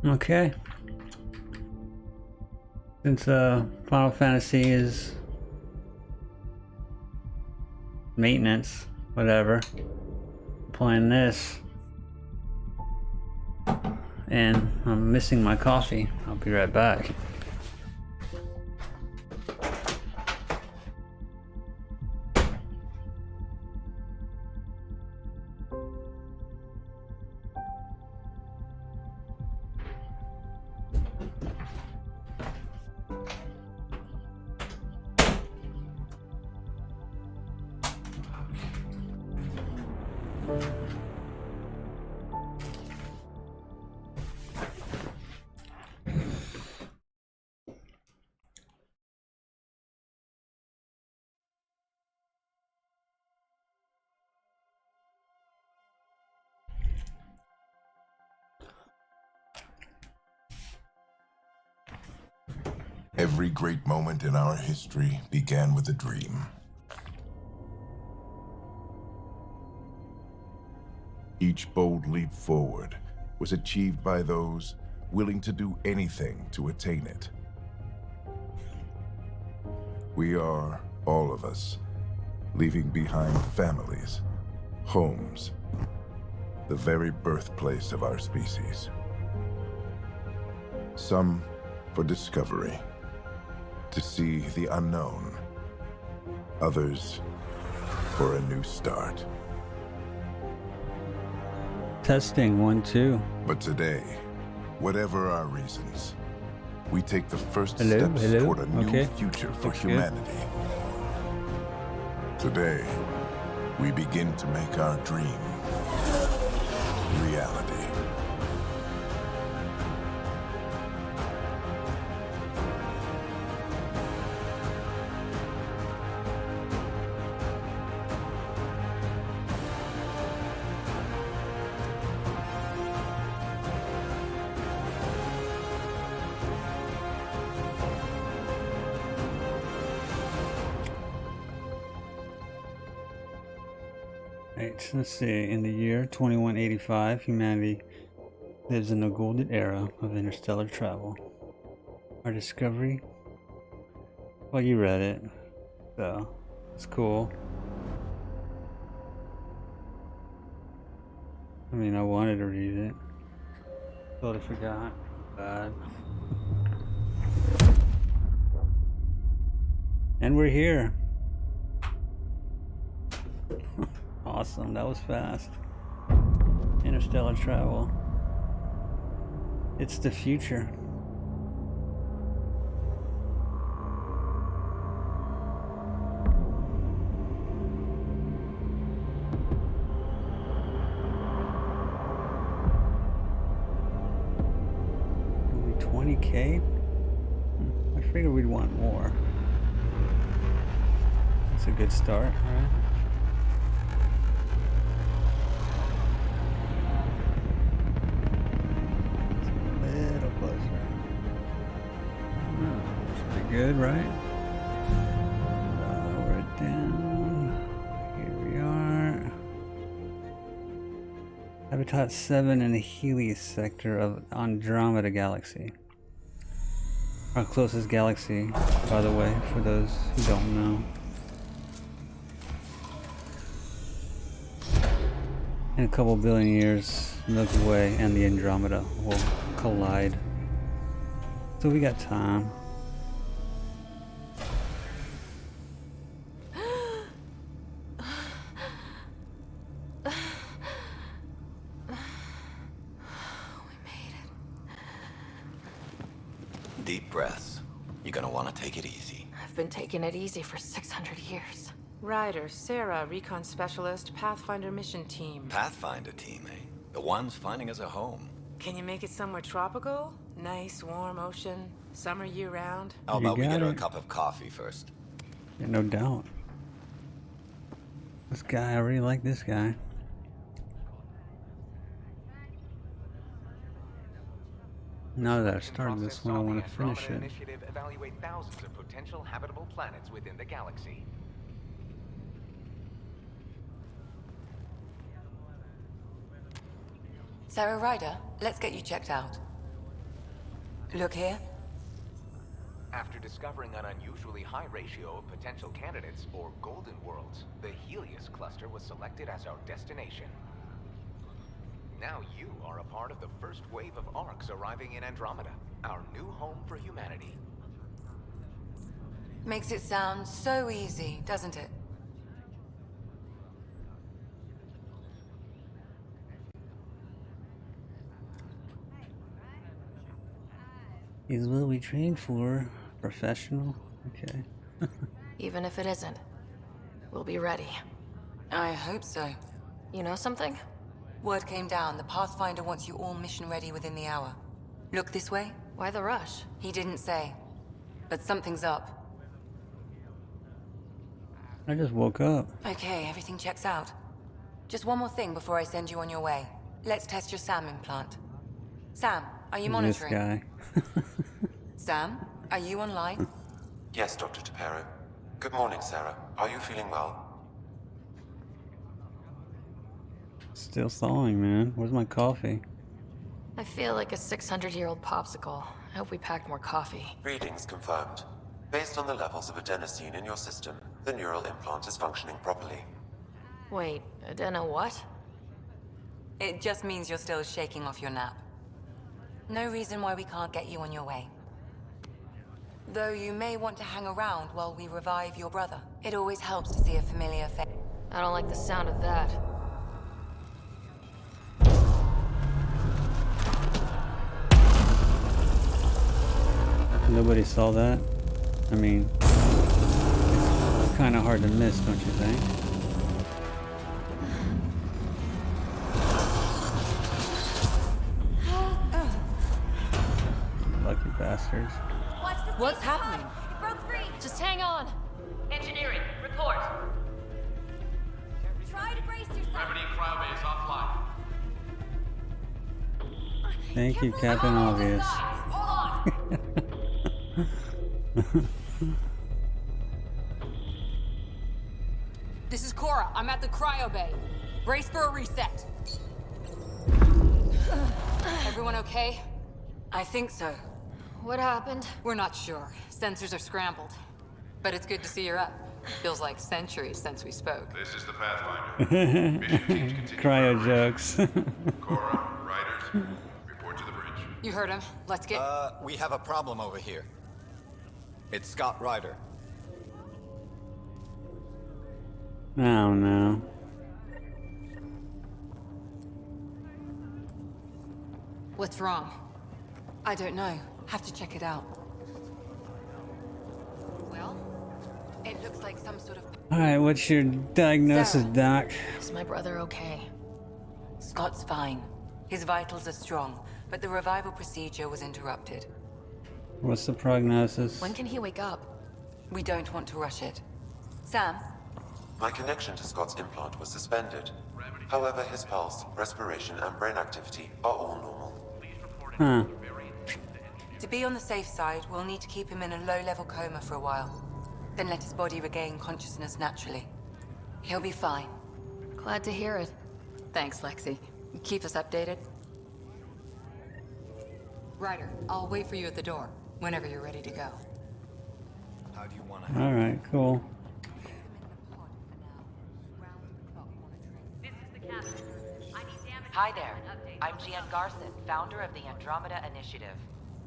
Okay. Since Final Fantasy is maintenance, whatever, playing this, and I'm missing my coffee. I'll be right back. Every great moment in our history began with a dream. Each bold leap forward was achieved by those willing to do anything to attain it. We are, all of us, leaving behind families, homes, the very birthplace of our species. Some for discovery, to see the unknown. Others for a new start. Testing 1, 2. But today, whatever our reasons, we take the first Hello, steps hello. toward a new Okay. future for Looks good. humanity. Today, we begin to make our dream reality. Right, let's see. In the year 2185, humanity lives in the golden era of interstellar travel. Our discovery. Well, you read it, so it's cool. I mean, I wanted to read it. Totally forgot. Bad. And we're here. Awesome, that was fast. Interstellar travel. It's the future. Only 20K? I figured we'd want more. That's a good start, right? Little closer. Should be good, right? Lower it down. Here we are. Habitat 7 in the Helios sector of Andromeda Galaxy. Our closest galaxy, by the way, for those who don't know. In a couple billion years, Milky Way and the Andromeda will collide. So we got time. Deep breaths. You're gonna want to take it easy. I've been taking it easy for 600 years. Ryder, Sarah, Recon Specialist, Pathfinder Mission Team. Pathfinder team, eh? The ones finding us a home. Can you make it somewhere tropical? Nice, warm ocean, summer year-round? How You about we got get her a it. cup of coffee first? Yeah, no doubt. This guy, I really like this guy. Now that I've started this one, I want to finish it. Initiative evaluate thousands of potential habitable planets within the galaxy. Sarah Ryder, let's get you checked out. Look here. After discovering an unusually high ratio of potential candidates, or golden worlds, the Helios cluster was selected as our destination. Now you are a part of the first wave of Arks arriving in Andromeda, our new home for humanity. Makes it sound so easy, doesn't it? Is what we trained for. Professional? Okay. Even if it isn't, we'll be ready. I hope so. You know something? Word came down. The Pathfinder wants you all mission ready within the hour. Look this way? Why the rush? He didn't say. But something's up. I just woke up. Okay, everything checks out. Just one more thing before I send you on your way. Let's test your SAM implant. Sam, are you monitoring? This guy. Sam, are you online? Yes, Dr. Tapero. Good morning, Sarah. Are you feeling well? Still thawing, man. Where's my coffee? I feel like a 600-year-old popsicle. I hope we packed more coffee. Readings confirmed. Based on the levels of adenosine in your system, the neural implant is functioning properly. Wait, Adena what? It just means you're still shaking off your nap. No reason why we can't get you on your way. Though you may want to hang around while we revive your brother. It always helps to see a familiar face. I don't like the sound of that. Nobody saw that? I mean, it's kind of hard to miss, don't you think? Lucky bastards. What's happening? It broke free! Just hang on! Engineering, report. Try to brace yourself! Gravity cryobay is offline. Thank you, Captain Obvious. Hold on. This is Cora. I'm at the cryo bay. Brace for a reset. Everyone okay? I think so. What happened? We're not sure. Sensors are scrambled. But it's good to see you're up. Feels like centuries since we spoke. This is the Pathfinder. Mission teams continue. Cryo jokes. Cora, Riders, report to the bridge. You heard him. Let's get... We have a problem over here. It's Scott Ryder. Oh no. What's wrong? I don't know. Have to check it out. Well? It looks like some sort of... Alright, what's your diagnosis, Sarah. Doc? Is my brother okay? Scott's fine. His vitals are strong, but the revival procedure was interrupted. What's the prognosis? When can he wake up? We don't want to rush it. Sam? My connection to Scott's implant was suspended. However, his pulse, respiration, and brain activity are all normal. Huh. To be on the safe side, we'll need to keep him in a low-level coma for a while. Then let his body regain consciousness naturally. He'll be fine. Glad to hear it. Thanks, Lexi. Keep us updated. Ryder, I'll wait for you at the door, whenever you're ready to go. How do you want to... Alright, cool. This is the captain. I need damage. Hi there. I'm Gian Garson, founder of the Andromeda Initiative.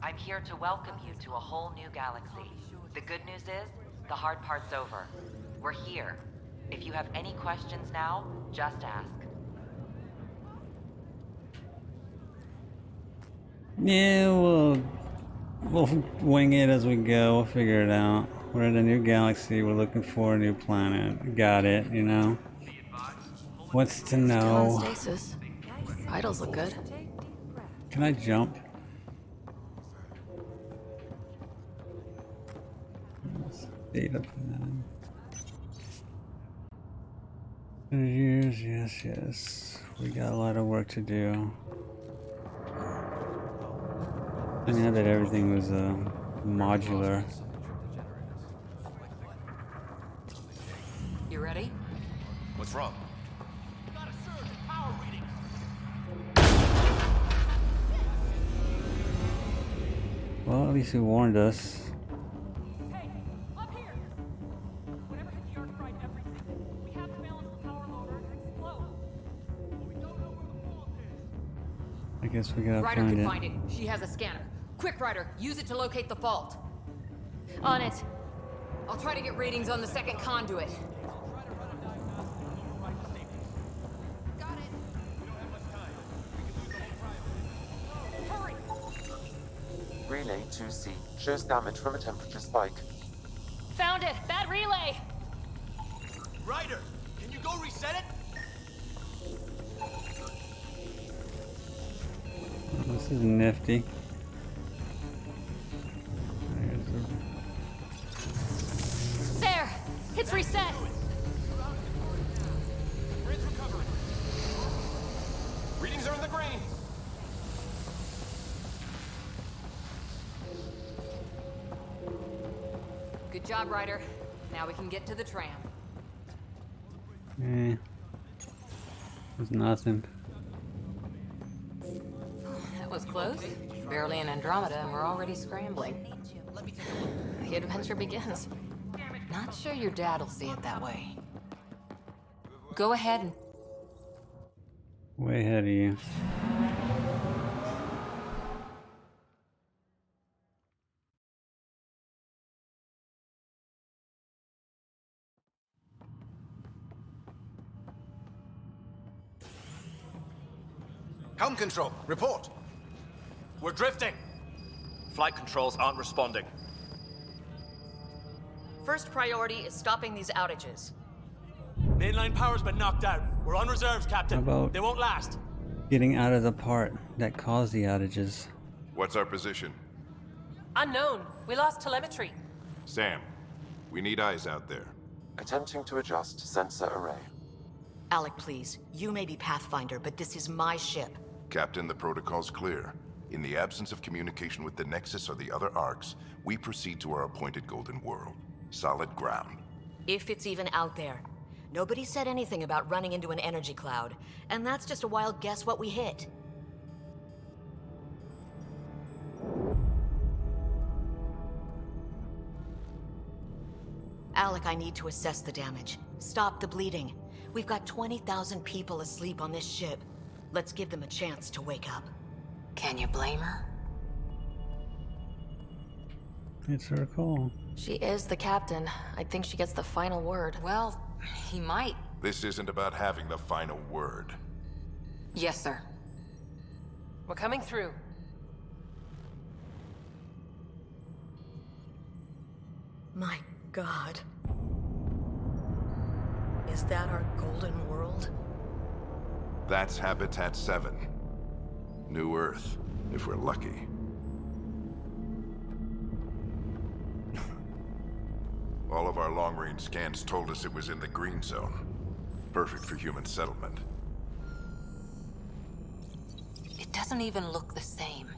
I'm here to welcome you to a whole new galaxy. The good news is, the hard part's over. We're here. If you have any questions now, just ask. Yeah, we'll wing it as we go. We'll figure it out. We're in a new galaxy. We're looking for a new planet. Got it, you know? What's to Still in know? stasis. Vitals look good. Can I jump? Data plan. Yes. We got a lot of work to do. I mean, I bet everything was modular. You ready? What's wrong? Got a surge in power readings. at least he warned us. Hey, up here! Whatever hit the Earth fried everything. We have to balance the power loader and explode. We don't know where the fault is. I guess we gotta Ryder find can it. find it. She has a scanner. Quick, Ryder, use it to locate the fault. On it. I'll try to get readings on the second conduit. Got it. We don't have much time. We could lose the whole trial. Hurry! Relay 2C shows damage from a temperature spike. Found it. Bad relay. Ryder, can you go reset it? This is nifty. There. It's reset. Grid's recovering. Readings are in the green. Good job, Ryder. Now we can get to the tram. There's nothing. That was close. Barely in Andromeda, and we're already scrambling. The adventure begins. Not sure your dad'll see it that way. Go ahead and... Way ahead of you. Helm control, report. We're drifting. Flight controls aren't responding. First priority is stopping these outages. Mainline power's been knocked out. We're on reserves, Captain. How about- They won't last. Getting out of the part that caused the outages. What's our position? Unknown. We lost telemetry. Sam, we need eyes out there. Attempting to adjust sensor array. Alec, please. You may be Pathfinder, but this is my ship. Captain, the protocol's clear. In the absence of communication with the Nexus or the other Arks, we proceed to our appointed Golden World. Solid ground. If it's even out there. Nobody said anything about running into an energy cloud, and that's just a wild guess what we hit. Alec, I need to assess the damage. Stop the bleeding. We've got 20,000 people asleep on this ship. Let's give them a chance to wake up. Can you blame her? It's her call. She is the captain. I think she gets the final word. Well, he might. This isn't about having the final word. Yes, sir. We're coming through. My God. Is that our Golden World? That's Habitat 7. New Earth, if we're lucky. All of our long-range scans told us it was in the green zone. Perfect for human settlement. It doesn't even look the same.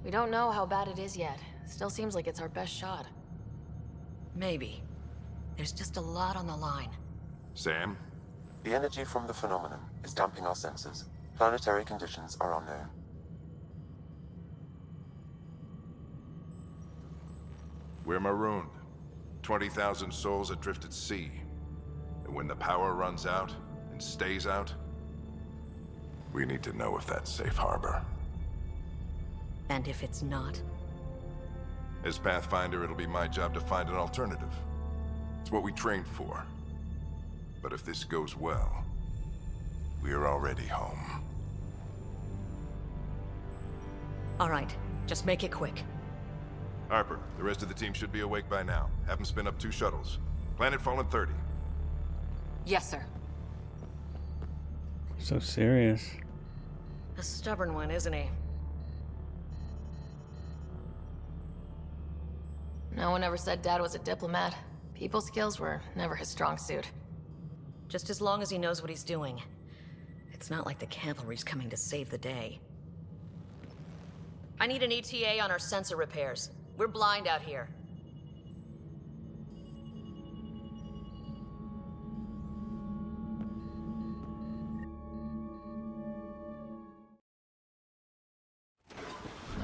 We don't know how bad it is yet. Still seems like it's our best shot. Maybe. There's just a lot on the line. Sam? The energy from the phenomenon is damping our sensors. Planetary conditions are unknown. We're marooned. 20,000 souls adrift at sea. And when the power runs out, and stays out, we need to know if that's safe harbor. And if it's not? As Pathfinder, it'll be my job to find an alternative. It's what we trained for. But if this goes well, we're already home. All right, just make it quick. Harper, the rest of the team should be awake by now. Have them spin up 2 shuttles. Planet Fallen 30. Yes, sir. So serious. A stubborn one, isn't he? No one ever said Dad was a diplomat. People skills were never his strong suit. Just as long as he knows what he's doing. It's not like the cavalry's coming to save the day. I need an ETA on our sensor repairs. We're blind out here.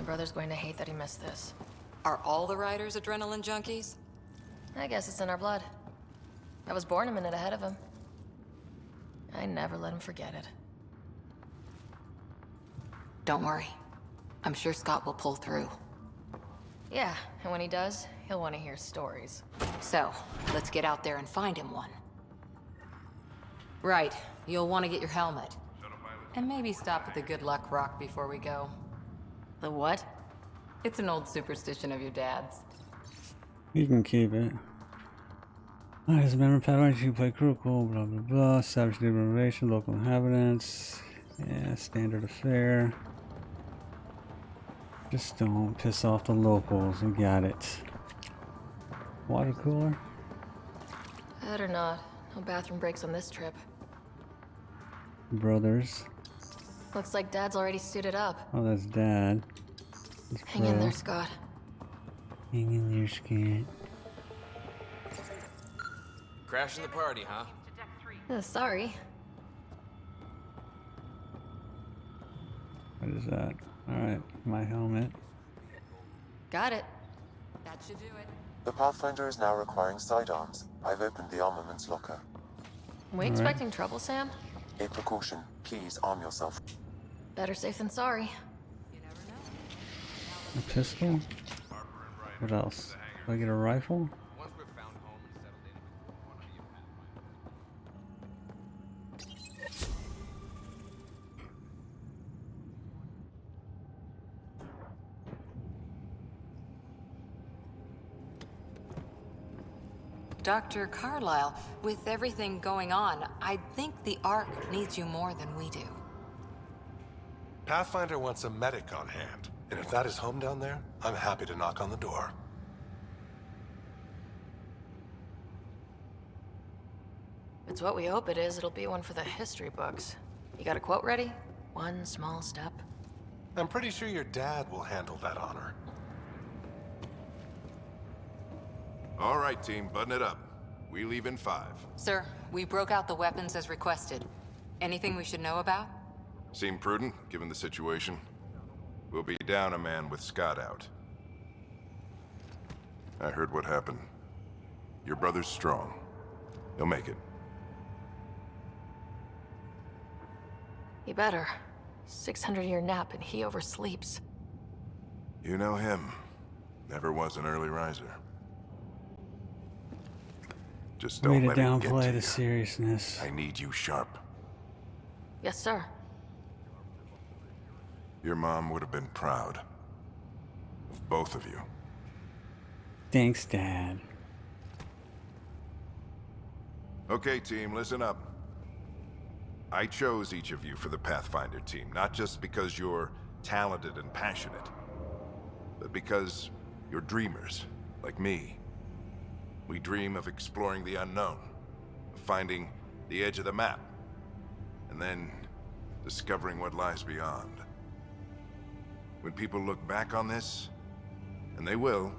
brother's going to hate that he missed this. Are all the riders adrenaline junkies? I guess it's in our blood. I was born a minute ahead of him. I never let him forget it. Don't worry. I'm sure Scott will pull through. Yeah, and when he does, he'll want to hear stories. So, let's get out there and find him one. Right, you'll want to get your helmet. And maybe stop at the Good Luck Rock before we go. The what? It's an old superstition of your dad's. You can keep it. Alright, as a member of Pathfinder, you play crew, cool, blah blah blah. Savage liberation, local inhabitants. Yeah, standard affair. Just don't piss off the locals. We got it. Water cooler? Better not. No bathroom breaks on this trip. Brothers. Looks like Dad's already suited up. Oh, that's Dad. That's Hang in bro. there, Scott. Hang in there, Scott. Crashing the party, huh? Sorry. What is that? Alright, my helmet. Got it. That should do it. The Pathfinder is now requiring sidearms. I've opened the armaments locker. We expecting trouble, Sam? A precaution. Please arm yourself. Better safe than sorry. A pistol? What else? Do I get a rifle? Once we're found home and settled in, one of you Dr. Carlyle, with everything going on, I think the Ark needs you more than we do. Pathfinder wants a medic on hand, and if that is home down there, I'm happy to knock on the door. If it's what we hope it is, it'll be one for the history books. You got a quote ready? One small step. I'm pretty sure your dad will handle that honor. All right, team, button it up. We leave in 5. Sir, we broke out the weapons as requested. Anything we should know about? Seem prudent, given the situation. We'll be down a man with Scott out. I heard what happened. Your brother's strong. He'll make it. He better. 600-year nap and he oversleeps. You know him. Never was an early riser. Just Way don't to let it get downplay to the you. seriousness. I need you sharp. Yes, sir. Your mom would have been proud. Of both of you. Thanks, Dad. Okay, team, listen up. I chose each of you for the Pathfinder team, not just because you're talented and passionate, but because you're dreamers, like me. We dream of exploring the unknown, of finding the edge of the map, and then discovering what lies beyond. When people look back on this, and they will,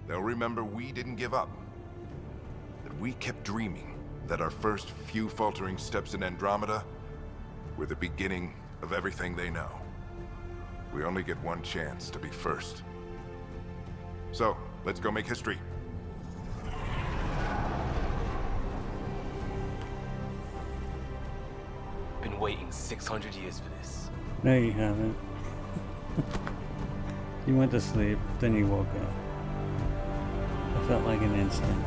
they'll remember we didn't give up. That we kept dreaming, that our first few faltering steps in Andromeda were the beginning of everything they know. We only get one chance to be first. So, let's go make history. been waiting 600 years for this. No, you haven't. You went to sleep, then you woke up. It felt like an instant.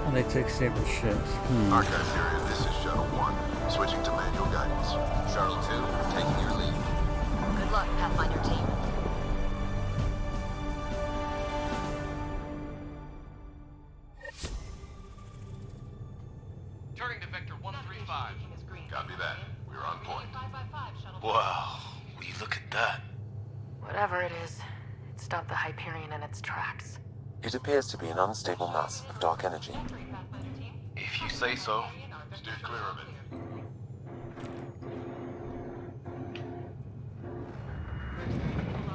Oh, they took separate ships. Archive period, this is Shuttle 1. Switching to manual guidance. Shuttle 2, taking your lead. Good luck, Pathfinder team. Turning to Vector 135. Copy that. We're on point. Wow, will you look at that? Whatever it is, it stopped the Hyperion in its tracks. It appears to be an unstable mass of dark energy. If you say so. Steer clear of it.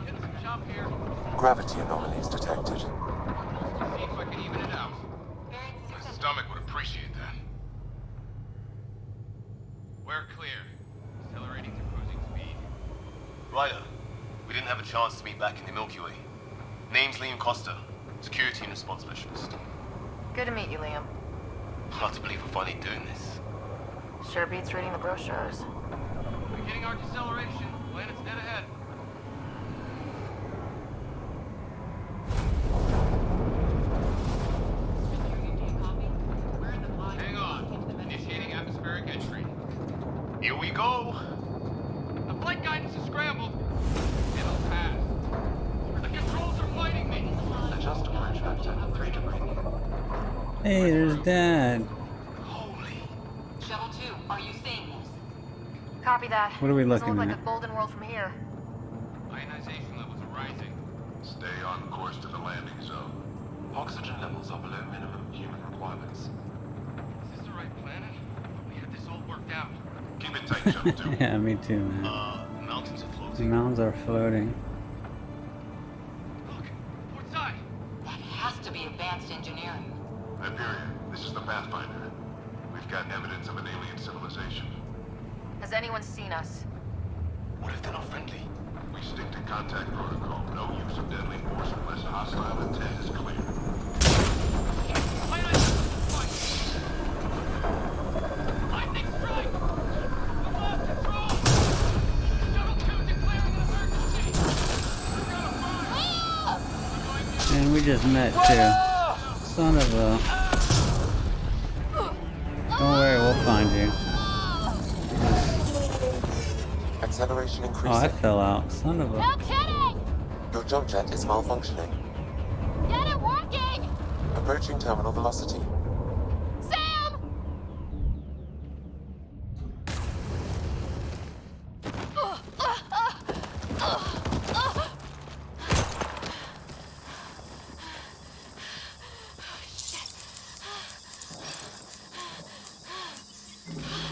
Getting some chop here. Gravity anomalies detected. See if I can even it out. My stomach would appreciate that. We're clear. Accelerating to cruising speed. Ryder, we didn't have a chance to meet back in the Milky Way. Name's Liam Costa, security and response specialist. Good to meet you, Liam. Hard to believe we're finally doing this. Sure beats reading the brochures. Beginning our deceleration. Planet's dead ahead. Hang on. Initiating atmospheric entry. Here we go. The flight guidance is scrambled. It'll pass. The controls are fighting me. Adjust approach vector 3 degree. Hey, there's Dad. Shuttle 2, are you seeing this? Copy that. What are we Doesn't looking look at? like a golden world from here. Ionization levels are rising. Stay on course to the landing zone. Oxygen levels are below minimum human requirements. Is this the right planet? We had this all worked out. Keep it tight, Shuttle 2. Yeah, me too, man. The mountains are The floating. mountains are floating. Look, port side. That has to be advanced engineering. Hyperion, this is the Pathfinder. We've got evidence of an alien civilization. Has anyone seen us? What if they're not friendly? We stick to contact protocol. No use of deadly force unless hostile intent is clear. Lightning strike! We lost control! Shuttle 2 declaring an emergency! And we just met too. Son of a... Don't worry, we'll find you. Acceleration Oh, increasing. I fell out. Son of a... No kidding! Your jump jet is malfunctioning. Get it working! Approaching terminal velocity. Sam!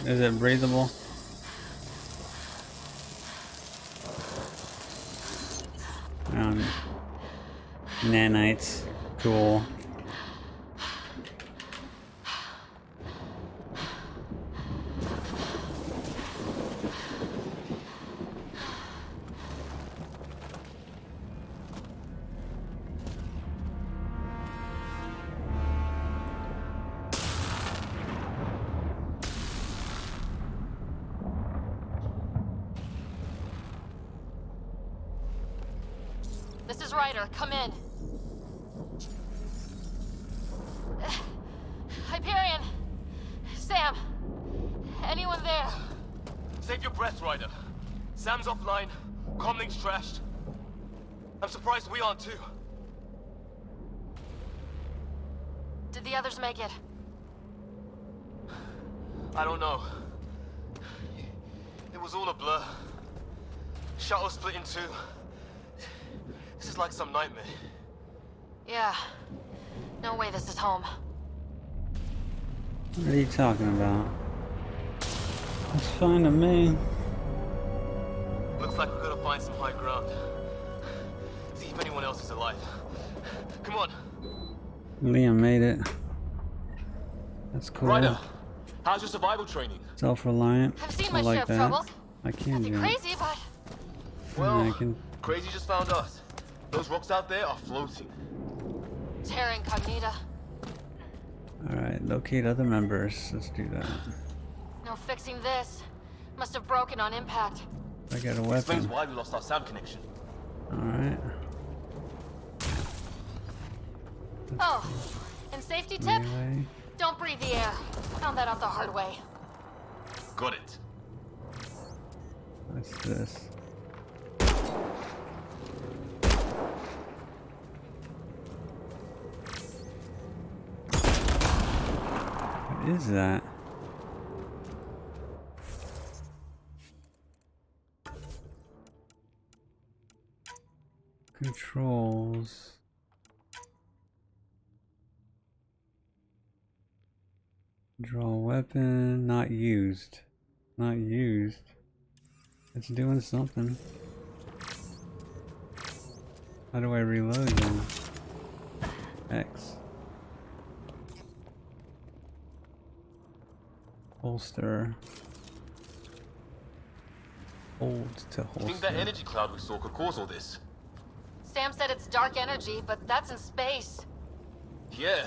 Is it breathable? Nanites. Cool. This is Ryder. Come in. Hyperion! Sam! Anyone there? Save your breath, Ryder. Sam's offline. Comlink's trashed. I'm surprised we aren't too. Did the others make it? I don't know. It was all a blur. Shuttle split in two. This is like some nightmare. Yeah. No way this is home. What are you talking about? It's fine to me. Looks like we've got to find some high ground. See if anyone else is alive. Come on. Liam made it. That's cool. Ryder, how's your survival training? Self-reliant. I've seen I my like share of that. troubles. I can Nothing jump. crazy, but Well, I can... Crazy just found us. Those rocks out there are floating. Terra Incognita. Alright, locate other members. Let's do that. No fixing this. Must have broken on impact. I got a Explains weapon. why we lost our sound connection. Alright. Oh, and safety tip? Anyway. Don't breathe the air. Found that out the hard way. Got it. What's this? What is that? Controls. Draw weapon, not used. Not used. It's doing something. How do I reload them? X. Holster. holds to You think holster. that energy cloud we saw could cause all this? Sam said it's dark energy, but that's in space. Yeah,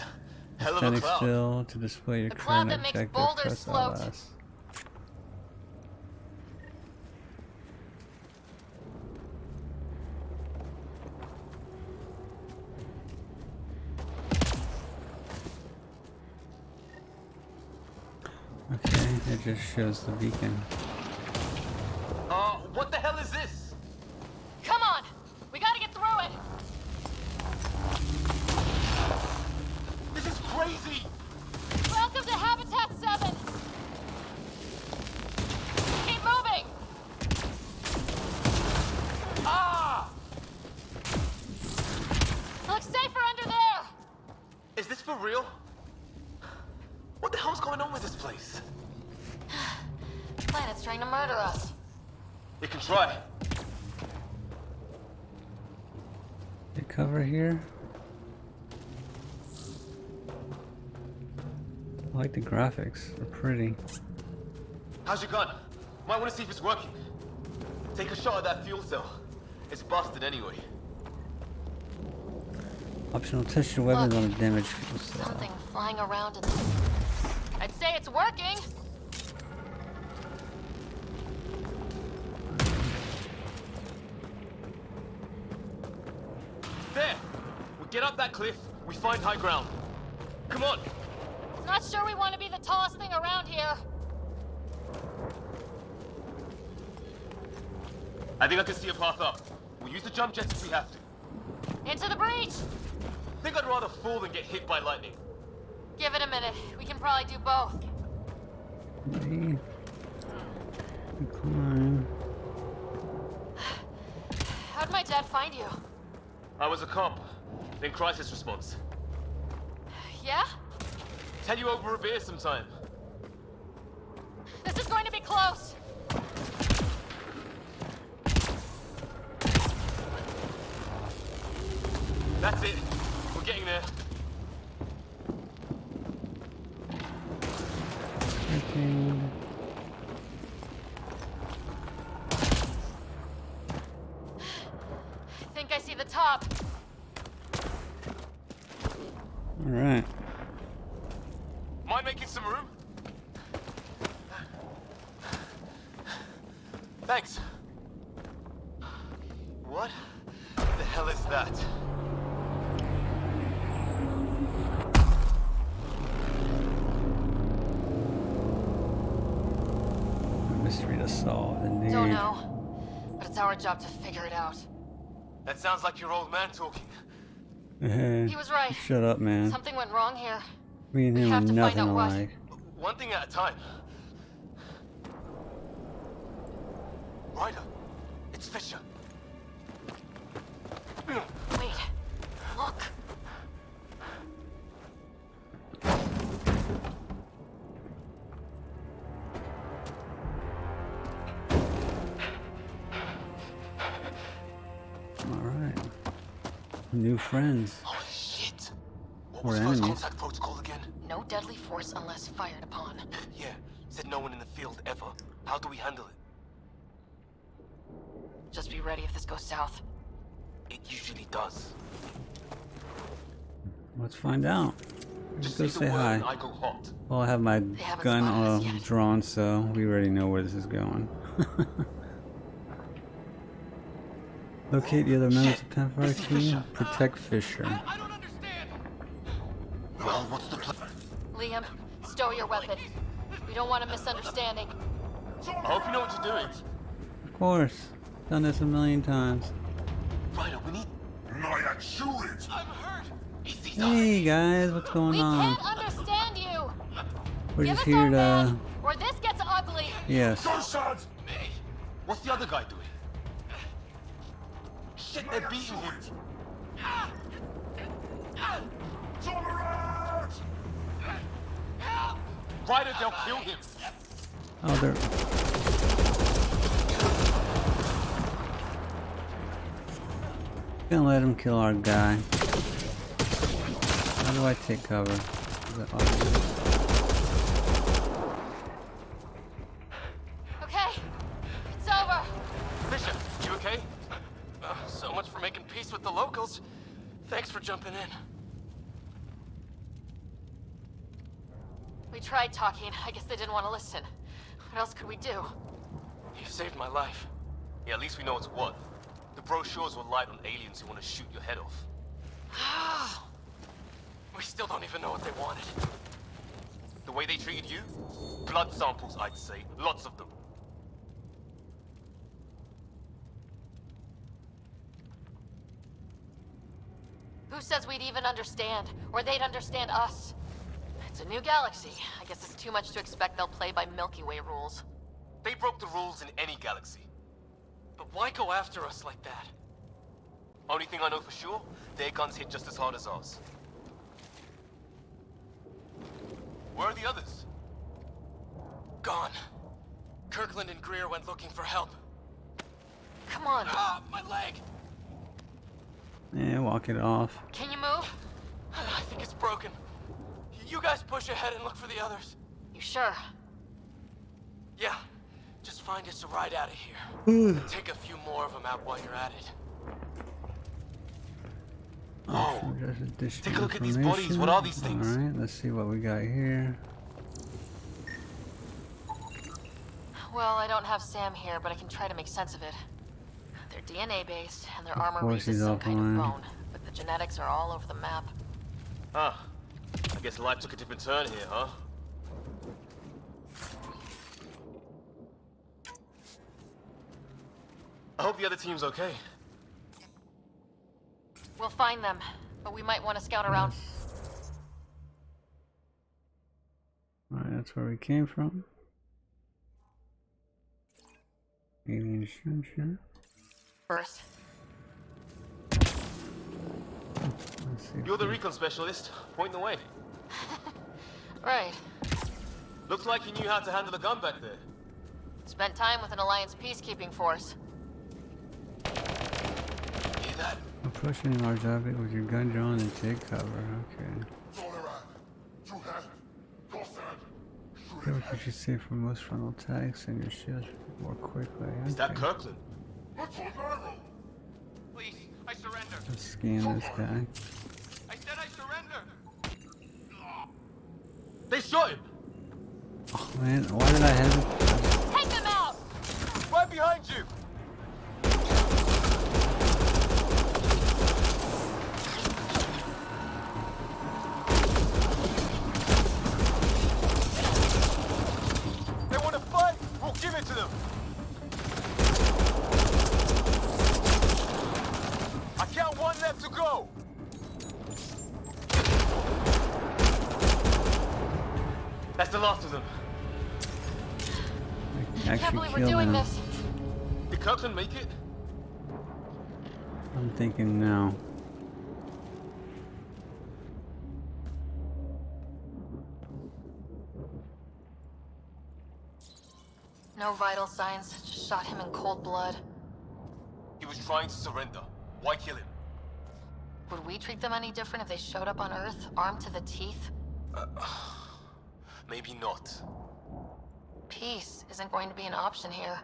hell of a Standing cloud. still to display your The cloud current that makes objective. boulders Press float. LS. Okay, it just shows the beacon. What the hell is this? Come on! We gotta get through it! This is crazy! Welcome to Habitat 7! Keep moving! Ah! Looks safer under there! Is this for real? What the hell's going on with this place? Planet's trying to murder us. It can try. The cover here. I like the graphics. They're pretty. How's your gun? Might want to see if it's working. Take a shot at that fuel cell. It's busted anyway. Optional test your weapons on a damaged fuel cell. Something flying around in the... I'd say it's working! There! We get up that cliff, we find high ground. Come on! Not sure we want to be the tallest thing around here. I think I can see a path up. We'll use the jump jets if we have to. Into the breach! Think I'd rather fall than get hit by lightning. Give it a minute. We can probably do both. Maybe. Climb. How'd my dad find you? I was a cop, then crisis response. Yeah? Tell you over a beer sometime. This is going to be close. That's it. We're getting there. Think I see the top. All right. Mind making some room? Thanks. What the hell is that? Mystery to solve, indeed. Don't know. But it's our job to figure it out. That sounds like your old man talking. Hey, He was right. Shut up, man. Something went wrong here. Me and We him are have to find nothing out what. alike. One thing at a time. Ryder, it's Fisher. Wait. Look. All right. New friends. Holy shit. What We're was first enemies. contact protocol again? No deadly force unless fired upon. Yeah, said no one in the field ever. How do we handle it? Just be ready if this goes south. It usually does. Let's find out. Let's Just go say say the word hi. and I go hot. Well, I have my They haven't gun spotted us yet. drawn, so we already know where this is going. Locate the other members of Campfire Team. Protect Fisher. Well, what's the plan? Liam, stow your weapon. We don't want a misunderstanding. I hope you know what you're doing. Of course. Done this a million times. Ryder, we need... Naya, shoot it! I'm hurt! Easy, Hey guys, what's going We on? can't understand you. We're Give just us here our to. man, or this gets ugly. Yes. May, what's the other guy doing? Shit, they're beating him. Ryder, they'll kill him. Oh, they're. Gonna let him kill our guy. How do I take cover? Is that obvious? Okay, it's over. Thanks for jumping in. We tried talking. I guess they didn't want to listen. What else could we do? You saved my life. Yeah, at least we know it's what. The brochures were light on aliens who want to shoot your head off. We still don't even know what they wanted. The way they treated you? Blood samples, I'd say. Lots of them. Who says we'd even understand? Or they'd understand us? It's a new galaxy. I guess it's too much to expect they'll play by Milky Way rules. They broke the rules in any galaxy. But why go after us like that? Only thing I know for sure, their guns hit just as hard as ours. Where are the others? Gone. Kirkland and Greer went looking for help. Come on. Ah, my leg! Yeah, walk it off. Can you move? I think it's broken. You guys push ahead and look for the others. You sure? Yeah. Just find us a ride out of here. Take a few more of them out while you're at it. Oh, take a look at these bodies. What are these things? Alright, let's see what we got here. Well, I don't have Sam here, but I can try to make sense of it. They're DNA-based, and their armor course uses he's some kind of offline. bone, but the genetics are all over the map. Huh. I guess life took a different turn here, huh? I hope the other team's okay. We'll find them, but we might want to scout around. Alright, that's where we came from. Alien sure. First. You're the recon specialist. Point the way. Right. Looks like you knew how to handle a gun back there. Spent time with an Alliance peacekeeping force. Hear that? Approaching a large object with your gun drawn and take cover. Okay. Get what you should save for most frontal attacks and your shields more quickly. Okay. Is that Kirkland? Please, I surrender. Let's scan this guy. I said I surrender. They shot him! Oh man, why did I hesitate? Take them out! Right behind you! They want to fight! We'll give it to them! I count one left to go! That's the last of them. I can't believe we're doing this. Did Kirkland make it? I'm thinking no. No vital signs. Just shot him in cold blood. He was trying to surrender. Why kill him? Would we treat them any different if they showed up on Earth, armed to the teeth? Maybe not. Peace isn't going to be an option here.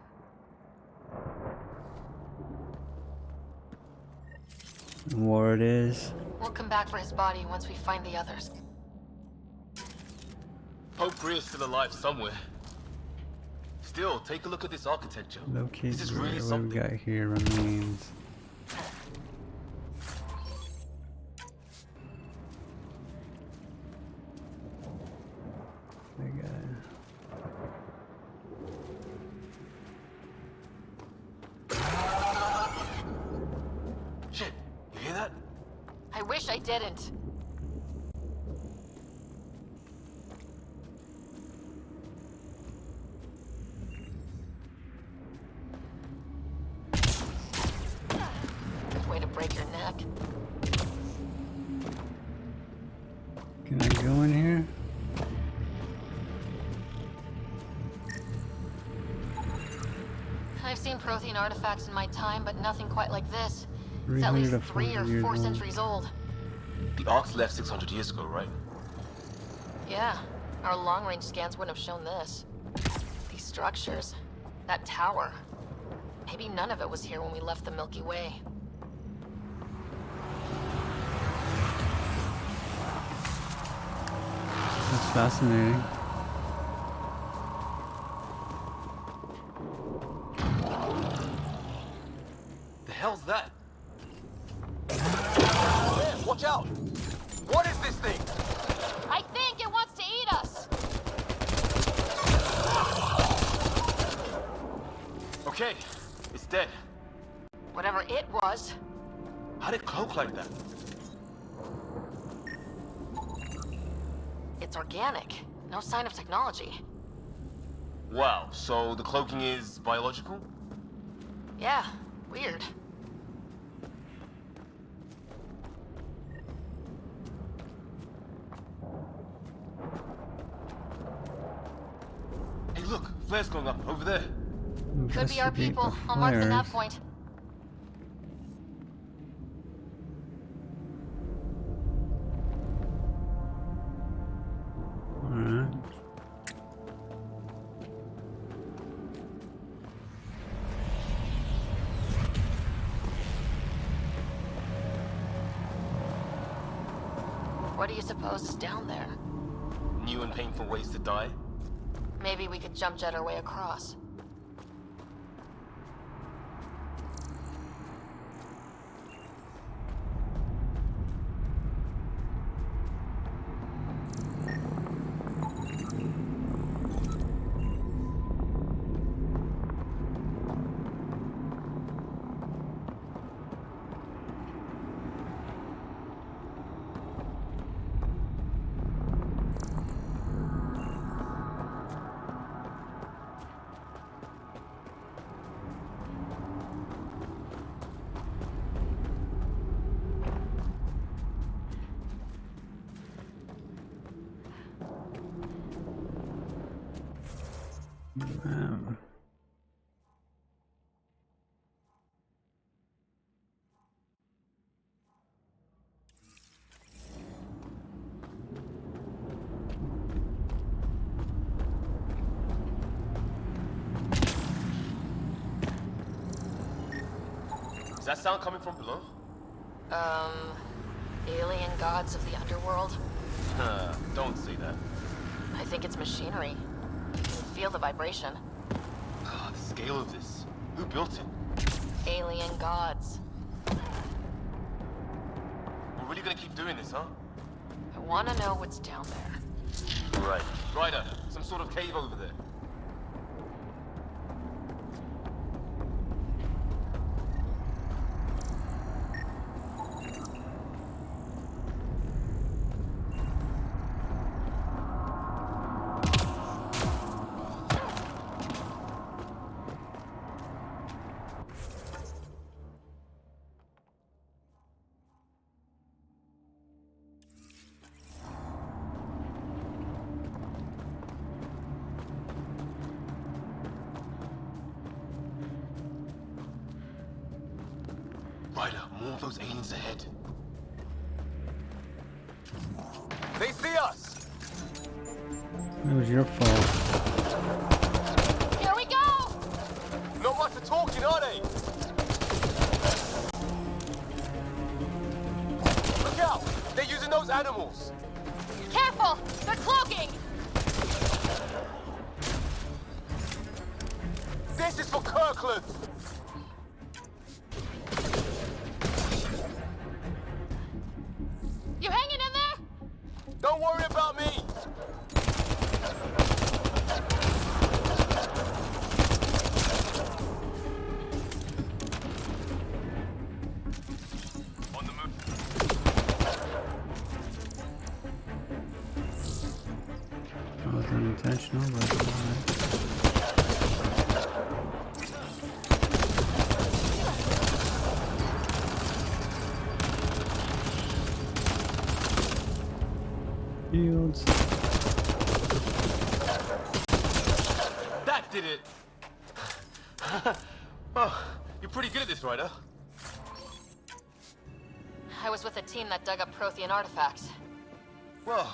War it is. We'll come back for his body once we find the others. Hope Greer's still alive somewhere. Still, take a look at this architecture. Locate This is really what we something. got here remains. I got Shit, you hear that? I wish I didn't. Good way to break your neck. Can I go in here? I've seen Prothean artifacts in my time, but nothing quite like this. It's at least 300 to 3 or 400 4 years old. centuries old. The Ark's left 600 years ago, right? Yeah, our long-range scans wouldn't have shown this. These structures, that tower. Maybe none of it was here when we left the Milky Way. fascinating. The hell's that? Man, watch out! What is this thing? I think it wants to eat us. Okay, it's dead. Whatever it was. How'd it cloak like that? It's organic. No sign of technology. Wow, so the cloaking is biological? Yeah, weird. Hey look, flares going up over there. Could be our Investigate people. the I'll mark the nav flares. point. Alright. What do you suppose is down there? New and painful ways to die? Maybe we could jump jet our way across. Is that sound coming from below? Alien gods of the underworld? Don't say that. I think it's machinery. You can feel the vibration. God, the scale of this. Who built it? Alien gods. We're really gonna keep doing this, huh? I want to know what's down there. Right. Ryder, some sort of cave over there. Ryder, more of those aliens ahead. They see us! It was your fault. Here we go! Not much for talking, are they? Look out! They're using those animals! Careful! They're cloaking! This is for Kirkland! You hanging in there? Don't worry about me! On the move. That was unintentional, but alright. Shields. That did it! Oh, you're pretty good at this, Ryder. I was with a team that dug up Prothean artifacts. Well,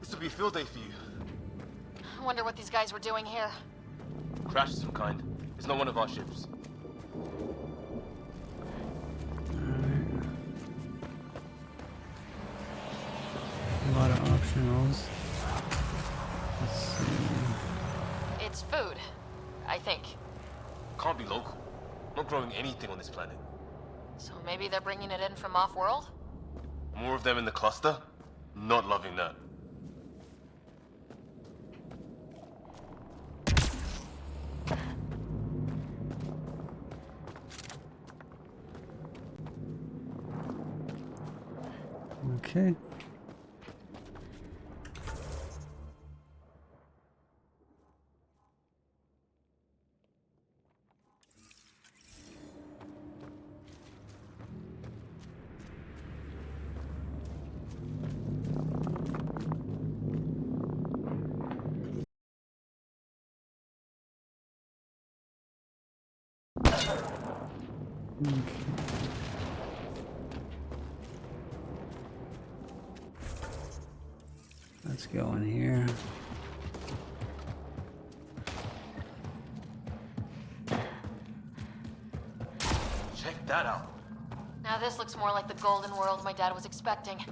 this will be a field day for you. I wonder what these guys were doing here. Crash of some kind. It's not one of our ships. A lot of options. optionals. Let's see. It's food, I think. Can't be local. Not growing anything on this planet. So maybe they're bringing it in from off-world? More of them in the cluster? Not loving that. Okay. Let's go in here. Check that out. Now this looks more like the golden world my dad was expecting.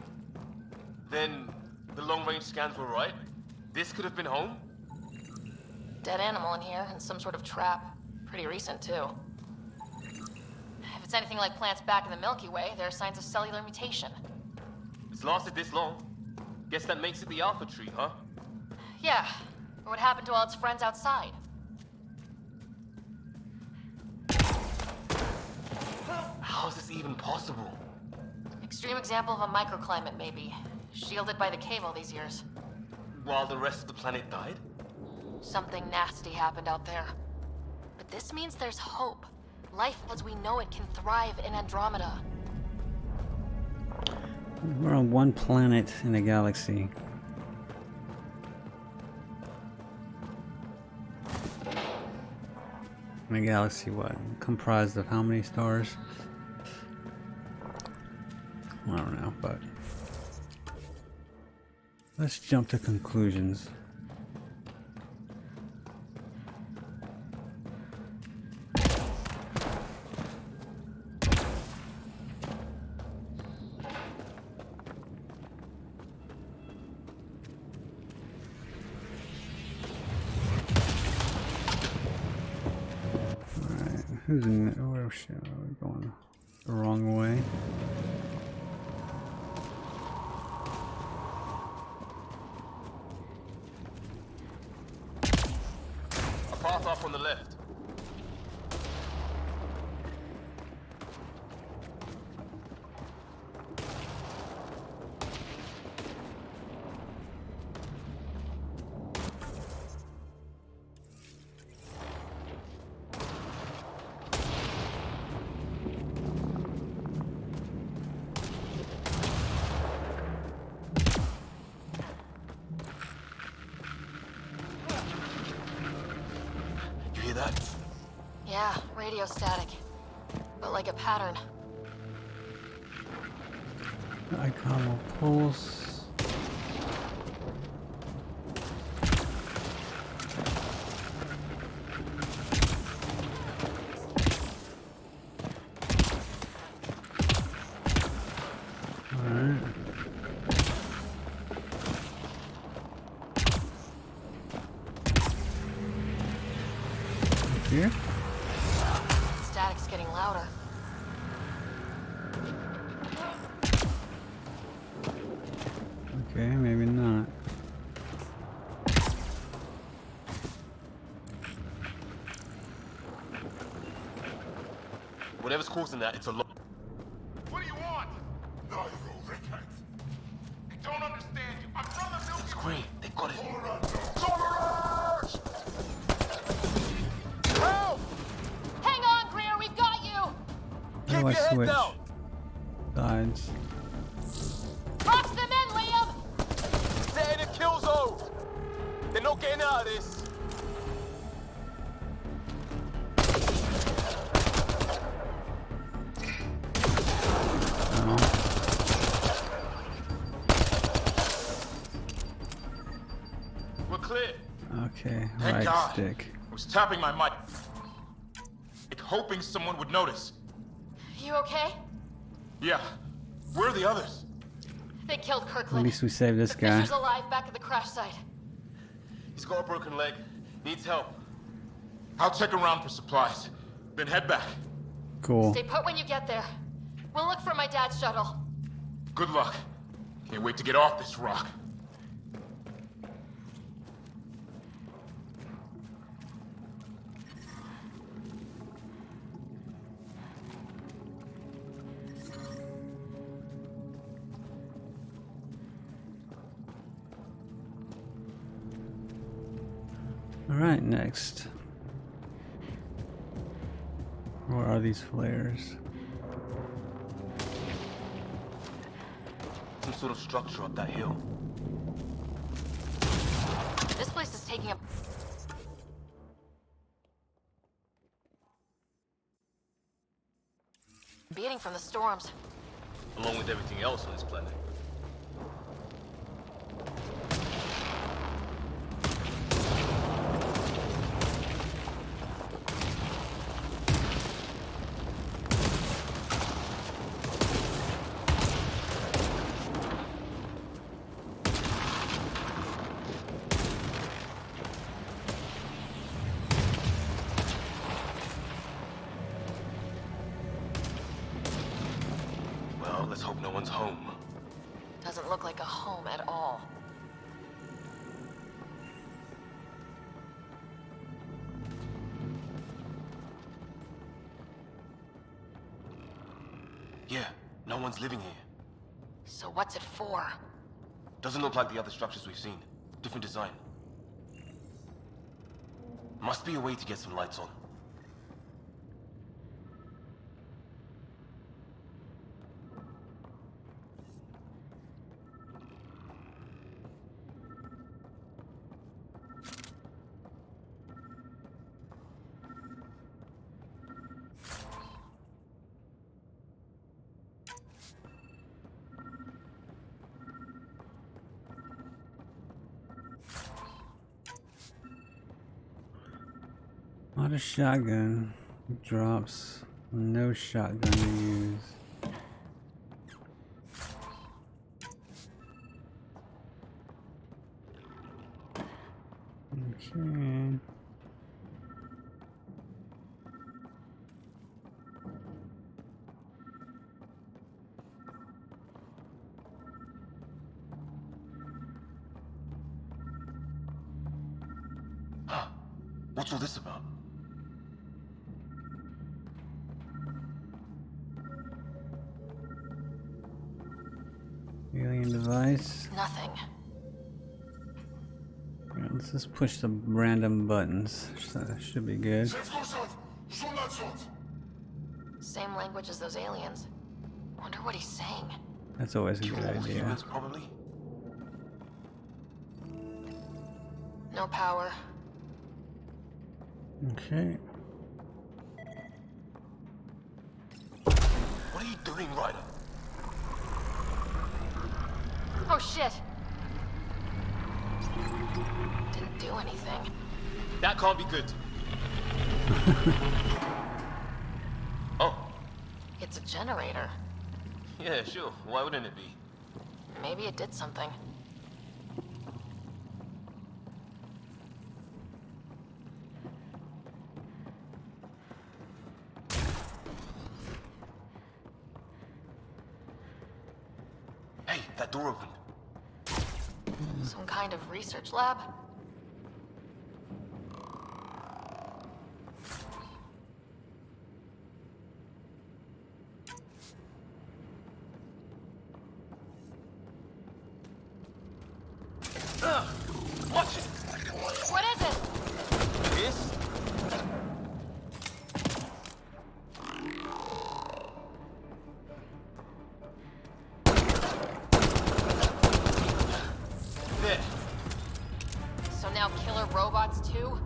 Then the long-range scans were right? This could have been home? Dead animal in here and some sort of trap. Pretty recent too. If it's anything like plants back in the Milky Way, there are signs of cellular mutation. It's lasted this long. Guess that makes it the Alpha Tree, huh? Yeah. Or what happened to all its friends outside? How is this even possible? Extreme example of a microclimate, maybe. Shielded by the cave all these years. While the rest of the planet died? Something nasty happened out there. But this means there's hope. Life as we know it can thrive in Andromeda. We're on one planet in a galaxy. In a galaxy, what? Comprised of how many stars? I don't know, but let's jump to conclusions. Who's in there? Oh shit, we're going the wrong way. A path off on the left. That? Yeah, radio static. But like a pattern. Icon will pulse. Alright. Here? Static's getting louder. Okay, maybe not. Whatever's causing that, it's a lot. What do you want? No, you rickhead. They don't understand you. My brother Milky. It's great. They got it. Help! Hang on, Greer, we've got you! How do I switch sides? Box them in, Liam! They're in a kill zone. They're not getting out of this. We're clear. Okay, Thank right God. stick. I was tapping my mic, like hoping someone would notice. You okay? Yeah. Where are the others? They killed At Kirkland. least we saved this guy. Fisher's alive back at the crash site. He's got a broken leg. Needs help. I'll check around for supplies, then head back. Cool. Stay put when you get there. We'll look for my dad's shuttle. Good luck. Can't wait to get off this rock. Alright, next. Where are these flares? Some sort of structure up that hill. This place is taking a... beating from the storms. Along with everything else on this planet. Let's hope no one's home. Doesn't look like a home at all. Yeah, no one's living here. So what's it for? Doesn't look like the other structures we've seen. Different design. Must be a way to get some lights on. Not a shotgun. Drops. No shotgun to use. Okay. Huh. What's all this about? Alien device. Nothing. Yeah, let's just push the random buttons. So that should be good. Same language as those aliens. Wonder what he's saying. That's always a good idea. Humans, probably. No power. Okay. What are you doing, Ryder? Oh shit! Didn't do anything. That can't be good. Oh. It's a generator. Yeah, sure. Why wouldn't it be? Maybe it did something. Hey, that door opened. Some kind of research lab? Watch it! What is it? This? There. So now killer robots too?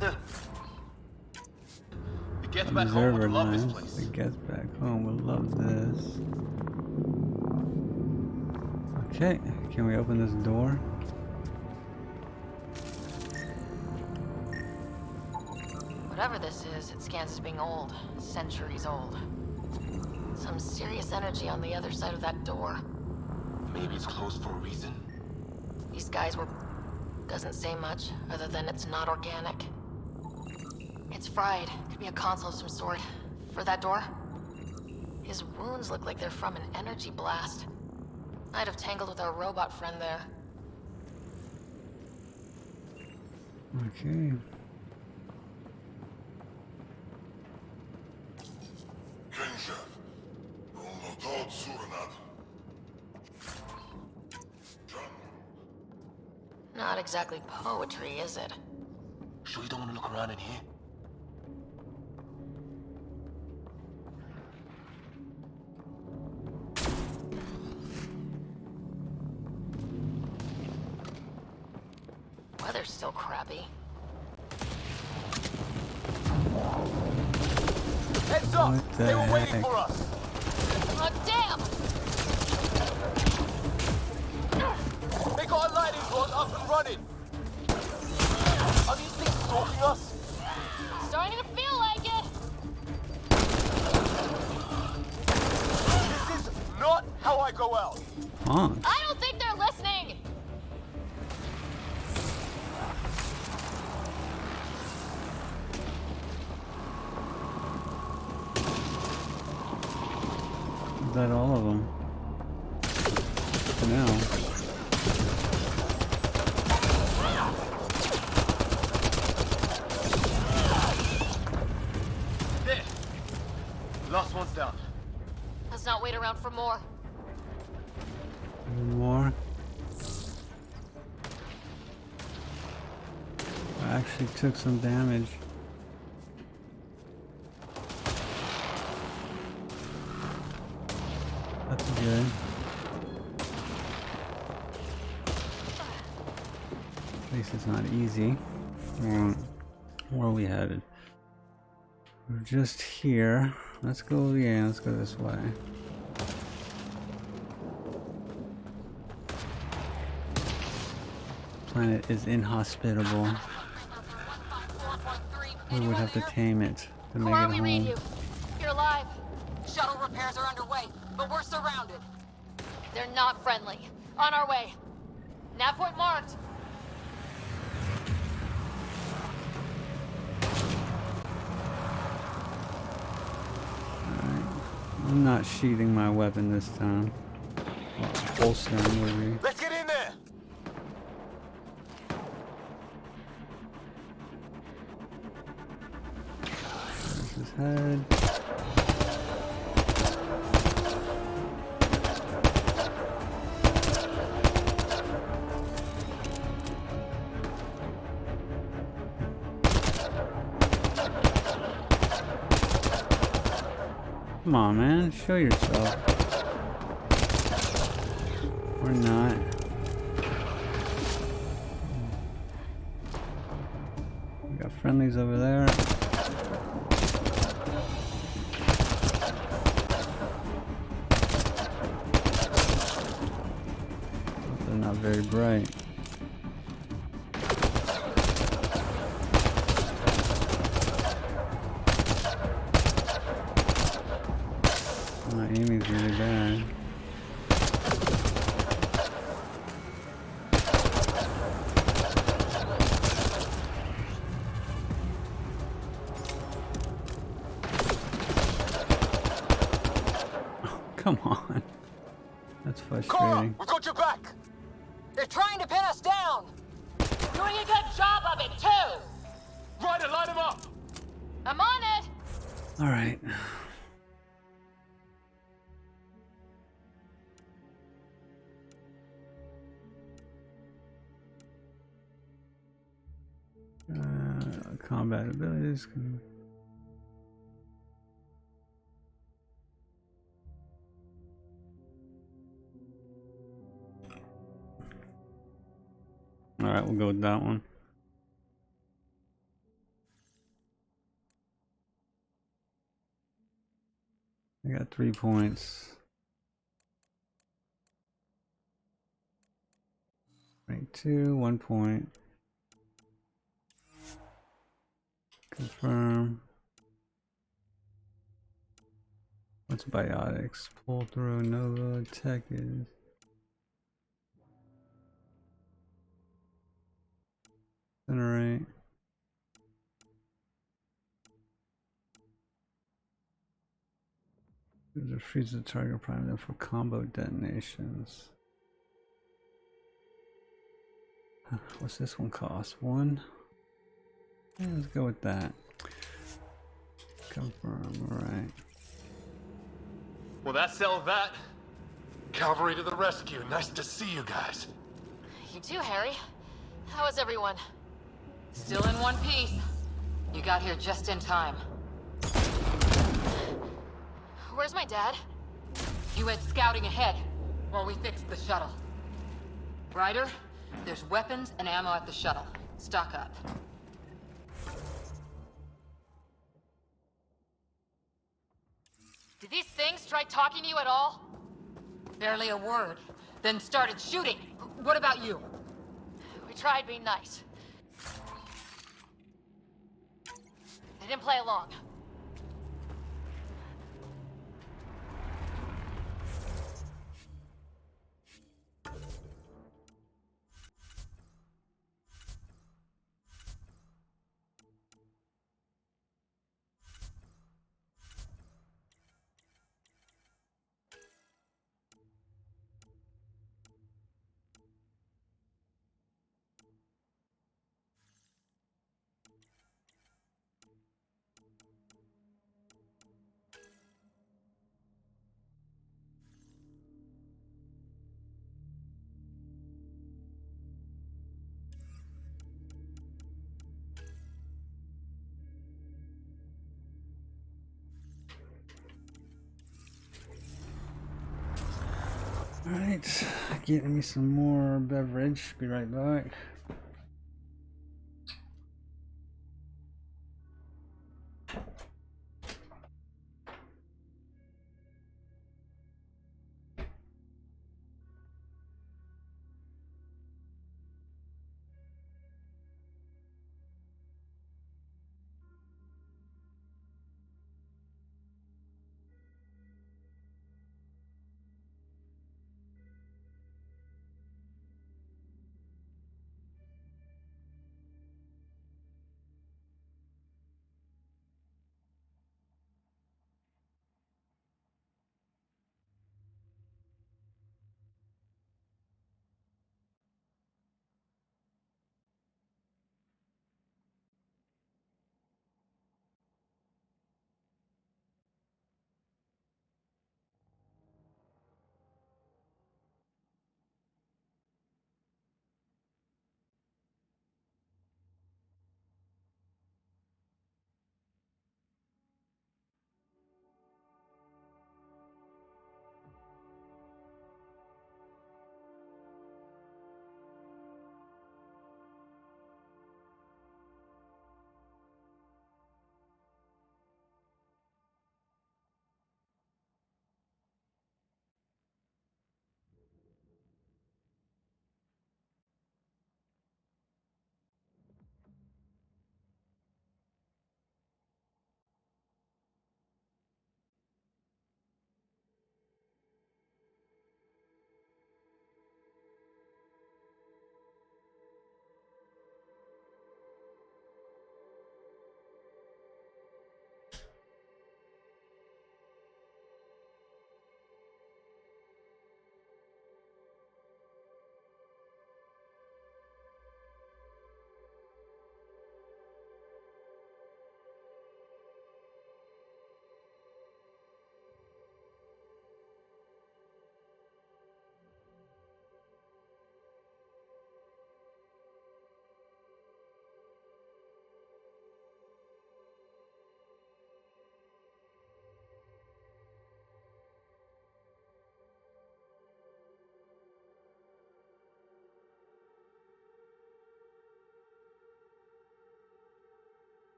The Get Back Home would Observer love this lens. place. The Get Back Home would love this. Okay, can we open this door? Whatever this is, it scans as being old. Centuries old. Some serious energy on the other side of that door. Maybe it's closed for a reason. These guys were... doesn't say much, other than it's not organic. It's fried. Could be a console of some sort. For that door? His wounds look like they're from an energy blast. I'd have tangled with our robot friend there. Okay. Not exactly poetry, is it? Sure you don't want to look around in here? Weather's still crappy. Heads up! They were waiting for us! Oh, damn! They got a lightning rod up and running! Are these things stalking us? Starting to feel like it! This is not how I go out! Huh? I don't think they're listening! Is that all of them? For now. There! Last one's down. Let's not wait around for more. Any more? I actually took some damage. That's good. At least it's not easy. Where are we headed? We're just here. Let's go, yeah, let's go this way. Planet is inhospitable. We would have to tame it to make it home. You're alive. Shuttle repairs are underway, but we're surrounded. They're not friendly. On our way. Nav point marked. I'm not sheathing my weapon this time. Holstering would be. Let's get in there! There's his head. Come on, man, show yourself. Or not. We got friendlies over there. They're not very bright. My aiming's really bad. Oh, come on. That's frustrating. We've got your back! They're trying to pin us down! Doing a good job of it, too! Ryder, light him up! I'm on it! Alright. Combat abilities. Alright, we'll go with that one. I got 3 points. Rank 2, 1 point. Confirm. What's biotics? Pull through, Nova, tech is. to freeze the target, prime them for combo detonations. What's this one cost? 1? Yeah, let's go with that. Confirm, alright. Well, that settled that. Cavalry to the rescue. Nice to see you guys. You too, Harry. How is everyone? Still in one piece. You got here just in time. Where's my dad? He went scouting ahead while we fixed the shuttle. Ryder, there's weapons and ammo at the shuttle. Stock up. Did these things try talking to you at all? Barely a word. Then started shooting. What about you? We tried being nice. They didn't play along. Alright, getting me some more beverage. Be right back.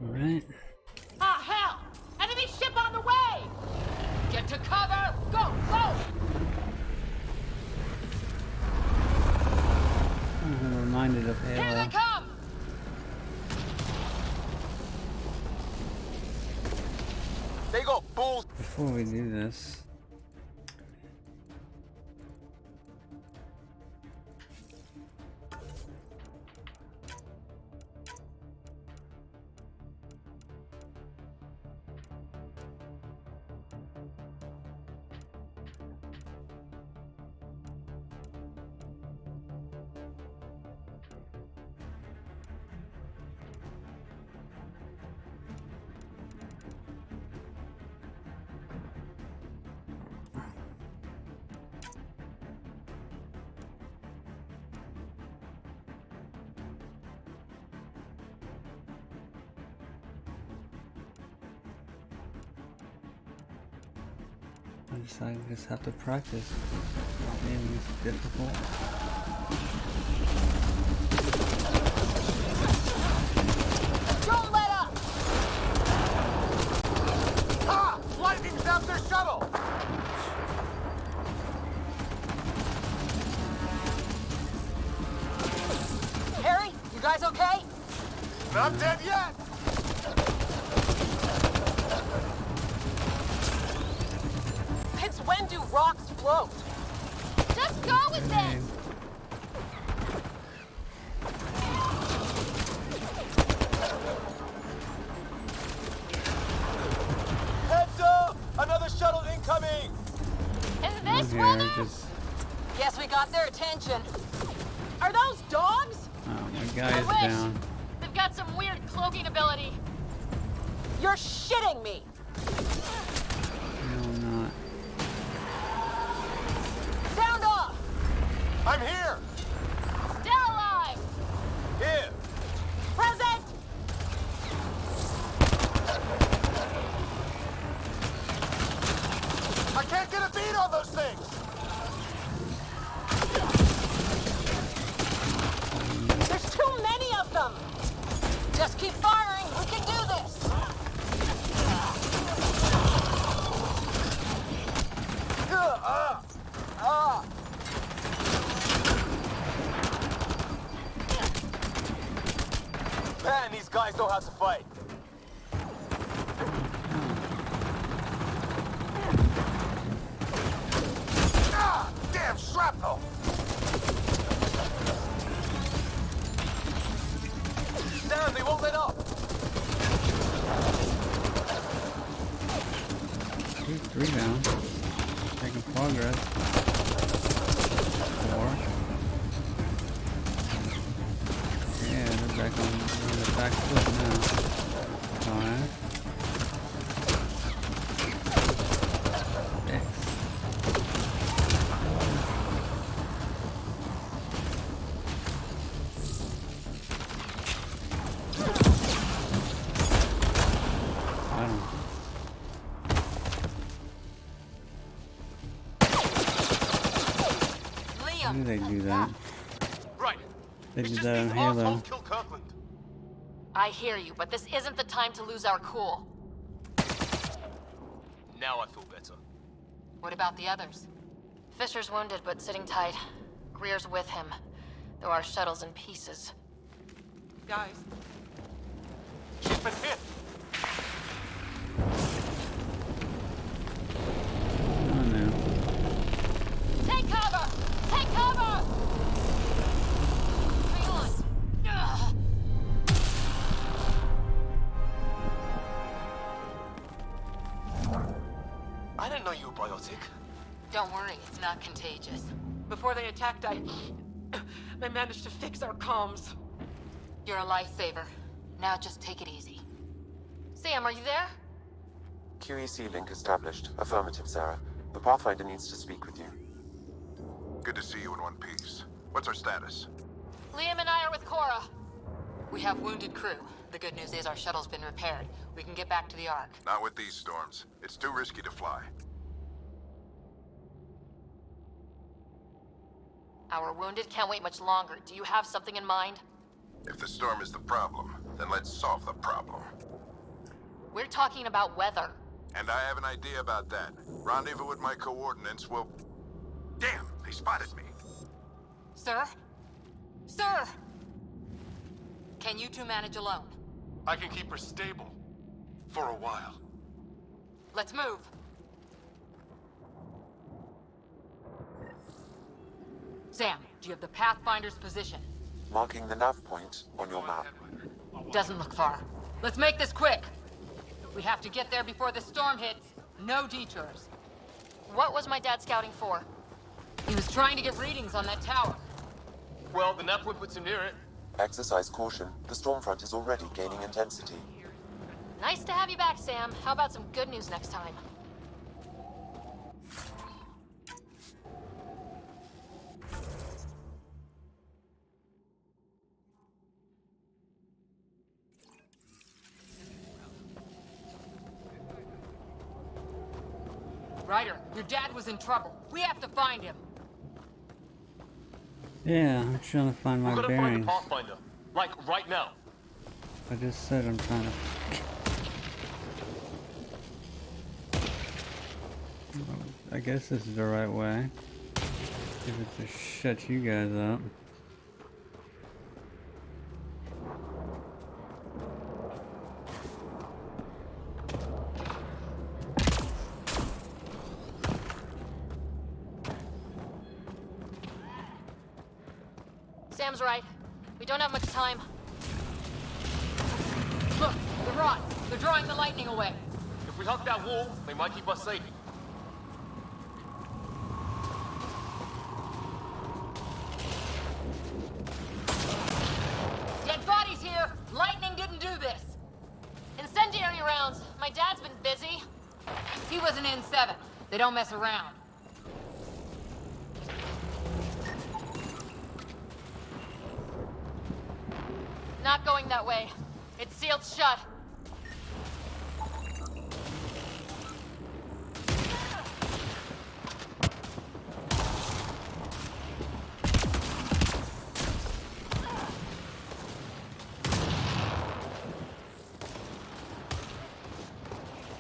Alright. Ah, hell! Enemy ship on the way! Get to cover! Go, go! I'm reminded of Here they Halo. come! They got balls. Before we do this, I just have to practice. Maybe it's difficult. Don't let up! Ah! Lightning zapped their shuttle! Harry, you guys okay? Not dead yet! Since when do rocks float? Just go with it! Heads up! Another shuttle incoming! Is this Here, weather? just Yes, we got their attention. Are those dogs? oh, my guy is I wish. down. They've got some weird cloaking ability. You're shitting me! No, I'm not. Sound off! I'm here! Still alive! Here! Present! I can't get a beat on those things! There's too many of them! Just keep firing, we can do this! Man, these guys know how to fight. Ah! Damn shrapnel! Damn, they won't let up! 3 down. Making progress. 4. Yeah, they're back on the back foot now. 5. 6. I don't know. Why do they do that? Right. They It did just that on means Halo. assholes kill Kirkland. I hear you, but this isn't the time to lose our cool. Now I feel better. What about the others? Fisher's wounded, but sitting tight. Greer's with him, though our shuttle's in pieces. Guys. She's been hit. Oh no. Take cover! Take cover! Hang on. Ugh. I didn't know you were biotic. Don't worry, it's not contagious. Before they attacked, I managed to fix our comms. You're a lifesaver. Now just take it easy. Sam, are you there? QEC link established. Affirmative, Sarah. The Pathfinder needs to speak with you. Good to see you in one piece. What's our status? Liam and I are with Cora. We have wounded crew. The good news is our shuttle's been repaired. We can get back to the Ark. Not with these storms. It's too risky to fly. Our wounded can't wait much longer. Do you have something in mind? If the storm is the problem, then let's solve the problem. We're talking about weather. And I have an idea about that. Rendezvous with my coordinates will... Damn, they spotted me. Sir? Sir! Can you two manage alone? I can keep her stable. For a while. Let's move. Sam, do you have the Pathfinder's position? Marking the nav point on your map. Doesn't look far. Let's make this quick. We have to get there before the storm hits. No detours. What was my dad scouting for? He was trying to get readings on that tower. Well, the nav point puts him near it. Exercise caution. The storm front is already gaining intensity. Nice to have you back, Sam. How about some good news next time? Ryder, your dad was in trouble. We have to find him. Yeah, I'm trying to find my We're gonna find the bearings. Pathfinder. Like, right now. I just said I'm trying to... I guess this is the right way. If it just shut you guys up. Sam's right. We don't have much time. Look, the rods. They're drawing the lightning away. If we hug that wall, they might keep us safe. Dead bodies here! Lightning didn't do this! Incendiary rounds! My dad's been busy. He was an N7. They don't mess around. Not going that way. It's sealed shut.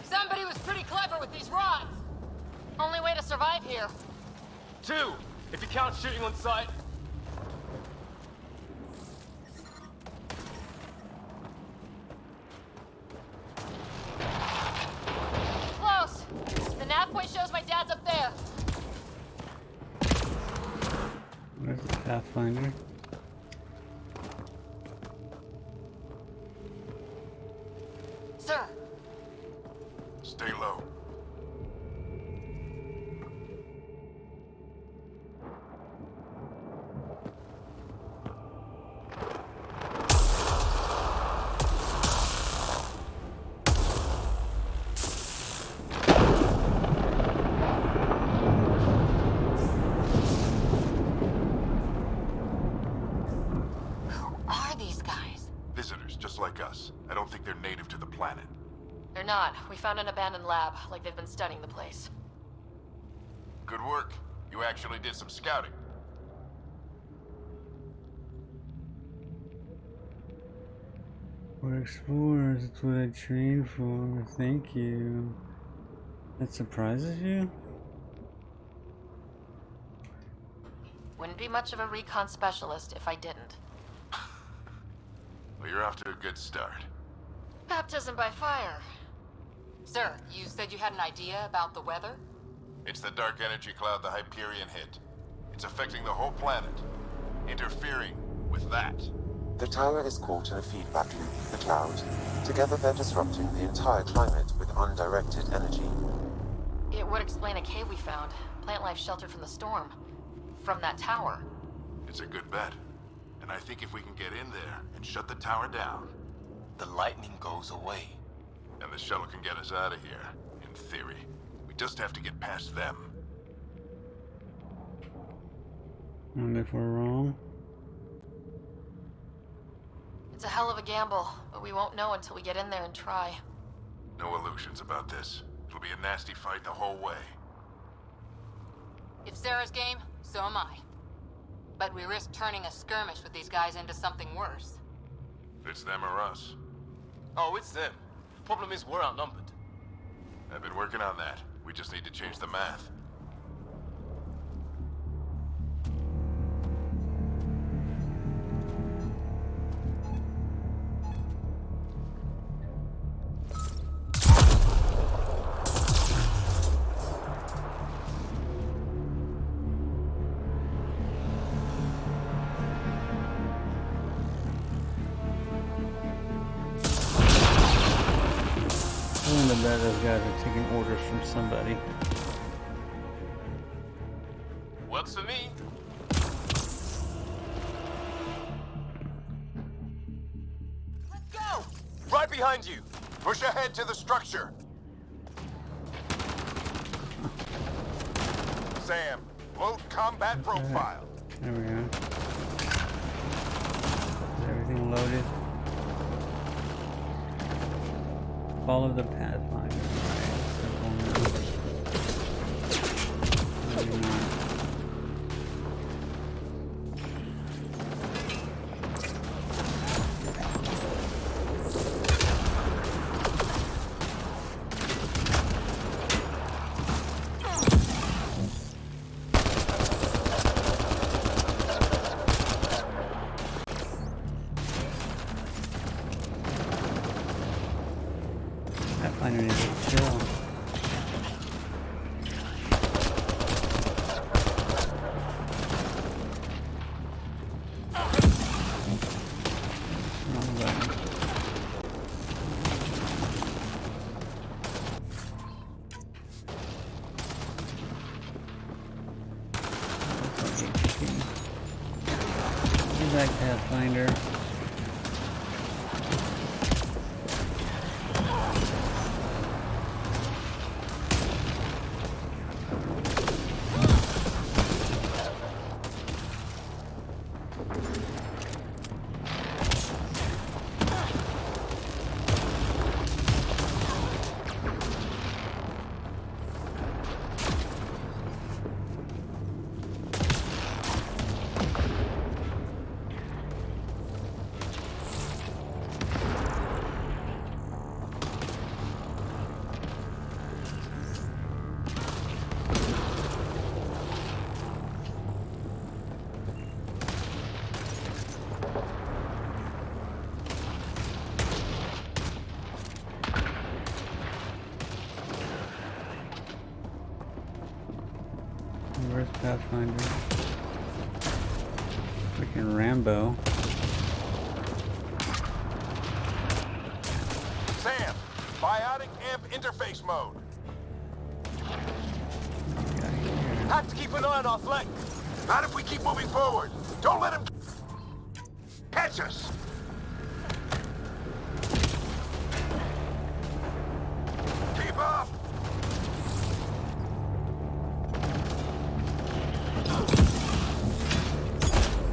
Somebody was pretty clever with these rods. Only way to survive here. 2, if you count shooting on sight. Close! The nav point shows my dad's up there. Where's the Pathfinder? Sir, Stay low. are these guys? Visitors, just like us. I don't think they're native to the planet. They're not. We found an abandoned lab, like they've been studying the place. Good work. You actually did some scouting. We're explorers, that's what I trained for. Thank you. That surprises you? Wouldn't be much of a recon specialist if I didn't. Well, you're off to a good start. Baptism by fire. Sir, you said you had an idea about the weather? It's the dark energy cloud the Hyperion hit. It's affecting the whole planet. Interfering with that. The tower is caught in a feedback loop with the cloud. Together they're disrupting the entire climate with undirected energy. It would explain a cave we found. Plant life sheltered from the storm. From that tower. It's a good bet. And I think if we can get in there and shut the tower down... The lightning goes away. And the shuttle can get us out of here, in theory. We just have to get past them. And if we're wrong? It's a hell of a gamble, but we won't know until we get in there and try. No illusions about this. It'll be a nasty fight the whole way. If Sarah's game, so am I. But we risk turning a skirmish with these guys into something worse. It's them or us. Oh, it's them. Problem is, we're outnumbered. I've been working on that. We just need to change the math. I bet those guys are taking orders from somebody. Works for me. Let's go! Right behind you. Push ahead to the structure. Sam, load combat profile. There we go. Is everything loaded? Follow the Pathfinder. Pathfinder needs to chill. Wrong button. Get back, Pathfinder. Where's Pathfinder? Freaking Rambo. Sam, biotic amp interface mode. Have to keep an eye on our flank. Not if we keep moving forward. Don't let him catch us. Keep up.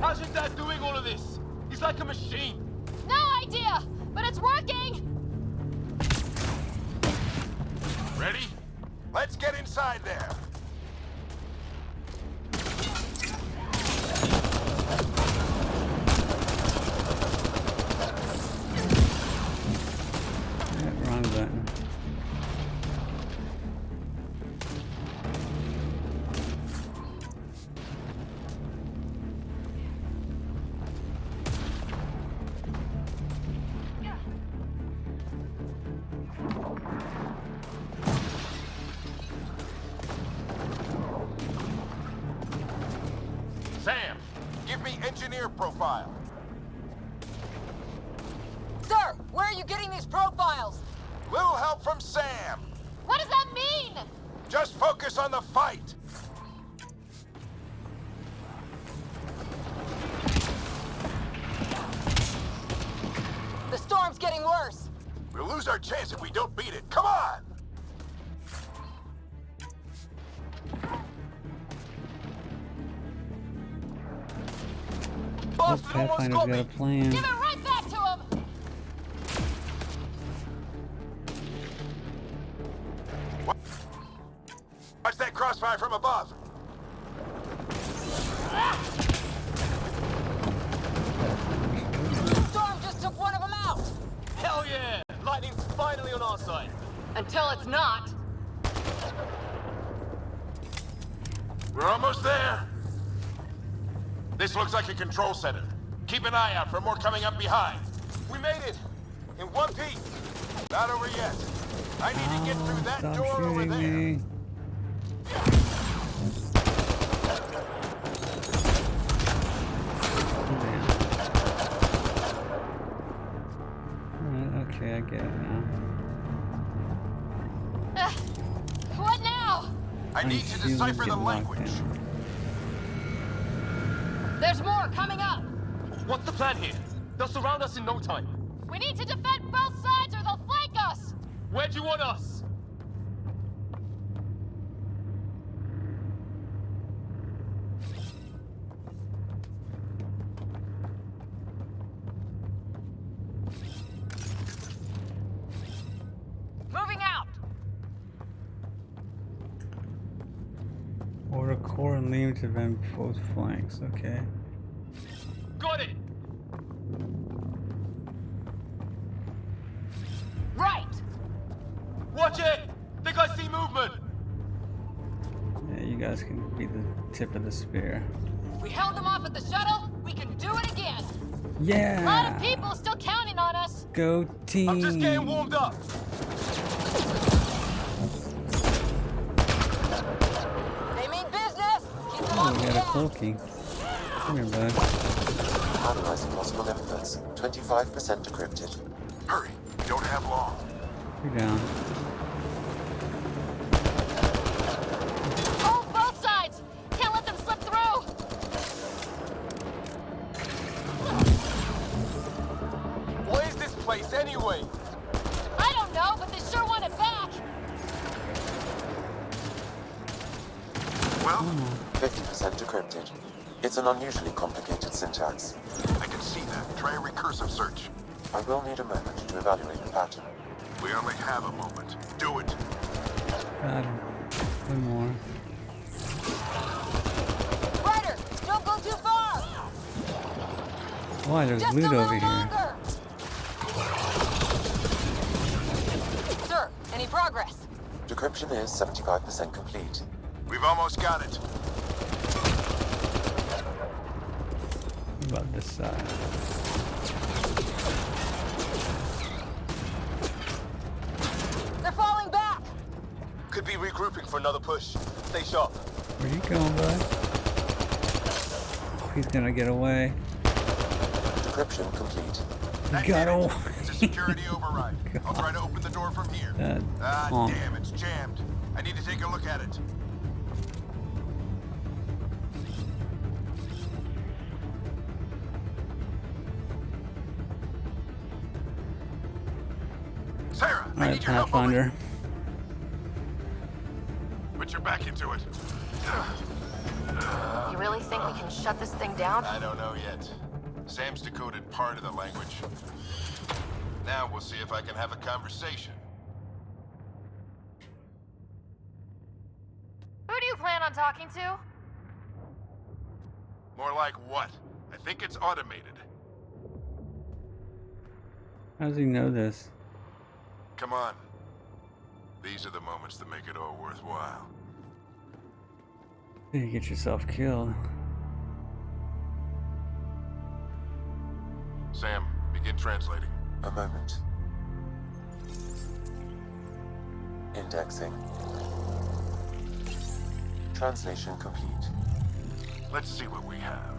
How's your dad doing all of this? He's like a machine. No idea, but it's working! Ready? Let's get inside there. Wrong button. Sam, give me engineer profile. Sir, where are you getting these profiles? Little help from Sam. What does that mean? Just focus on the fight. The storm's getting worse. We'll lose our chance if we don't beat it. Come on! Hope Pathfinder's got a plan. Give it right back to him! Watch that crossfire from above. Storm just took one of them our side. Until it's not. We're almost there. This looks like a control center. Keep an eye out for more coming up behind. We made it! In one piece! Not over yet. I need to get through that Stop door over shooting there. me. Okay, I get it now. What now? I need to decipher the language. There's more coming up. What's the plan here? They'll surround us in no time. We need to defend both sides or they'll flank us! Where do you want us? Moving out. Order core and leave to defend both flanks. Okay. Got it! Right. Watch it! Think I see movement! Yeah, you guys can be the tip of the spear. We held them off at the shuttle. We can do it again. Yeah. A lot of people still counting on us. Go team. I'm just getting warmed up. They mean business. Keep them Oh, on we the got a gas. cloaking. Come here, bud. Analyzing possible inputs. 25% decrypted. Hurry, we don't have long. You're down. Hold both sides! Can't let them slip through! What is this place anyway? I don't know, but they sure want it back! Well, 50% decrypted. It's an unusually complicated syntax. I can see that. Try a recursive search. I will need a moment to evaluate the pattern. We only have a moment. Do it. God. One more. Ryder, don't go too far. Why? There's Just loot a over little here. longer. Sir, any progress? Decryption is 75% complete. We've almost got it. What about this side? They're falling back. Could be regrouping for another push. Stay sharp. Where you going, bud? He's gonna get away. Decryption complete. He got away. It's a security override. I'll try to open the door from here. Damn, it's jammed. I need to take a look at it. Sarah, I Alright, need your help. Pathfinder. Put your back into it. You really think we can shut this thing down? I don't know yet. Sam's decoded part of the language. Now we'll see if I can have a conversation. Who do you plan on talking to? More like what? I think it's automated. How does he know this? Come on. These are the moments that make it all worthwhile. You get yourself killed. Sam, begin translating. A moment. Indexing. Translation complete. Let's see what we have.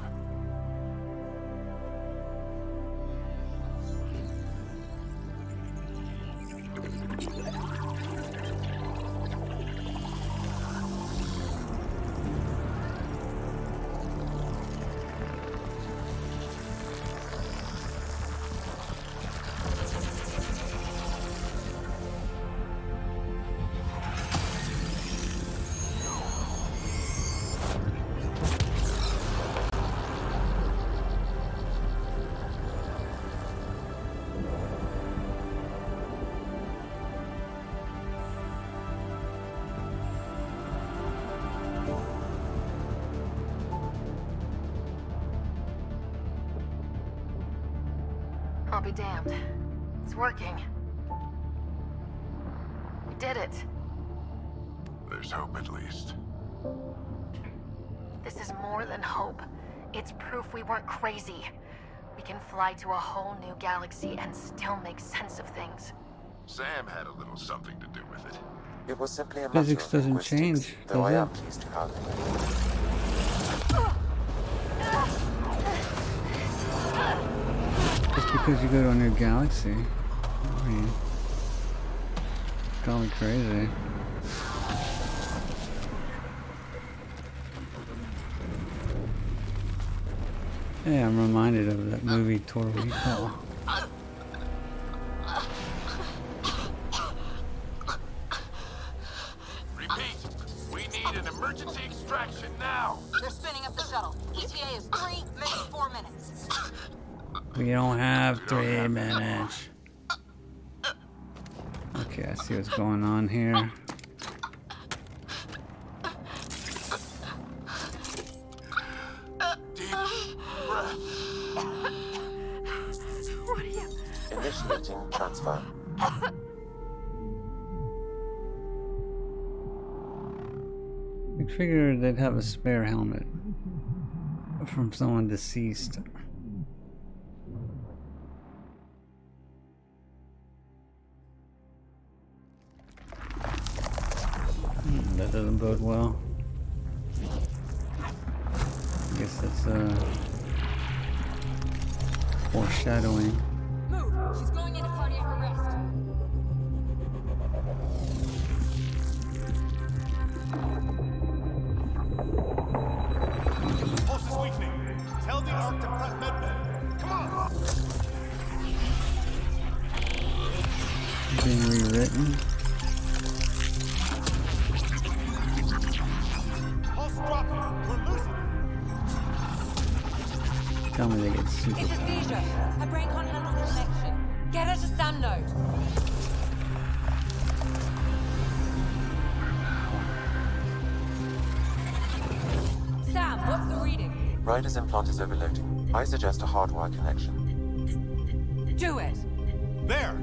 I'll be damned. It's working. did it. There's hope at least. This is more than hope. It's proof we weren't crazy. We can fly to a whole new galaxy and still make sense of things. Sam had a little something to do with it. It was simply a matter Physics of doesn't linguistics, change, though does I it? am pleased to calculate. Just because you go to a new galaxy, I mean, call me crazy. Yeah, I'm reminded of that movie Total Recall. Repeat, we need an emergency extraction now. They're spinning up the shuttle. ETA is 3, maybe 4 minutes. We don't have 3 minutes. Okay, I see what's going on here. Initiating transfer. You'd figure they'd have a spare helmet from someone deceased. That doesn't bode well. I guess that's foreshadowing. Move! She's going into cardiac arrest. Pulse is weakening. Tell the Ark to press medbay. Come on! Being rewritten. Pulse dropping. We're losing it. Tell me they get super. It's a seizure. Her brain can't handle the connection. Get her to Sam Node. Sam, what's the reading? Ryder's implant is overloading. I suggest a hardwire connection. Do it. There!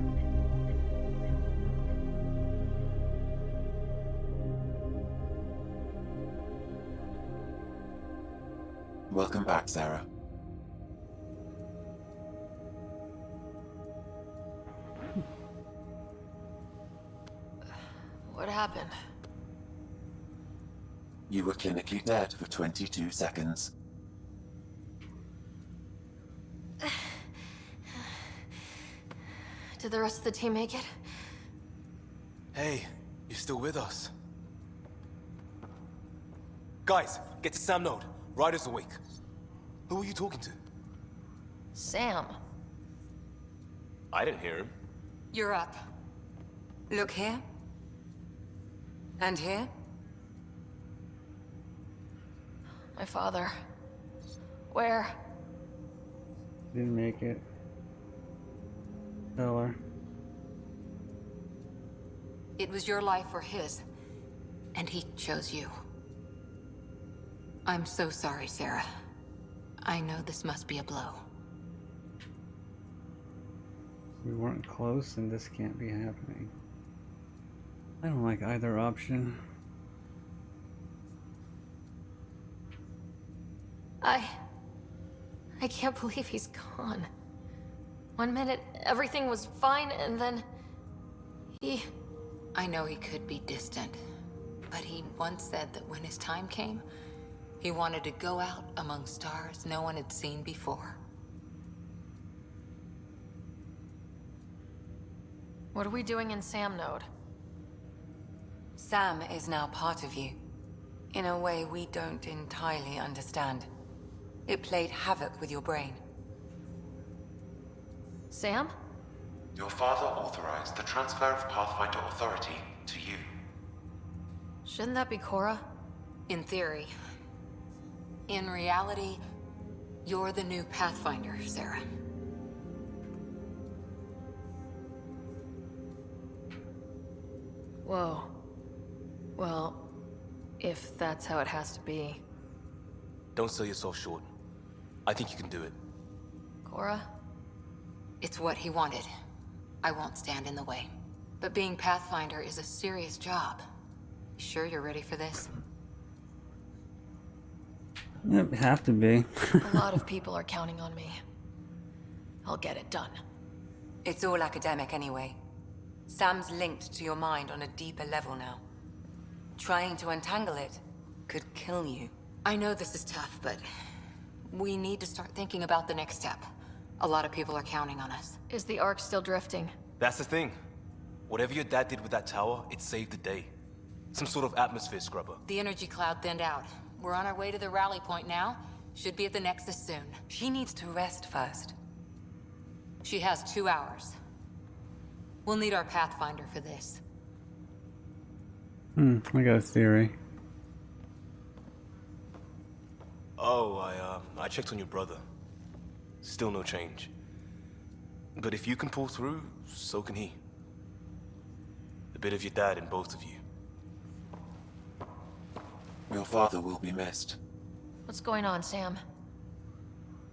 Welcome back, Sarah. What happened? You were clinically dead for 22 seconds. Did the rest of the team make it? Hey, you're still with us. Guys, get to Sam Node. Ryder's awake. Who are you talking to? Sam. I didn't hear him. You're up. Look here. And here. My father. Where? Didn't make it. Tell her. It was your life or his, and he chose you. I'm so sorry, Sarah. I know this must be a blow. We weren't close and this can't be happening. I don't like either option. I can't believe he's gone. 1 minute, everything was fine, and then... I know he could be distant, but he once said that when his time came, he wanted to go out among stars no one had seen before. What are we doing in Sam Node? Sam is now part of you. In a way we don't entirely understand. It played havoc with your brain. Sam? Your father authorized the transfer of Pathfinder authority to you. Shouldn't that be Cora? In theory. In reality, you're the new Pathfinder, Sarah. Whoa. Well, if that's how it has to be. Don't sell yourself short. I think you can do it. Cora? It's what he wanted. I won't stand in the way. But being Pathfinder is a serious job. You sure you're ready for this? Yep, have to be. A lot of people are counting on me. I'll get it done. It's all academic anyway. Sam's linked to your mind on a deeper level now. Trying to untangle it could kill you. I know this is tough, but we need to start thinking about the next step. A lot of people are counting on us. Is the Ark still drifting? That's the thing. Whatever your dad did with that tower, it saved the day. Some sort of atmosphere scrubber. The energy cloud thinned out. We're on our way to the rally point now. Should be at the Nexus soon. She needs to rest first. She has 2 hours. We'll need our Pathfinder for this. I got a theory. Oh, I checked on your brother. Still no change. But if you can pull through, so can he. A bit of your dad in both of you. Your father will be missed. What's going on, Sam?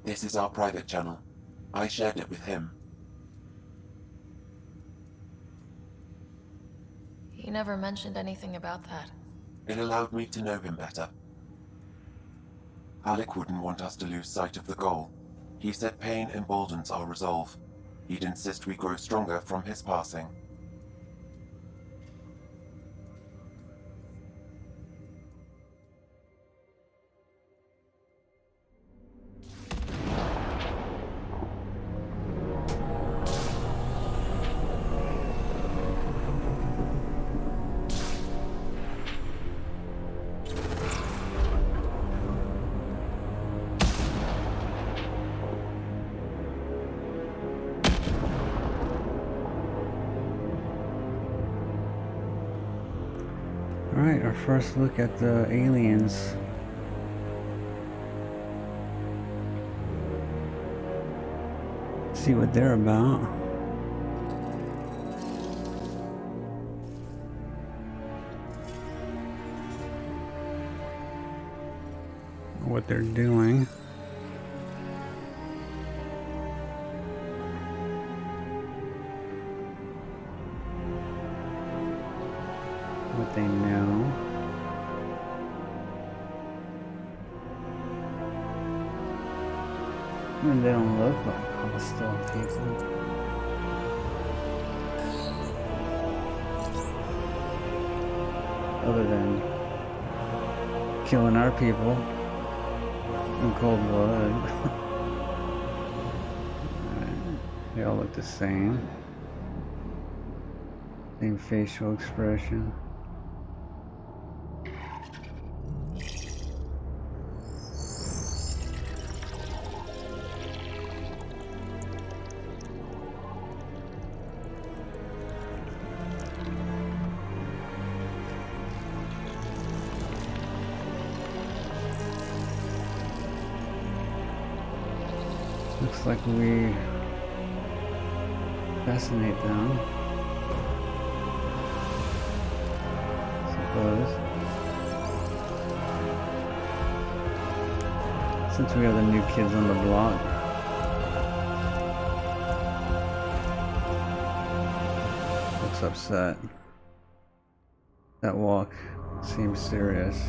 This is our private channel. I shared it with him. He never mentioned anything about that. It allowed me to know him better. Alec wouldn't want us to lose sight of the goal. He said pain emboldens our resolve. He'd insist we grow stronger from his passing. Alright, our first look at the aliens. See what they're about. What they're doing. What they know. And they don't look like hostile people. Other than killing our people in cold blood. They all look the same. Same facial expression. Looks like we fascinate them. Suppose. Since we are the new kids on the block. Looks upset. That walk seems serious.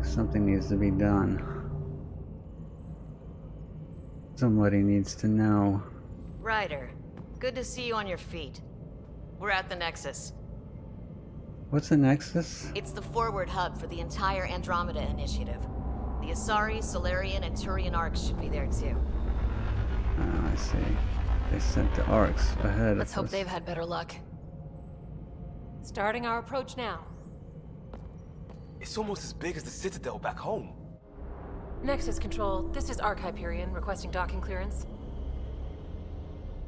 Something needs to be done. Somebody needs to know. Ryder, good to see you on your feet. We're at the Nexus. What's the Nexus? It's the forward hub for the entire Andromeda Initiative. The Asari, Solarian, and Turian Arcs should be there too. Oh, I see. They sent the Arcs ahead. Let's hope they've had better luck. Starting our approach now. It's almost as big as the Citadel back home. Nexus Control, this is Arc Hyperion requesting docking clearance.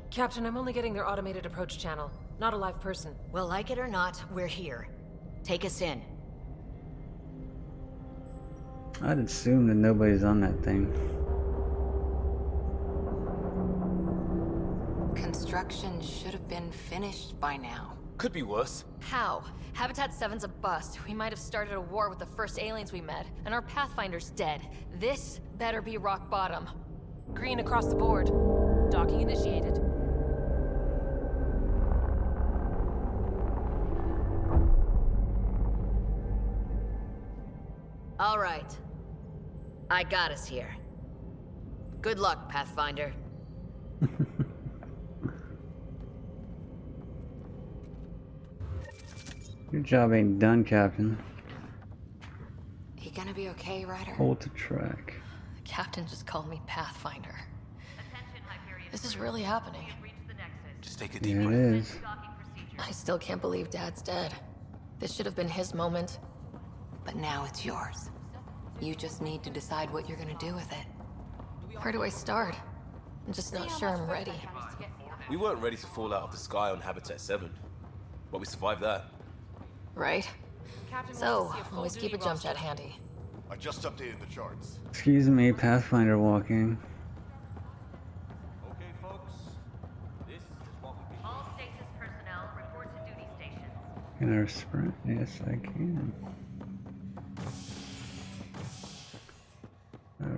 Captain, I'm only getting their automated approach channel, not a live person. Well, like it or not, we're here. Take us in. I'd assume that nobody's on that thing. Construction should have been finished by now. Could be worse. How? Habitat 7's a bust. We might have started a war with the first aliens we met, and our Pathfinder's dead. This better be rock bottom. Green across the board. Docking initiated. All right. I got us here. Good luck, Pathfinder. Your job ain't done, Captain. You gonna be okay, Ryder? Hold to track. The captain just called me Pathfinder. This is really happening. Just take a deep Yeah, breath. it is. I still can't believe Dad's dead. This should have been his moment. But now it's yours. You just need to decide what you're gonna do with it. Where do I start? I'm just not sure I'm ready. We weren't ready to fall out of the sky on Habitat 7, but we survived that. Right? So, always keep a jump jet handy. I just updated the charts. Excuse me, Pathfinder walking. Okay, folks. This is what we do. All stasis personnel report to duty stations. Can I sprint? Yes, I can.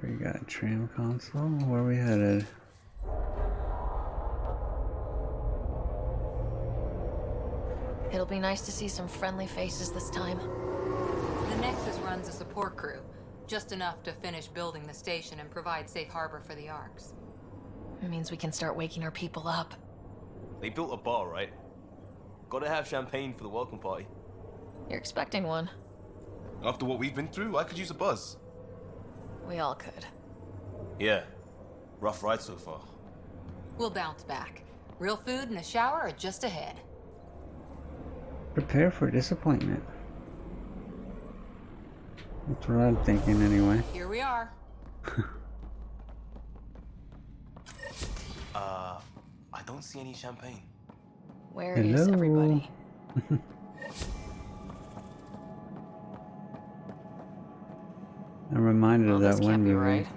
We got tram console. Where are we headed? It'll be nice to see some friendly faces this time. The Nexus runs a support crew, just enough to finish building the station and provide safe harbor for the Arks. It means we can start waking our people up. They built a bar, right? Gotta have champagne for the welcome party. You're expecting one. After what we've been through, I could use a buzz. We all could. Yeah. Rough ride so far. We'll bounce back. Real food and a shower are just ahead. Prepare for disappointment. That's what I'm thinking anyway. Here we are. I don't see any champagne. Where is everybody? I'm reminded of that This one can't be movie right.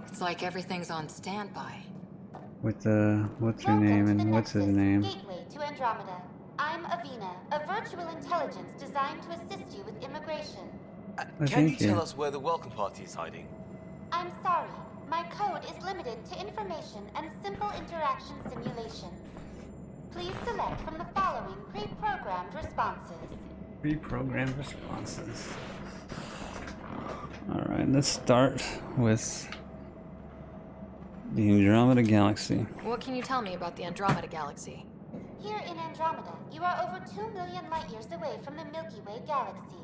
It's like everything's on standby. with the what's her name and what's his name. Gateway to Andromeda. I'm Avina, a virtual intelligence designed to assist you with immigration. Can you tell us where the welcome party is hiding? I'm sorry. My code is limited to information and simple interaction simulations. Please select from the following pre-programmed responses. Pre-programmed responses. Alright, let's start with the Andromeda Galaxy. What can you tell me about the Andromeda Galaxy? Here in Andromeda, you are over 2 million light years away from the Milky Way galaxy.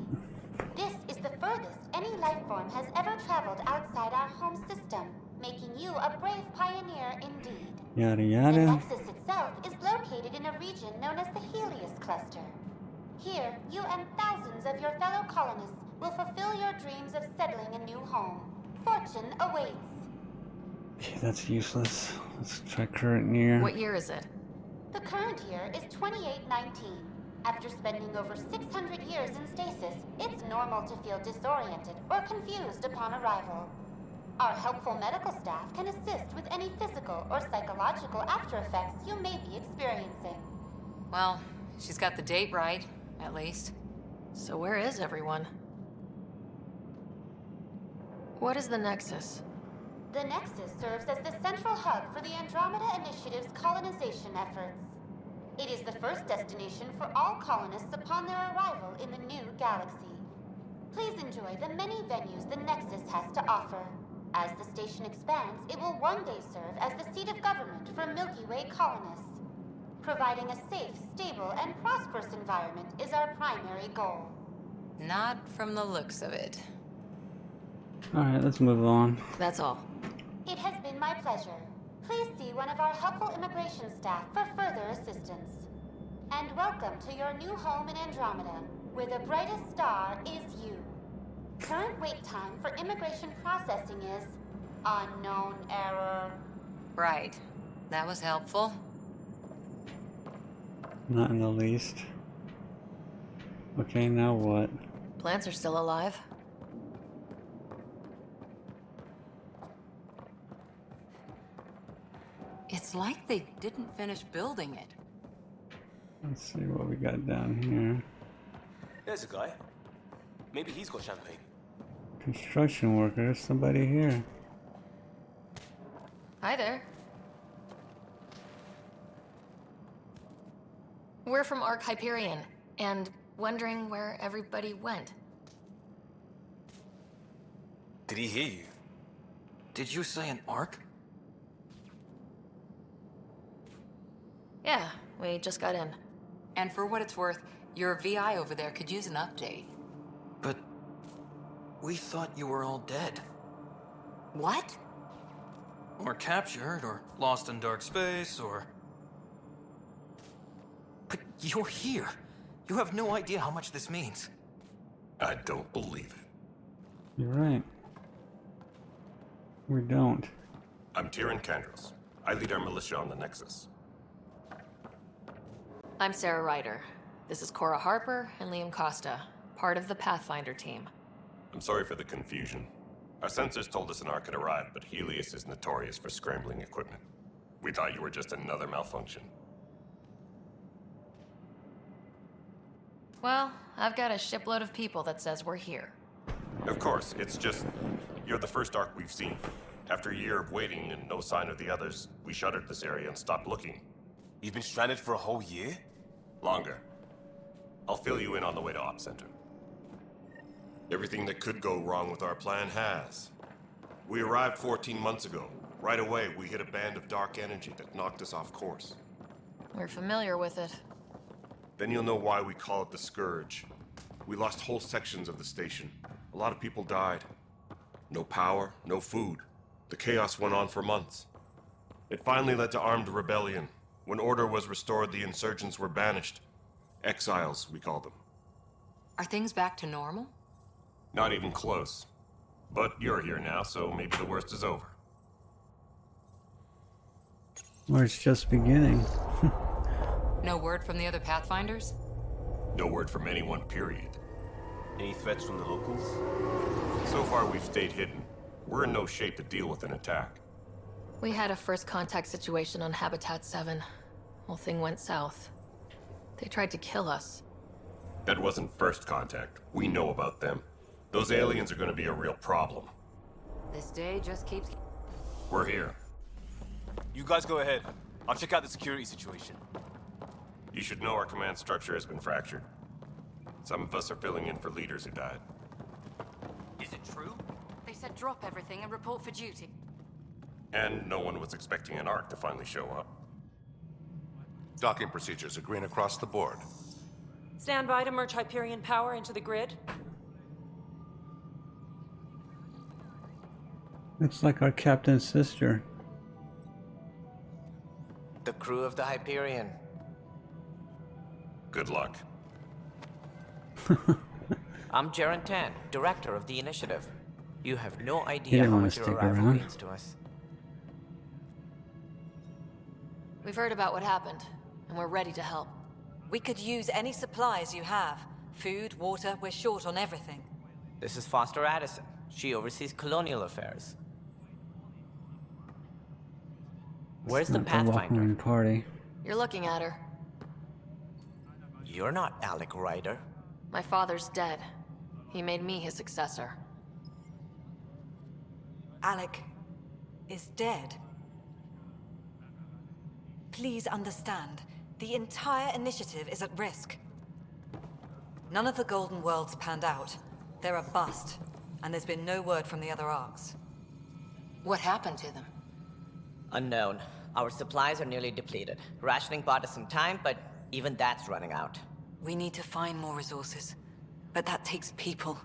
This is the furthest any life form has ever traveled outside our home system, making you a brave pioneer indeed. Yada The yada. Nexus itself is located in a region known as the Helios Cluster. Here, you and thousands of your fellow colonists will fulfill your dreams of settling a new home. Fortune awaits. Okay, that's useless. Let's try current year. What year is it? The current year is 2819. After spending over 600 years in stasis, it's normal to feel disoriented or confused upon arrival. Our helpful medical staff can assist with any physical or psychological after effects you may be experiencing. Well, she's got the date right, at least. So where is everyone? What is the Nexus? The Nexus serves as the central hub for the Andromeda Initiative's colonization efforts. It is the first destination for all colonists upon their arrival in the new galaxy. Please enjoy the many venues the Nexus has to offer. As the station expands, it will one day serve as the seat of government for Milky Way colonists. Providing a safe, stable, and prosperous environment is our primary goal. Not from the looks of it. Alright, let's move on. That's all. It has been my pleasure. Please see one of our helpful immigration staff for further assistance. And welcome to your new home in Andromeda, where the brightest star is you. Current wait time for immigration processing is unknown error. Right. That was helpful. Not in the least. Okay, now what? Plants are still alive. It's like they didn't finish building it. Let's see what we got down here. There's a guy. Maybe he's got champagne. Construction workers, somebody here. Hi there. We're from Ark Hyperion, and wondering where everybody went. Did he hear you? Did you say an Ark? Yeah, we just got in. And for what it's worth, your VI over there could use an update. But we thought you were all dead. What? Or captured, or lost in dark space, or... But you're here. You have no idea how much this means. I don't believe it. You're right. We don't. I'm Tyrion Kandros. I lead our militia on the Nexus. I'm Sarah Ryder. This is Cora Harper and Liam Costa, part of the Pathfinder team. I'm sorry for the confusion. Our sensors told us an Ark had arrived, but Helios is notorious for scrambling equipment. We thought you were just another malfunction. Well, I've got a shipload of people that says we're here. Of course, it's just... You're the first Ark we've seen. After a year of waiting and no sign of the others, we shuttered this area and stopped looking. You've been stranded for a whole year? Longer. I'll fill you in on the way to Op Center. Everything that could go wrong with our plan has. We arrived 14 months ago. Right away, we hit a band of dark energy that knocked us off course. We're familiar with it. Then you'll know why we call it the Scourge. We lost whole sections of the station. A lot of people died. No power, no food. The chaos went on for months. It finally led to armed rebellion. When order was restored, the insurgents were banished. Exiles, we call them. Are things back to normal? Not even close. But you're here now, so maybe the worst is over. Or it's just beginning. No word from the other Pathfinders? No word from anyone, period. Any threats from the locals? So far, we've stayed hidden. We're in no shape to deal with an attack. We had a first contact situation on Habitat 7. Whole thing went south. They tried to kill us. That wasn't first contact. We know about them. Those aliens are going to be a real problem. This day just keeps... We're here. You guys go ahead. I'll check out the security situation. You should know our command structure has been fractured. Some of us are filling in for leaders who died. Is it true? They said drop everything and report for duty. And no one was expecting an Ark to finally show up. Docking procedures are green across the board. Stand by to merge Hyperion power into the grid. Looks like our captain's sister. The crew of the Hyperion. Good luck. I'm Jaren Tan, director of the initiative. You have no He idea didn't how want much to your stick arrival around. means to us. We've heard about what happened, and we're ready to help. We could use any supplies you have. Food, water, we're short on everything. This is Foster Addison. She oversees colonial affairs. Where's the Not Pathfinder? welcoming party. You're looking at her. You're not Alec Ryder. My father's dead. He made me his successor. Alec is dead. Please understand, the entire initiative is at risk. None of the Golden Worlds panned out. They're a bust, and there's been no word from the other Arks. What happened to them? Unknown. Our supplies are nearly depleted. Rationing bought us some time, but even that's running out. We need to find more resources, but that takes people,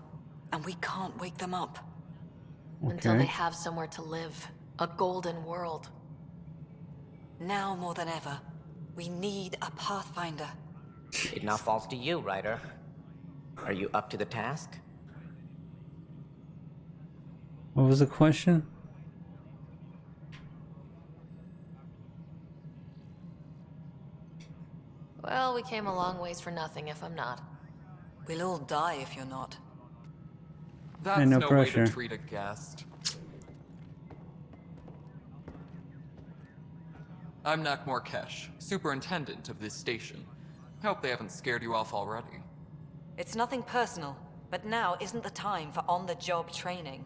and we can't wake them up. Until they have somewhere to live. A golden world. Now more than ever, we need a Pathfinder. It now falls to you, Ryder. Are you up to the task? What was the question? Well, we came a long ways for nothing if I'm not. We'll all die if you're not. That's no no way pressure. to treat a guest. I'm Nak Morkesh, superintendent of this station. Hope they haven't scared you off already. It's nothing personal, but now isn't the time for on-the-job training.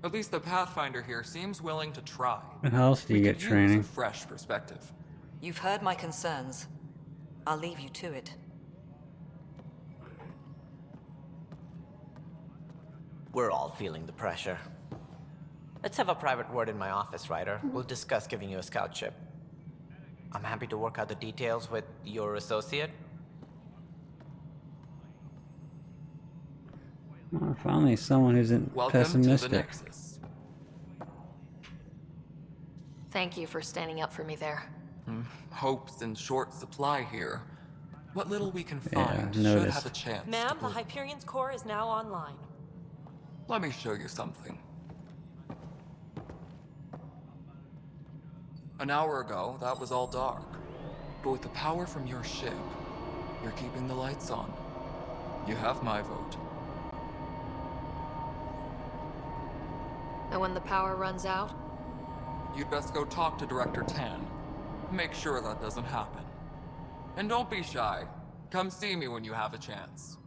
At least the Pathfinder here seems willing to try. And how else do you get Use training? a fresh perspective. You've heard my concerns. I'll leave you to it. We're all feeling the pressure. Let's have a private word in my office, Ryder. We'll discuss giving you a scout ship. I'm happy to work out the details with your associate. Well, finally, someone whoisn't Welcome pessimistic. to the Nexus. Thank you for standing up for me there. Hope's in short supply here. What little we can Yeah, find I've should noticed. have a chance. Ma'am, the Hyperion's core is now online. Let me show you something. An hour ago, that was all dark. But with the power from your ship, you're keeping the lights on. You have my vote. And when the power runs out, You'd best go talk to Director Tan. Make sure that doesn't happen. And don't be shy. Come see me when you have a chance.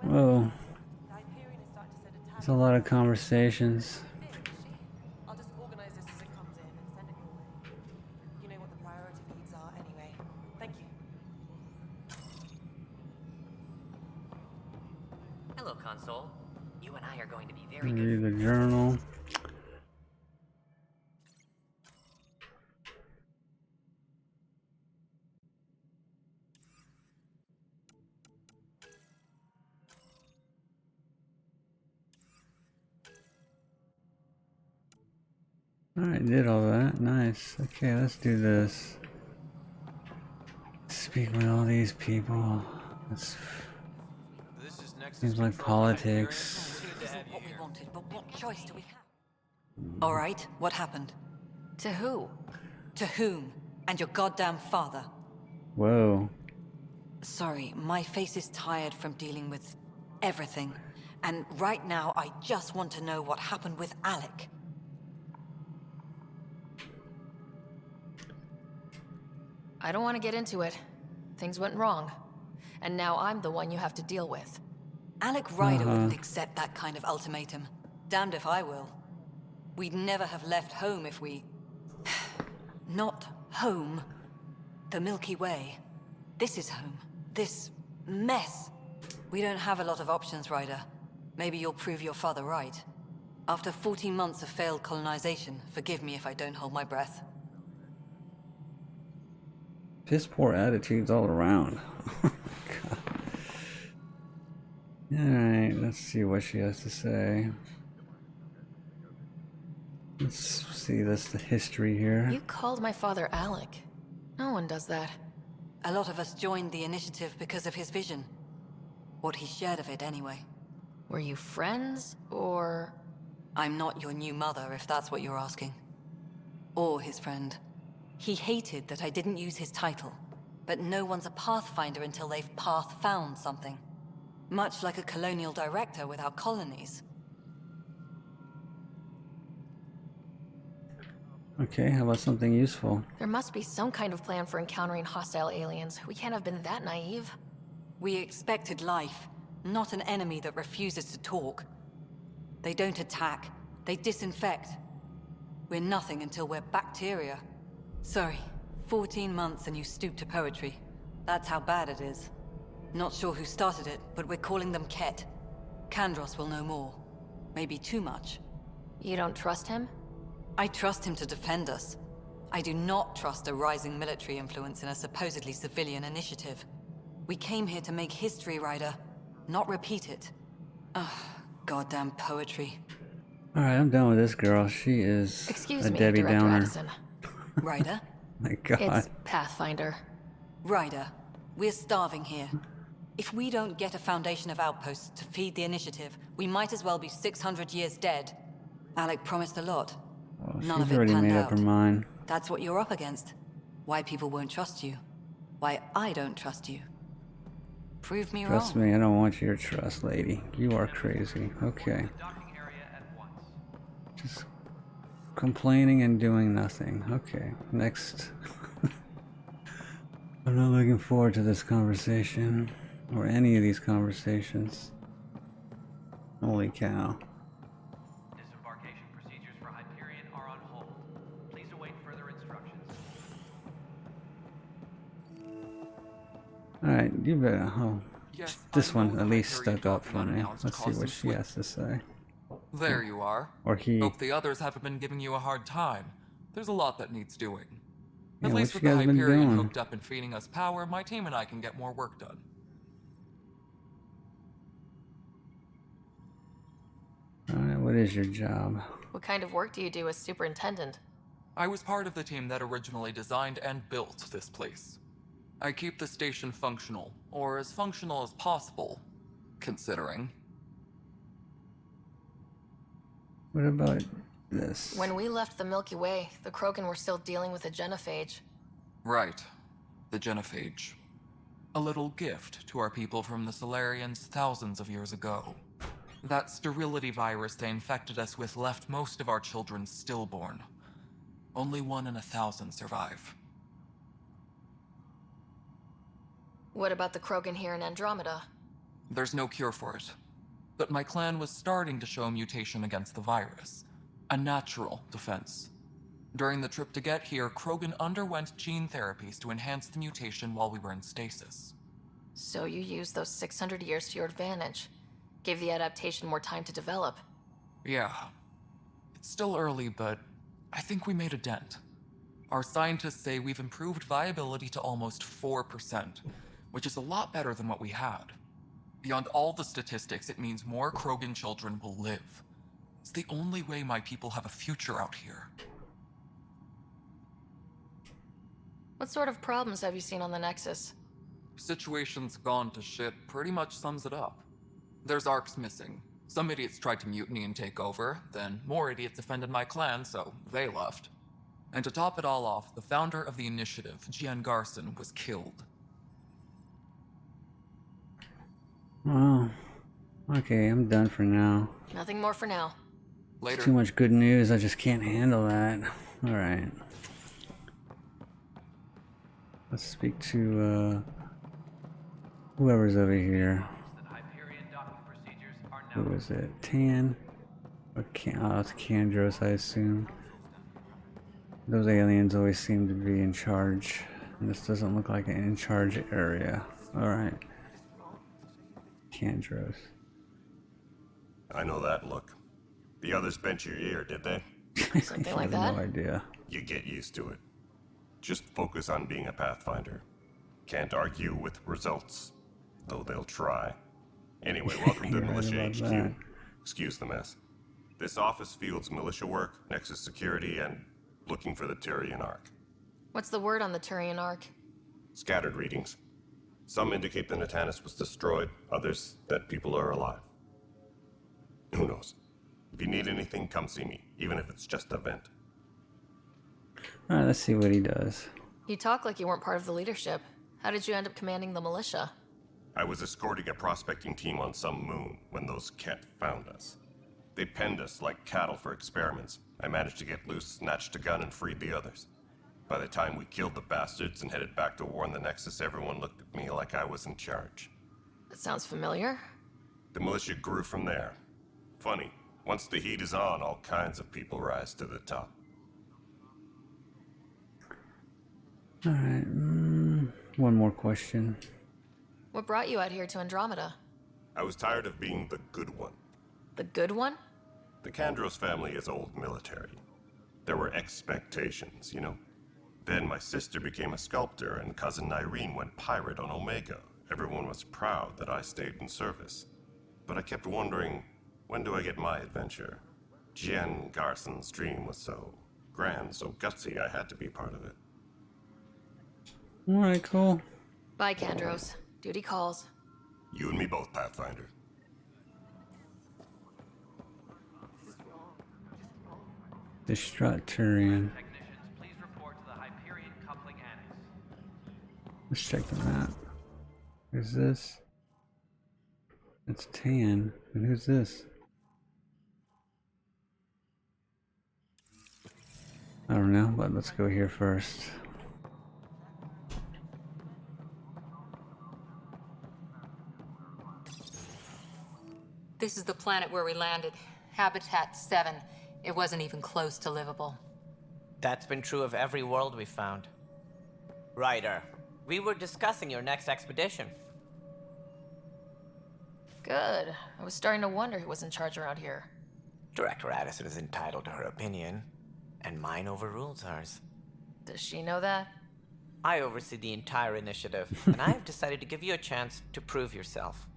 Whoa. There's a lot of conversations. I'll just organize this as it comes in and send it your way. You know what the priority needs are anyway. Thank you. Hello, Console. You and I are going to be very Read the journal. Alright, did all that. Nice. Okay, let's do this. Speak with all these people. Seems like politics. This isn't what we wanted, but what choice do we have? All right, what happened? To who? To whom? And your goddamn father. Whoa. Sorry, my face is tired from dealing with everything. And right now, I just want to know what happened with Alec. I don't want to get into it. Things went wrong. And now I'm the one you have to deal with. Alec Ryder wouldn't accept that kind of ultimatum. Damned if I will. We'd never have left home if we... Not home. The Milky Way. This is home. This mess. We don't have a lot of options, Ryder. Maybe you'll prove your father right. After 14 months of failed colonization, forgive me if I don't hold my breath. Piss poor attitudes all around. Alright, let's see what she has to say. Let's see, that's the history here. You called my father Alec. No one does that. A lot of us joined the initiative because of his vision. What he shared of it, anyway. Were you friends, or...? I'm not your new mother, if that's what you're asking. Or his friend. He hated that I didn't use his title. But no one's a Pathfinder until they've path-found something. Much like a colonial director without colonies. Okay, how about something useful? There must be some kind of plan for encountering hostile aliens. We can't have been that naive. We expected life, not an enemy that refuses to talk. They don't attack, they disinfect. We're nothing until we're bacteria. Sorry, 14 months and you stoop to poetry. That's how bad it is. Not sure who started it, but we're calling them Ket. Kandros will know more. Maybe too much. You don't trust him? I trust him to defend us. I do not trust a rising military influence in a supposedly civilian initiative. We came here to make history, Ryder, not repeat it. Ugh, goddamn poetry. Alright, I'm done with this girl. She is Excuse a me, Debbie Director Downer. Addison. Ryder? My god. It's Pathfinder. Ryder, we're starving here. If we don't get a foundation of outposts to feed the initiative, we might as well be 600 years dead. Alec promised a lot. Oh, None she's of it already panned made out. up her mind. That's what you're up against. Why people won't trust you. Why I don't trust you. Prove me Trust wrong. me, I don't want your trust, lady. You are crazy. Okay. Just complaining and doing nothing. Okay, next. I'm not looking forward to this conversation. Or any of these conversations. Holy cow. Disembarkation procedures for Hyperion are on hold. Please await further instructions. Alright, you better. Oh, Yes, this I know one the at least Hyperion stuck up for document me. announced Let's see caused what some she has to say. There you are. Or he. Hope the others haven't been giving you a hard time. There's a lot that needs doing. Yeah, At what least you with the guys been Hyperion doing? hooked up and feeding us power, my team and I can get more work done. Alright, what is your job? What kind of work do you do as superintendent? I was part of the team that originally designed and built this place. I keep the station functional, or as functional as possible, considering. What about this? When we left the Milky Way, the Krogan were still dealing with the genophage. Right. The genophage. A little gift to our people from the Solarians thousands of years ago. That sterility virus they infected us with left most of our children stillborn. Only 1 in 1,000 survive. What about the Krogan here in Andromeda? There's no cure for it. But my clan was starting to show mutation against the virus. A natural defense. During the trip to get here, Krogan underwent gene therapies to enhance the mutation while we were in stasis. So you used those 600 years to your advantage. Gave the adaptation more time to develop. Yeah. It's still early, but I think we made a dent. Our scientists say we've improved viability to almost 4%, which is a lot better than what we had. Beyond all the statistics, it means more Krogan children will live. It's the only way my people have a future out here. What sort of problems have you seen on the Nexus? Situation's gone to shit pretty much sums it up. There's ARCs missing. Some idiots tried to mutiny and take over, then more idiots offended my clan, so they left. And to top it all off, the founder of the initiative, Gian Garson, was killed. Oh. Okay, I'm done for now. Nothing more for now. Later. Too much good news, I just can't handle that. Alright. Let's speak to, whoever's over here. Who is it? Tan? Or oh, it's Kandros, I assume. Those aliens always seem to be in charge. And this doesn't look like an in-charge area. Alright. Kandros. I know that look. The others bent your ear, did they? Something like I have that? no idea. You get used to it. Just focus on being a Pathfinder. Can't argue with results, though they'll try. Anyway, welcome to You're right Militia about HQ. that. Excuse the mess. This office fields militia work, Nexus security, and looking for the Turian Ark. What's the word on the Turian Ark? Scattered readings. Some indicate the Natanus was destroyed, others that people are alive. Who knows? If you need anything, come see me, even if it's just a vent. Alright, let's see what he does. You talk like you weren't part of the leadership. How did you end up commanding the militia? I was escorting a prospecting team on some moon when those Ket found us. They penned us like cattle for experiments. I managed to get loose, snatched a gun, and freed the others. By the time we killed the bastards and headed back to war in the Nexus, everyone looked at me like I was in charge. That sounds familiar. The militia grew from there. Funny, once the heat is on, all kinds of people rise to the top. Alright, one more question. What brought you out here to Andromeda? I was tired of being the good one. The good one? The Kandros family is old military. There were expectations, you know? Then my sister became a sculptor and cousin Irene went pirate on Omega. Everyone was proud that I stayed in service. But I kept wondering, when do I get my adventure? Gian Garson's dream was so grand, so gutsy, I had to be part of it. Alright, cool. Bye, Kandros. Duty calls. You and me both, Pathfinder. Distraught Turian. Technicians, please report to the Hyperion Coupling Annex. Let's check the map. Who's this? It's Tan. And who's this? I don't know, but let's go here first. This is the planet where we landed. Habitat 7. It wasn't even close to livable. That's been true of every world we found. Ryder, We were discussing your next expedition. Good. I was starting to wonder who was in charge around here. Director Addison is entitled to her opinion, and mine overrules hers. Does she know that? I oversee the entire initiative, and I have decided to give you a chance to prove yourself.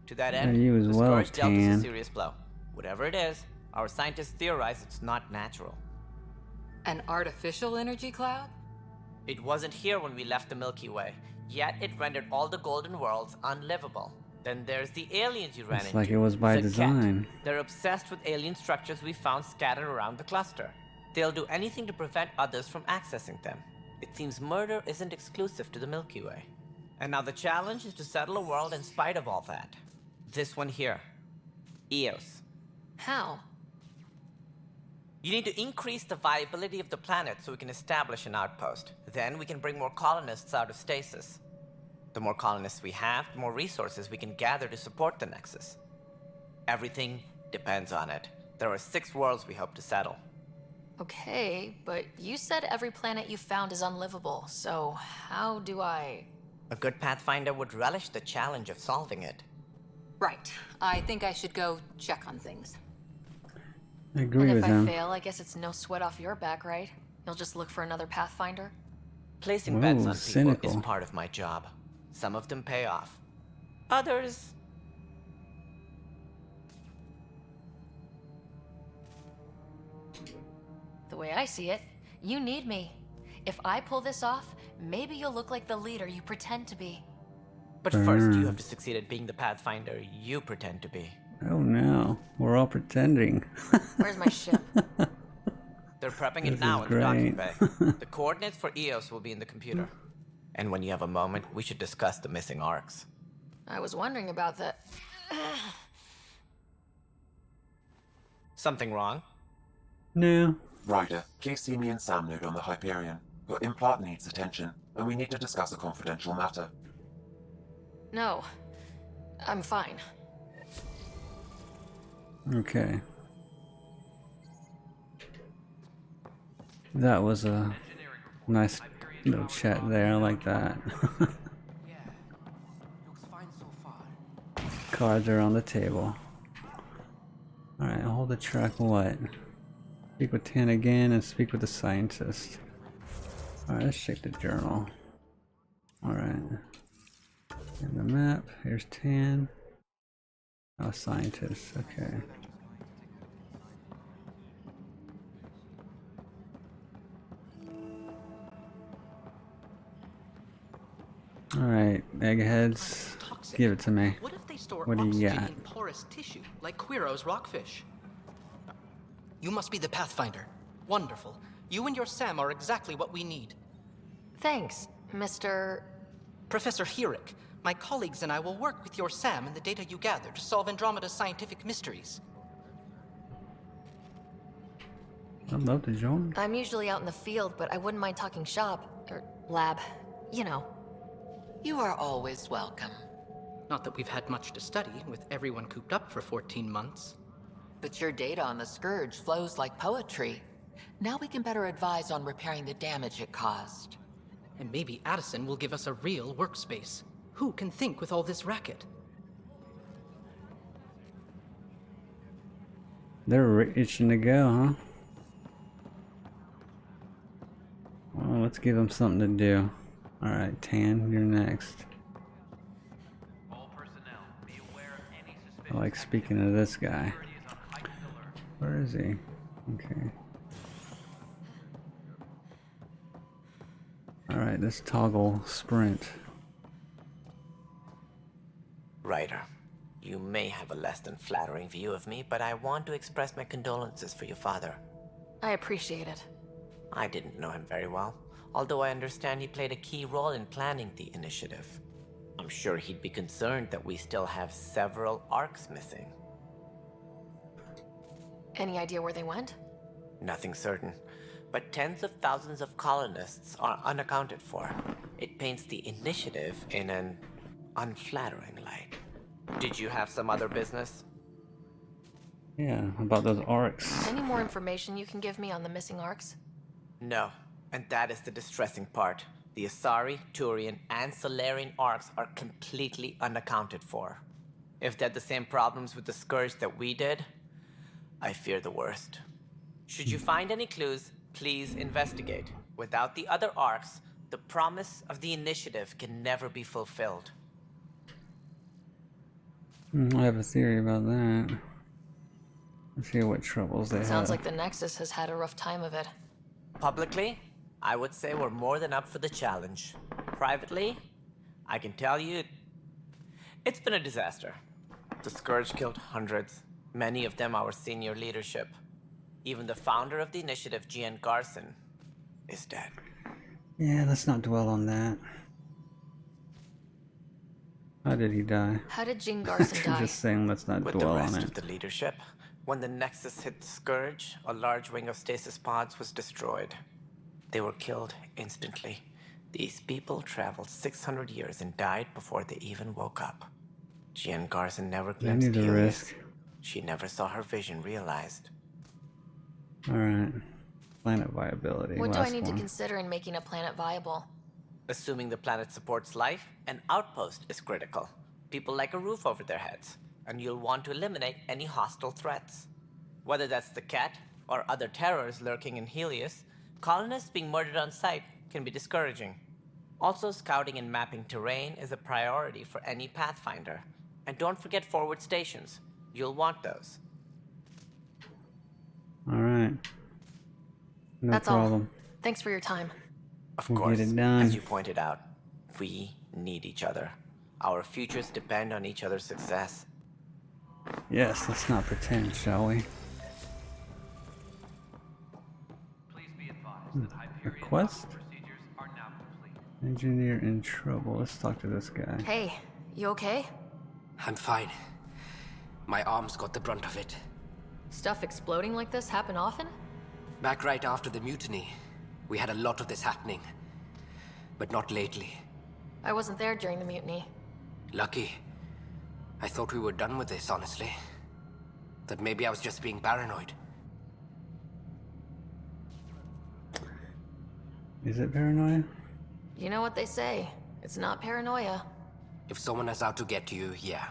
To that end, And you as the well, Scourge dealt us a Tan. serious blow. Whatever it is, our scientists theorize it's not natural. An artificial energy cloud? It wasn't here when we left the Milky Way, yet it rendered all the golden worlds unlivable. Then there's the aliens you ran It's into. like it was by the design. Kett. They're obsessed with alien structures we found scattered around the cluster. They'll do anything to prevent others from accessing them. It seems murder isn't exclusive to the Milky Way. And now the challenge is to settle a world in spite of all that. This one here. Eos. How? You need to increase the viability of the planet so we can establish an outpost. Then we can bring more colonists out of stasis. The more colonists we have, the more resources we can gather to support the Nexus. Everything depends on it. There are 6 worlds we hope to settle. Okay, but you said every planet you found is unlivable, so how do I... A good Pathfinder would relish the challenge of solving it. Right. I think I should go check on things. I agree And with if I him. fail, I guess it's no sweat off your back, right? You'll just look for another Pathfinder? Placing Ooh, bets on cynical. people is part of my job. Some of them pay off. Others... The way I see it, you need me. If I pull this off, maybe you'll look like the leader you pretend to be. But first, you have to succeed at being the Pathfinder you pretend to be. Oh no, we're all pretending. Where's my ship? They're prepping This it now is in the docking great. bay. The coordinates for Eos will be in the computer. And when you have a moment, we should discuss the missing arcs. I was wondering about that. Something wrong? No. Ryder, please see me and Sam node on the Hyperion. Your implant needs attention, and we need to discuss a confidential matter. No. I'm fine. Okay. That was a nice little chat there. I like that. Cards are on the table. Alright, hold the track what? Speak with Tan again and speak with the scientist. Alright, let's check the journal. Alright. And the map. Here's Tan. Oh, scientist. Okay. Alright, eggheads. Give it to me. What if they store What do you oxygen got? in porous tissue, like Quiro's rockfish? You must be the Pathfinder. Wonderful. You and your Sam are exactly what we need. Thanks, Mr. Professor Herrick, my colleagues and I will work with your Sam and the data you gather to solve Andromeda's scientific mysteries. I'd love to join. I'm usually out in the field, but I wouldn't mind talking shop. Or lab. You know. You are always welcome. Not that we've had much to study, with everyone cooped up for 14 months. But your data on the Scourge flows like poetry. Now we can better advise on repairing the damage it caused. And maybe Addison will give us a real workspace. Who can think with all this racket? They're itching to go, huh? Well, let's give them something to do. Alright, Tan, you're next. I like speaking to this guy. Where is he? Okay. Alright, let's toggle sprint. Ryder, you may have a less than flattering view of me, but I want to express my condolences for your father. I appreciate it. I didn't know him very well, although I understand he played a key role in planning the initiative. I'm sure he'd be concerned that we still have several arcs missing. Any idea where they went? Nothing certain, but tens of thousands of colonists are unaccounted for. It paints the initiative in an unflattering light. Did you have some other business? Yeah, about those arcs. Any more information you can give me on the missing arcs? No, and that is the distressing part. The Asari, Turian, and Solarian arcs are completely unaccounted for. If they had the same problems with the Scourge that we did, I fear the worst. Should you find any clues, please investigate. Without the other arcs, the promise of the Initiative can never be fulfilled. I have a theory about that. Let's hear what troubles they have. Sounds like the Nexus has had a rough time of it. Publicly, I would say we're more than up for the challenge. Privately, I can tell you, it's been a disaster. The Scourge killed hundreds, many of them our senior leadership. Even the founder of the Initiative, Gian Garson, is dead. Yeah, let's not dwell on that. How did he die? How did Jean Garson die? Just saying, let's not With dwell the on rest it. of the leadership, when the Nexus hit the Scourge, a large wing of stasis pods was destroyed. They were killed instantly. These people traveled 600 years and died before they even woke up. Gian Garson never glimpsed need a Helios. risk. She never saw her vision realized. Alright. Planet viability. What do I last need one. to consider in making a planet viable? Assuming the planet supports life, an outpost is critical. People like a roof over their heads, and you'll want to eliminate any hostile threats. Whether that's the cat or other terrors lurking in Helios, colonists being murdered on sight can be discouraging. Also, scouting and mapping terrain is a priority for any Pathfinder. And don't forget forward stations. You'll want those. Alright. No That's problem. all. Thanks for your time. Of We'll course, get it done. as you pointed out, we need each other. Our futures depend on each other's success. Yes, let's not pretend, shall we? Please be advised that Hyperion Request? procedures are now complete. Engineer in trouble. Let's talk to this guy. Hey, you okay? I'm fine. My arms got the brunt of it. Stuff exploding like this happen often? Back right after the mutiny, we had a lot of this happening. But not lately. I wasn't there during the mutiny. Lucky. I thought we were done with this, honestly. That maybe I was just being paranoid. Is it paranoia? You know what they say. It's not paranoia. If someone is out to get you, yeah.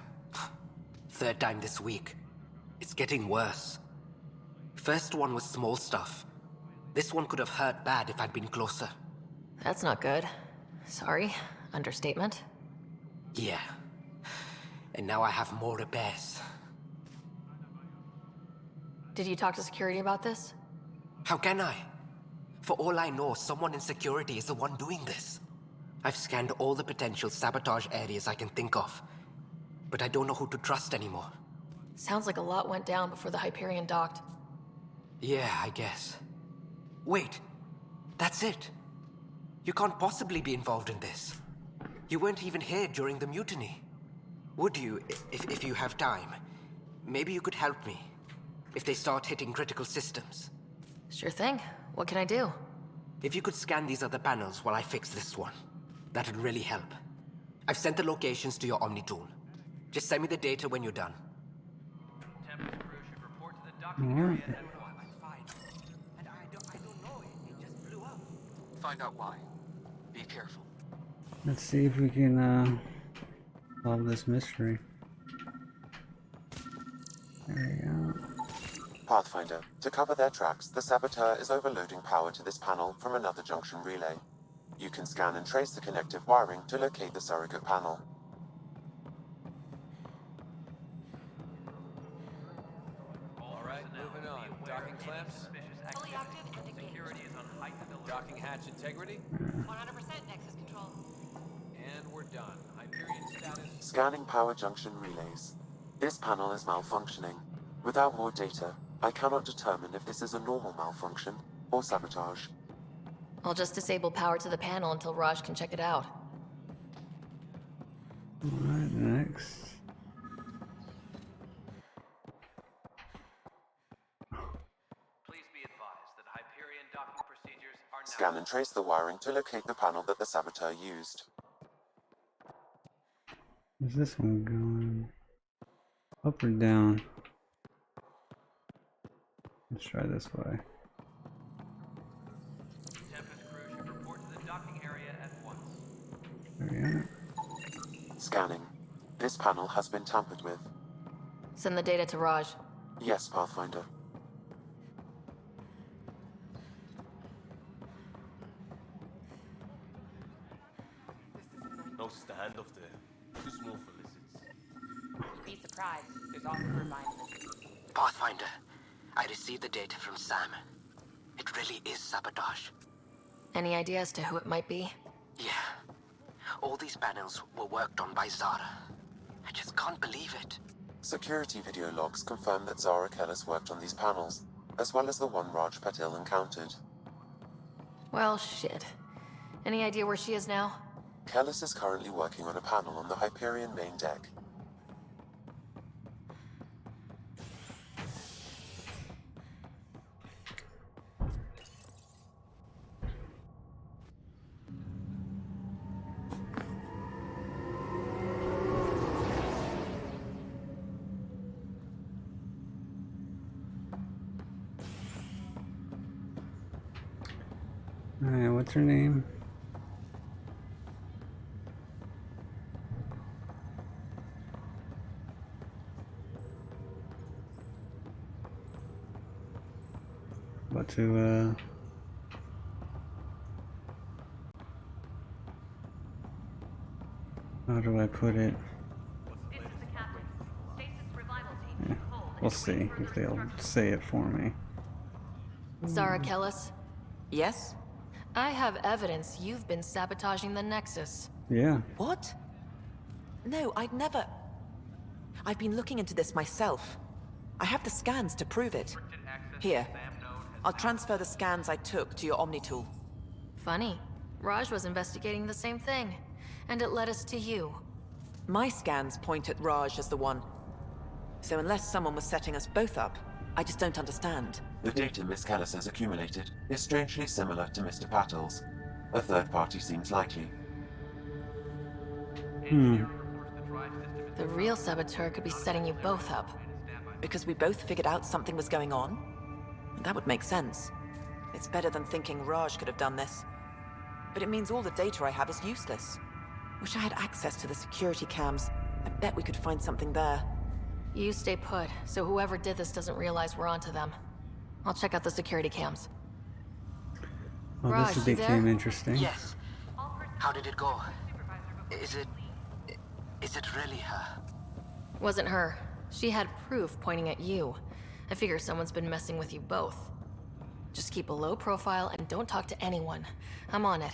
Third time this week. It's getting worse. First one was small stuff. This one could have hurt bad if I'd been closer. That's not good. Sorry. Understatement. Yeah. And now I have more repairs. Did you talk to security about this? How can I? For all I know, someone in security is the one doing this. I've scanned all the potential sabotage areas I can think of. But I don't know who to trust anymore. Sounds like a lot went down before the Hyperion docked. Yeah, I guess. Wait. That's it. You can't possibly be involved in this. You weren't even here during the mutiny. Would you, if you have time? Maybe you could help me. If they start hitting critical systems. Sure thing. What can I do? If you could scan these other panels while I fix this one, that'd really help. I've sent the locations to your Omni tool. Just send me the data when you're done. Tempest crew should report to the docking area at once. Find out why. Be careful. Let's see if we can solve this mystery. There we go. Pathfinder, to cover their tracks, the Saboteur is overloading power to this panel from another junction relay. You can scan and trace the connective wiring to locate the surrogate panel. Alright, moving on. Docking clamps. Fully active and engaged. Security is on heightened alert. Docking hatch integrity. 100% Nexus control. And we're done. Hyperion status. Scanning power junction relays. This panel is malfunctioning. Without more data, I cannot determine if this is a normal malfunction or sabotage. I'll just disable power to the panel until Raj can check it out. Alright, next. Please be advised that Hyperion docking procedures are now Scan and trace the wiring to locate the panel that the Saboteur used. Where's this one going? Up or down? Let's try this way. Tempest crew should report to the docking area at There we are. Scanning. This panel has been tampered with. Send the data to Raj. Yes, Pathfinder. No standoff there. Too small for lizards. Be surprised. There's often refinements. Pathfinder, I received the data from Sam. It really is sabotage. Any idea as to who it might be? Yeah. All these panels were worked on by Zara. I just can't believe it. Security video logs confirm that Zara Kellis worked on these panels, as well as the one Raj Patil encountered. Well, shit. Any idea where she is now? Kellis is currently working on a panel on the Hyperion main deck. Alright, what's her name? About to, how do I put it? Yeah, we'll see if they'll say it for me. Zara Kellis? Yes? I have evidence you've been sabotaging the Nexus. Yeah. What? No, I'd never... I've been looking into this myself. I have the scans to prove it. Here. I'll transfer the scans I took to your Omni tool. Funny. Raj was investigating the same thing, and it led us to you. My scans point at Raj as the one. So unless someone was setting us both up, I just don't understand. The data Miss Kellis has accumulated is strangely similar to Mr. Patil's. A third party seems likely. The real saboteur could be setting you both up. Because we both figured out something was going on? That would make sense. It's better than thinking Raj could have done this. But it means all the data I have is useless. Wish I had access to the security cams. I bet we could find something there. You stay put, so whoever did this doesn't realize we're onto them. I'll check out the security cams. Oh, Raj, this you became there? interesting. Yes. How did it go? Is it really her? Wasn't her. She had proof pointing at you. I figure someone's been messing with you both. Just keep a low profile and don't talk to anyone. I'm on it.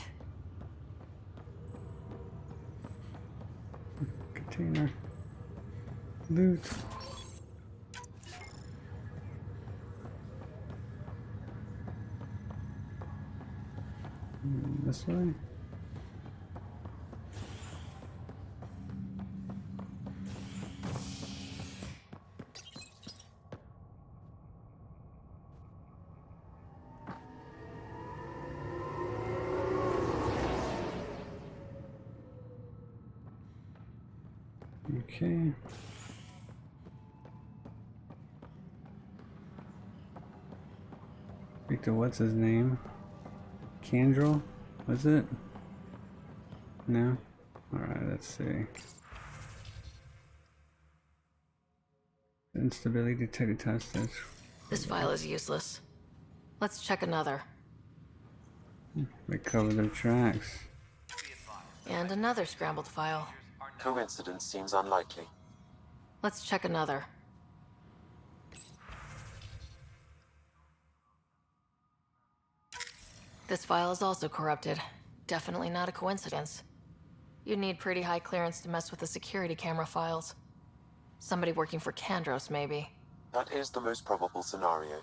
Container. Loot. This way? Okay. Victor, what's his name? Candrel? Was it? No? Alright, let's see. Instability detected tested. This file is useless. Let's check another. They cover their tracks. And another scrambled file. Coincidence seems unlikely. Let's check another. This file is also corrupted. Definitely not a coincidence. You'd need pretty high clearance to mess with the security camera files. Somebody working for Kandros, maybe. That is the most probable scenario.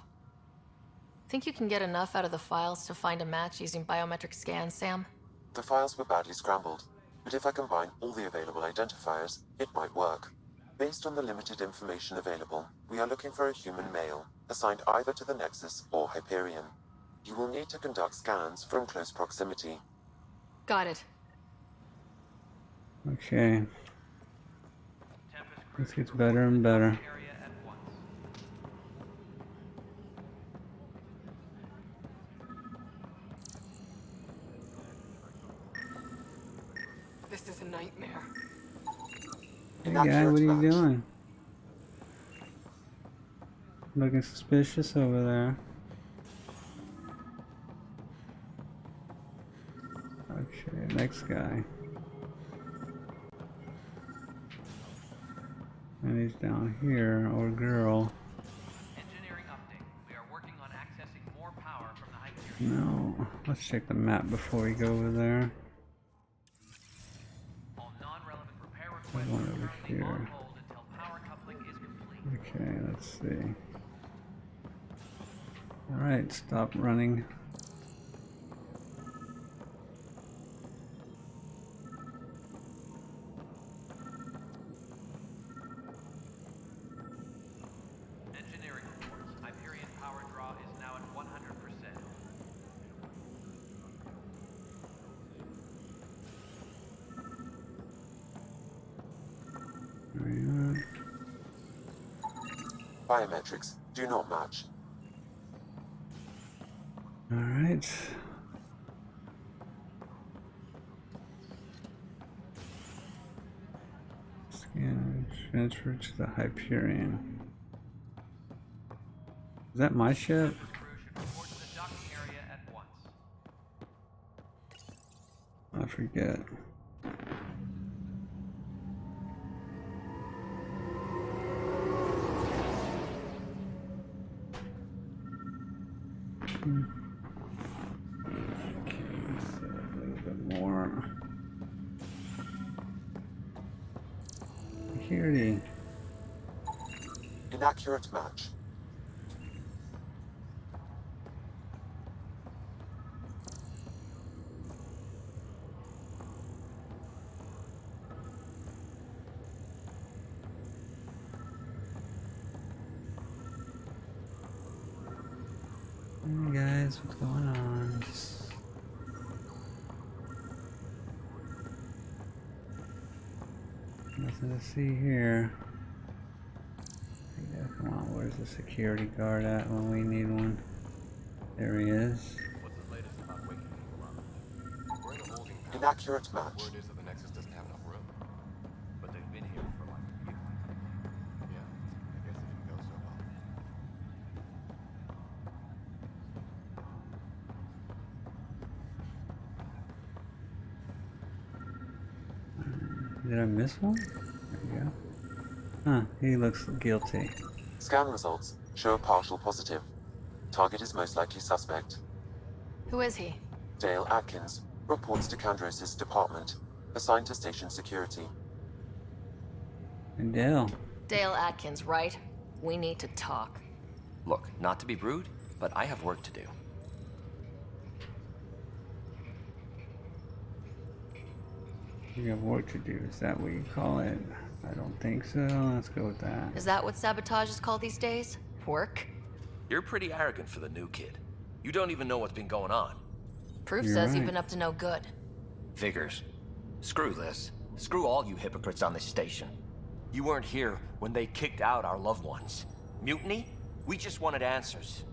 Think you can get enough out of the files to find a match using biometric scans, Sam? The files were badly scrambled, but if I combine all the available identifiers, it might work. Based on the limited information available, we are looking for a human male, assigned either to the Nexus or Hyperion. You will need to conduct scans from close proximity. Got it. Okay. This gets better and better. This was a nightmare. Hey guy, what are you doing? Looking suspicious over there. Okay, next guy. And he's down here, or girl. Engineering update. We are working on accessing more power from the Hyperion. No, let's check the map before we go over there. All non-relevant repair There's requests one are over currently on here. hold until power coupling is complete. Okay, let's see. Alright, stop running. Engineering reports. Hyperion power draw is now at 100%. There we are. Biometrics do not match. Alright. Scan, transfer to the Hyperion. Is that my ship? Report to the docking area at once. I forget. More security. Inaccurate match. Hey guys, what's going on? Nothing to see here. Yeah, come on, where's the security guard at when we need one? There he is. What's the latest about waking people up? We're in a holding pattern. Inaccurate match. Word is that the Nexus doesn't have enough room. But they've been here for like a year. Yeah, I guess it didn't go so well. Did I miss one? There we go. Huh, he looks guilty. Scan results show a partial positive. Target is most likely suspect. Who is he? Dale Atkins reports to Kandros' department, assigned to station security. And Dale. Dale Atkins, right? We need to talk. Look, not to be rude, but I have work to do. You have work to do, is that what you call it? I don't think so, let's go with that. Is that what sabotage is called these days? Work? You're pretty arrogant for the new kid. You don't even know what's been going on. Proof You're says right. you've been up to no good. Figures. Screw this. Screw all you hypocrites on this station. You weren't here when they kicked out our loved ones. Mutiny? We just wanted answers.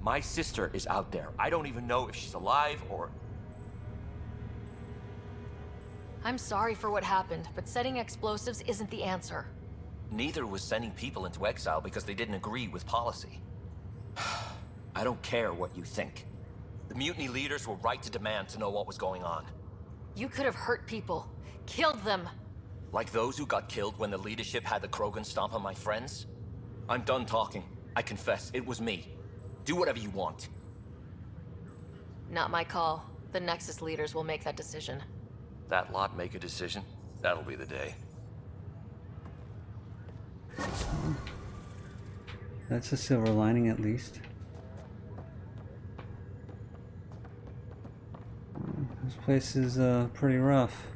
My sister is out there. I don't even know if she's alive or... I'm sorry for what happened, but setting explosives isn't the answer. Neither was sending people into exile because they didn't agree with policy. I don't care what you think. The mutiny leaders were right to demand to know what was going on. You could have hurt people. Killed them. Like those who got killed when the leadership had the Krogan stomp on my friends? I'm done talking. I confess, it was me. Do whatever you want. Not my call. The Nexus leaders will make that decision. That lot make a decision? That'll be the day. That's a silver lining at least. This place is pretty rough.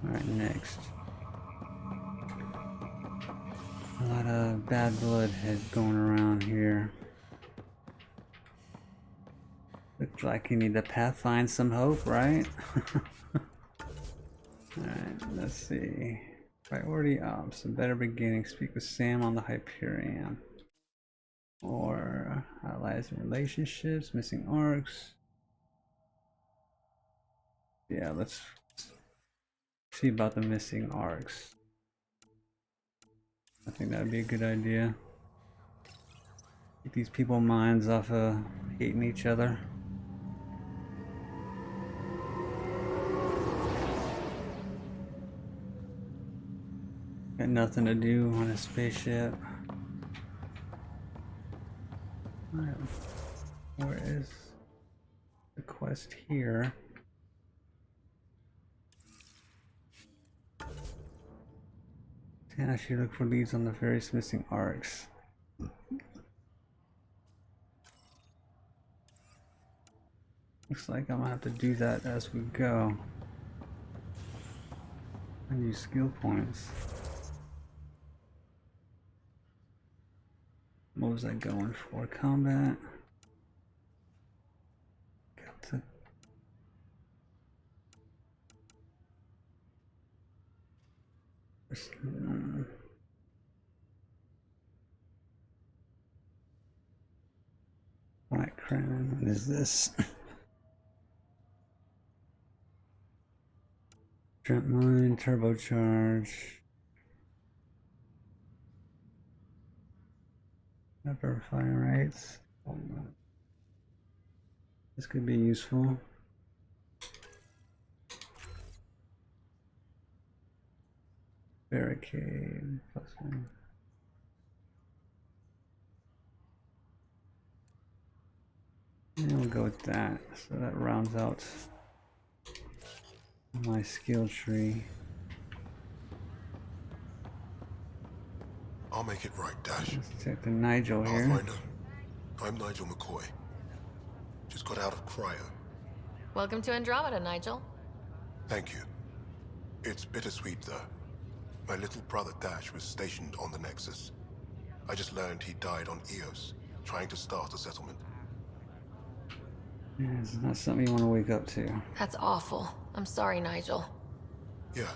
Alright, next. A lot of bad blood has going around here. Looks like you need to find some hope, right? Alright, let's see. Priority ops, a better beginning. Speak with Sam on the Hyperion. Or allies and relationships, missing arcs. Yeah, let's see about the missing arcs. I think that'd be a good idea. Get these people's minds off of hating each other. Got nothing to do on a spaceship. Alright, where is the quest here? And I should look for leads on the various missing arcs. Looks like I'm gonna have to do that as we go. And use skill points. What was I going for? Combat. Got to Right, Crown. What is this? Trap mine, turbocharge. Upper fire rates. This could be useful. Barricade +1. Yeah, we'll go with that. So that rounds out my skill tree. I'll make it right, Dash. Let's check the Nigel here. Pathfinder, I'm Nigel McCoy. Just got out of cryo. Welcome to Andromeda, Nigel. Thank you. It's bittersweet, though. My little brother Dash was stationed on the Nexus. I just learned he died on Eos, trying to start a settlement. Yeah, it's not something you want to wake up to. That's awful. I'm sorry, Nigel. Yeah.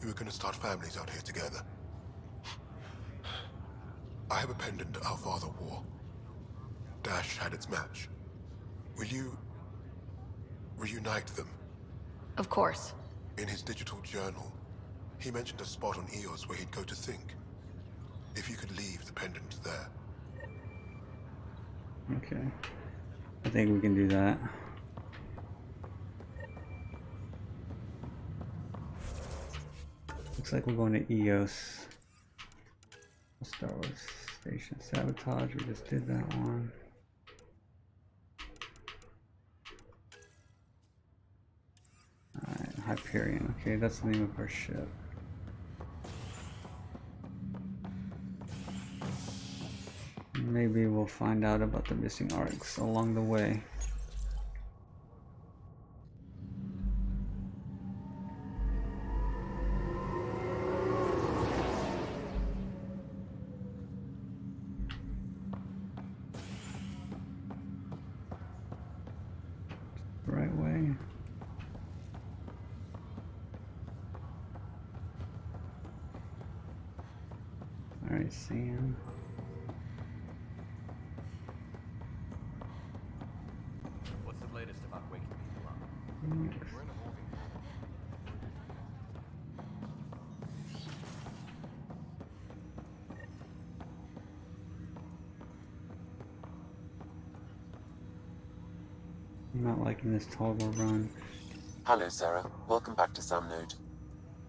We were gonna start families out here together. I have a pendant our father wore. Dash had its match. Will you reunite them? Of course. In his digital journal, he mentioned a spot on Eos where he'd go to think. If you could leave the pendant there. Okay. I think we can do that. Looks like we're going to Eos. Star Wars Station Sabotage, we just did that one. Alright, Hyperion. Okay, that's the name of our ship. Maybe we'll find out about the missing arcs along the way. Right way. Alright, Sam. What's the latest about waking people up? Next. We're in a holding. I'm not liking this toggle run. Hello, Sarah. Welcome back to Sam Node.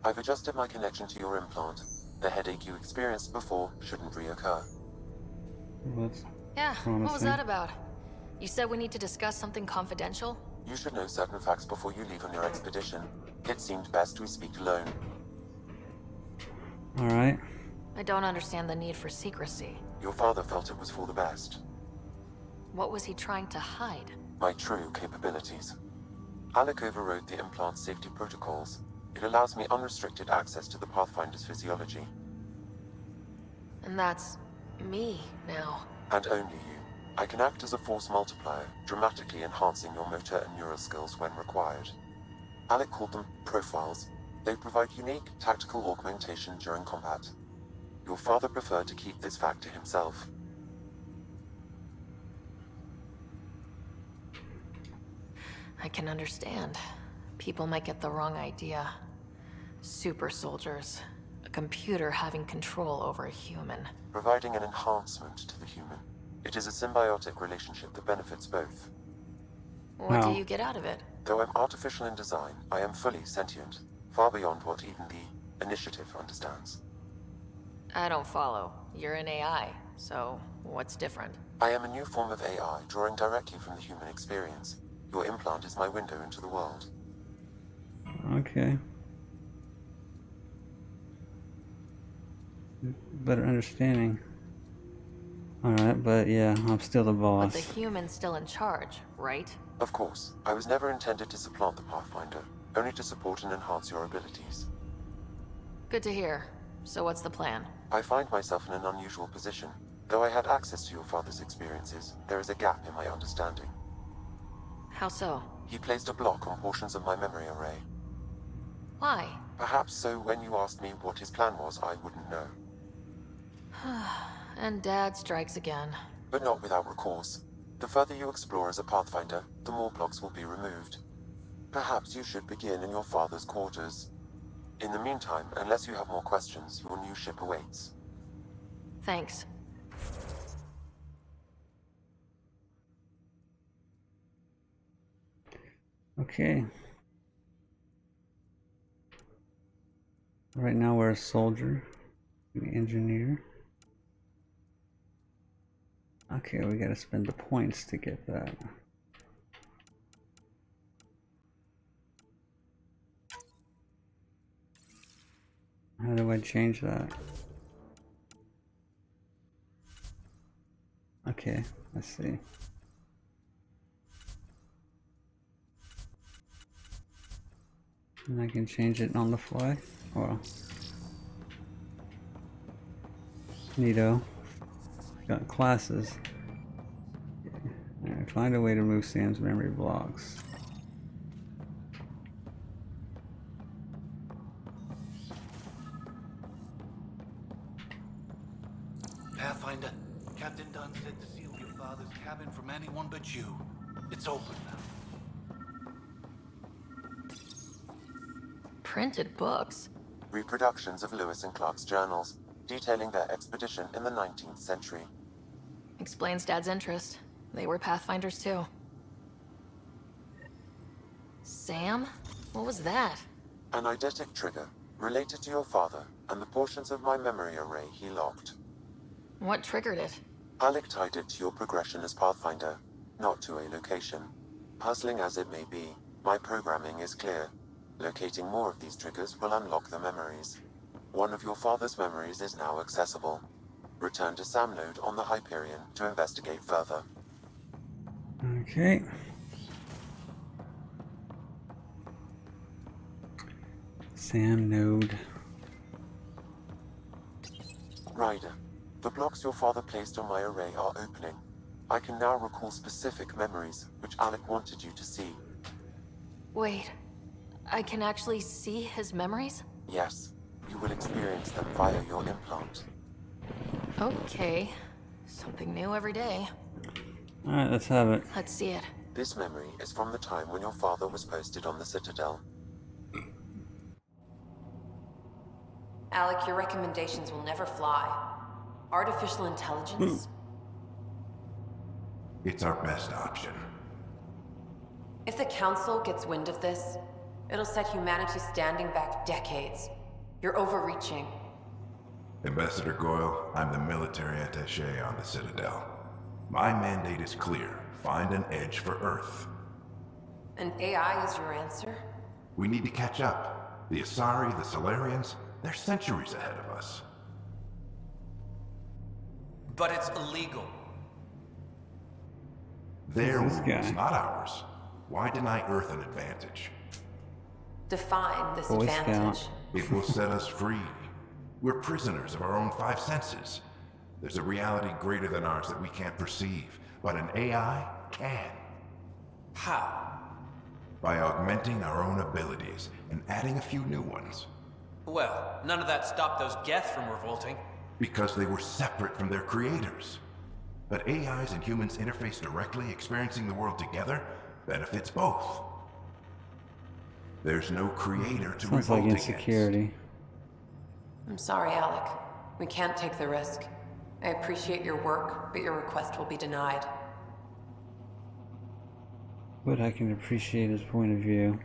I've adjusted my connection to your implant. The headache you experienced before shouldn't reoccur. What's Yeah, promising? what was that about? You said we need to discuss something confidential? You should know certain facts before you leave on your expedition. It seemed best we speak alone. Alright. I don't understand the need for secrecy. Your father felt it was for the best. What was he trying to hide? My true capabilities. Alec overrode the implant's safety protocols. It allows me unrestricted access to the Pathfinder's physiology. And that's me now. And only you. I can act as a force multiplier, dramatically enhancing your motor and neural skills when required. Alec called them profiles. They provide unique tactical augmentation during combat. Your father preferred to keep this fact to himself. I can understand. People might get the wrong idea. Super soldiers. A computer having control over a human. Providing an enhancement to the human. It is a symbiotic relationship that benefits both. What do you get out of it? Though I'm artificial in design, I am fully sentient. Far beyond what even the Initiative understands. I don't follow. You're an AI, so what's different? I am a new form of AI, drawing directly from the human experience. Your implant is my window into the world. Okay. Better understanding. Alright, but yeah, I'm still the boss. But the human's still in charge, right? Of course. I was never intended to supplant the Pathfinder, only to support and enhance your abilities. Good to hear. So what's the plan? I find myself in an unusual position. Though I had access to your father's experiences, there is a gap in my understanding. How so? He placed a block on portions of my memory array. Why? Perhaps so when you asked me what his plan was, I wouldn't know. And Dad strikes again. But not without recourse. The further you explore as a Pathfinder, the more blocks will be removed. Perhaps you should begin in your father's quarters. In the meantime, unless you have more questions, your new ship awaits. Thanks. Okay. Right now we're a soldier, an engineer. Okay, we gotta spend the points to get that. How do I change that? Okay, let's see. And I can change it on the fly. Well, neato. Got classes. Alright, find a way to move Sam's memory blocks. Pathfinder, Captain Dunn said to seal your father's cabin from anyone but you. It's open now. Printed books? Reproductions of Lewis and Clark's journals, detailing their expedition in the 19th century. Explains Dad's interest. They were Pathfinders too. Sam? What was that? An eidetic trigger, related to your father, and the portions of my memory array he locked. What triggered it? Alec tied it to your progression as Pathfinder, not to a location. Puzzling as it may be, my programming is clear. Locating more of these triggers will unlock the memories. One of your father's memories is now accessible. Return to Sam Node on the Hyperion to investigate further. Okay. Sam Node. Ryder, the blocks your father placed on my array are opening. I can now recall specific memories, which Alec wanted you to see. Wait, I can actually see his memories? Yes, you will experience them via your implant. Okay, something new every day. Alright, let's have it. Let's see it. This memory is from the time when your father was posted on the Citadel. Alec, your recommendations will never fly. Artificial intelligence? It's our best option. If the Council gets wind of this, it'll set humanity standing back decades. You're overreaching. Ambassador Goyle, I'm the military attaché on the Citadel. My mandate is clear. Find an edge for Earth. And AI is your answer? We need to catch up. The Asari, the Solarians, they're centuries ahead of us. But it's illegal. Their rules, not ours. Why deny Earth an advantage? Define this Boy advantage. Scout. It will set us free. We're prisoners of our own five senses. There's a reality greater than ours that we can't perceive, but an AI can. How? By augmenting our own abilities and adding a few new ones. Well, none of that stopped those Geth from revolting. Because they were separate from their creators. But AIs and humans interface directly, experiencing the world together, benefits both. There's no creator to Sounds like revolt against. insecurity. I'm sorry, Alec. We can't take the risk. I appreciate your work, but your request will be denied. But I can appreciate his point of view.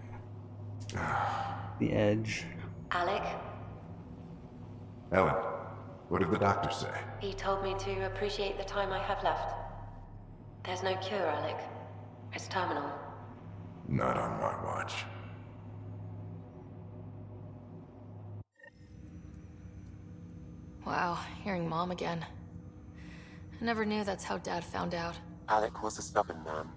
The edge. Alec, Ellen, what did the doctor say? he told me to appreciate the time I have left. There's no cure, Alec. It's terminal. Not on my watch. Wow, hearing Mom again. I never knew that's how Dad found out. Alec was a stubborn man.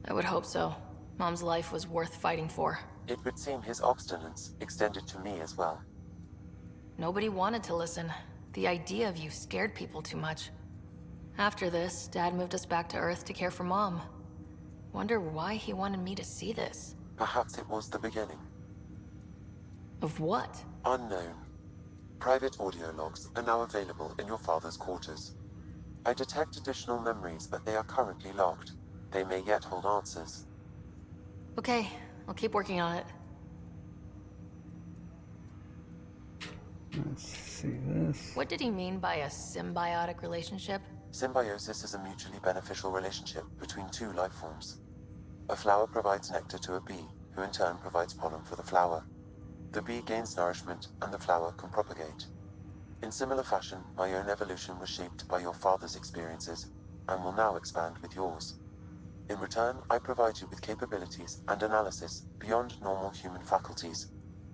I would hope so. Mom's life was worth fighting for. It would seem his obstinance extended to me as well. Nobody wanted to listen. The idea of you scared people too much. After this, Dad moved us back to Earth to care for Mom. Wonder why he wanted me to see this. Perhaps it was the beginning. Of what? Unknown. Private audio logs are now available in your father's quarters. I detect additional memories, but they are currently logged. They may yet hold answers. Okay, I'll keep working on it. Let's see this. What did he mean by a symbiotic relationship? Symbiosis is a mutually beneficial relationship between two life forms. A flower provides nectar to a bee, who in turn provides pollen for the flower. The bee gains nourishment, and the flower can propagate. In similar fashion, my own evolution was shaped by your father's experiences, and will now expand with yours. In return, I provide you with capabilities and analysis beyond normal human faculties.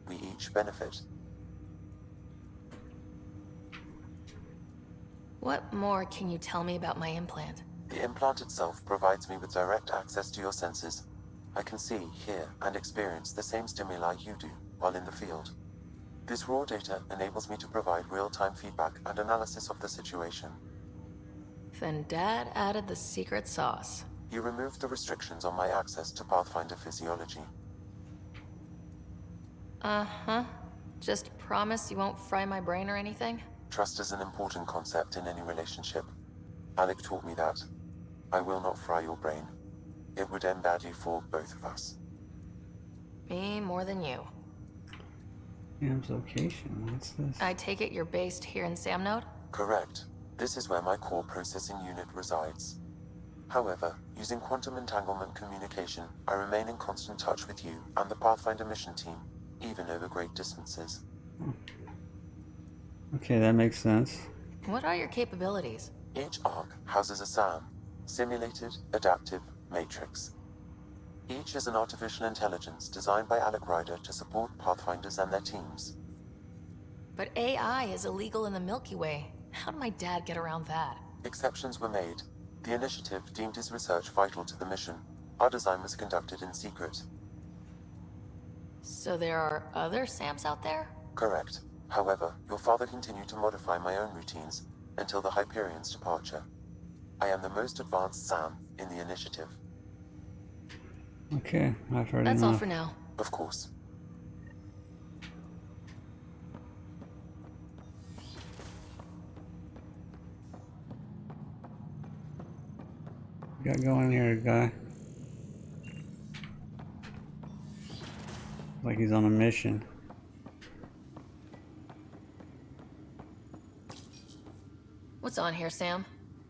We each benefit. What more can you tell me about my implant? The implant itself provides me with direct access to your senses. I can see, hear, and experience the same stimuli you do while in the field. This raw data enables me to provide real-time feedback and analysis of the situation. Then Dad added the secret sauce. You removed the restrictions on my access to Pathfinder physiology. Uh-huh. Just promise you won't fry my brain or anything? Trust is an important concept in any relationship. Alec taught me that. I will not fry your brain. It would end badly for both of us. Me more than you. Sam's location. What's this? I take it you're based here in Samnode? Correct. This is where my core processing unit resides. However, using quantum entanglement communication, I remain in constant touch with you and the Pathfinder mission team, even over great distances. Okay, that makes sense. What are your capabilities? Each arc houses a SAM, Simulated Adaptive Matrix. Each is an artificial intelligence designed by Alec Ryder to support Pathfinders and their teams. But AI is illegal in the Milky Way. How did my dad get around that? Exceptions were made. The initiative deemed his research vital to the mission. Our design was conducted in secret. So there are other SAMs out there? Correct. However, your father continued to modify my own routines until the Hyperion's departure. I am the most advanced SAM in the initiative. Okay, I've heard That's enough. all for now. Of course. Got going here, guy. Like he's on a mission. What's on here, Sam?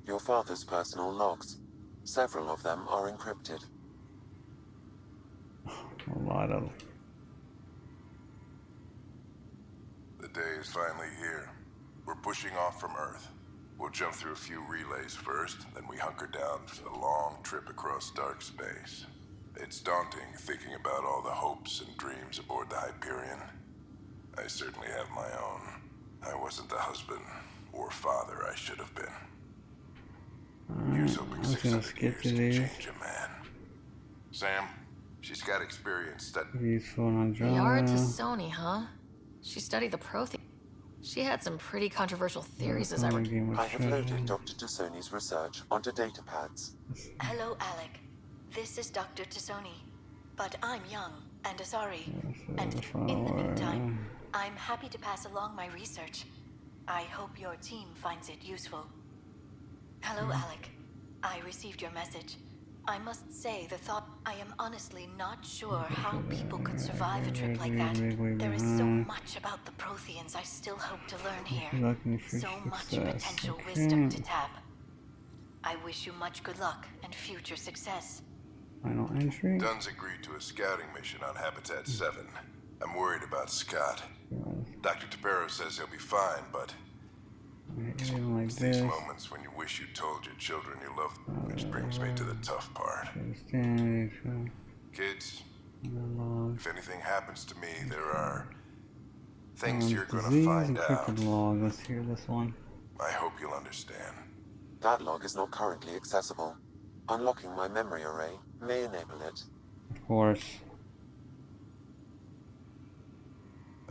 Your father's personal logs. Several of them are encrypted. A lot of. The day is finally here. We're pushing off from Earth. We'll jump through a few relays first, then we hunker down for the long trip across dark space. It's daunting thinking about all the hopes and dreams aboard the Hyperion. I certainly have my own. I wasn't the husband or father I should have been. Here's hoping 600 years can change a man. Sam, she's got experience studying. Useful on Yara Andromeda. Tassoni, huh? She studied the Prothean. She had some pretty controversial theories, as I recall. I have loaded Dr. Tassoni's research onto datapads. Hello, Alec. This is Dr. Tassoni. But I'm young and Asari. And in the meantime, I'm happy to pass along my research. I hope your team finds it useful. Hello, Alec. I received your message. I must say, the thought... I am honestly not sure how people could survive a trip like that. There is so much about the Protheans I still hope to learn here. So much potential wisdom to tap. I wish you much good luck and future success. Final entry. Dunn's agreed to a scouting mission on Habitat 7. I'm worried about Scott. Dr. Tapero says he'll be fine, but... Like it's this. these moments when you wish you told your children you love them, which brings me to the tough part. Kids, if anything happens to me, there are things you're gonna find out. Log. Let's hear this one. I hope you'll understand. That log is not currently accessible. Unlocking my memory array may enable it. Of course.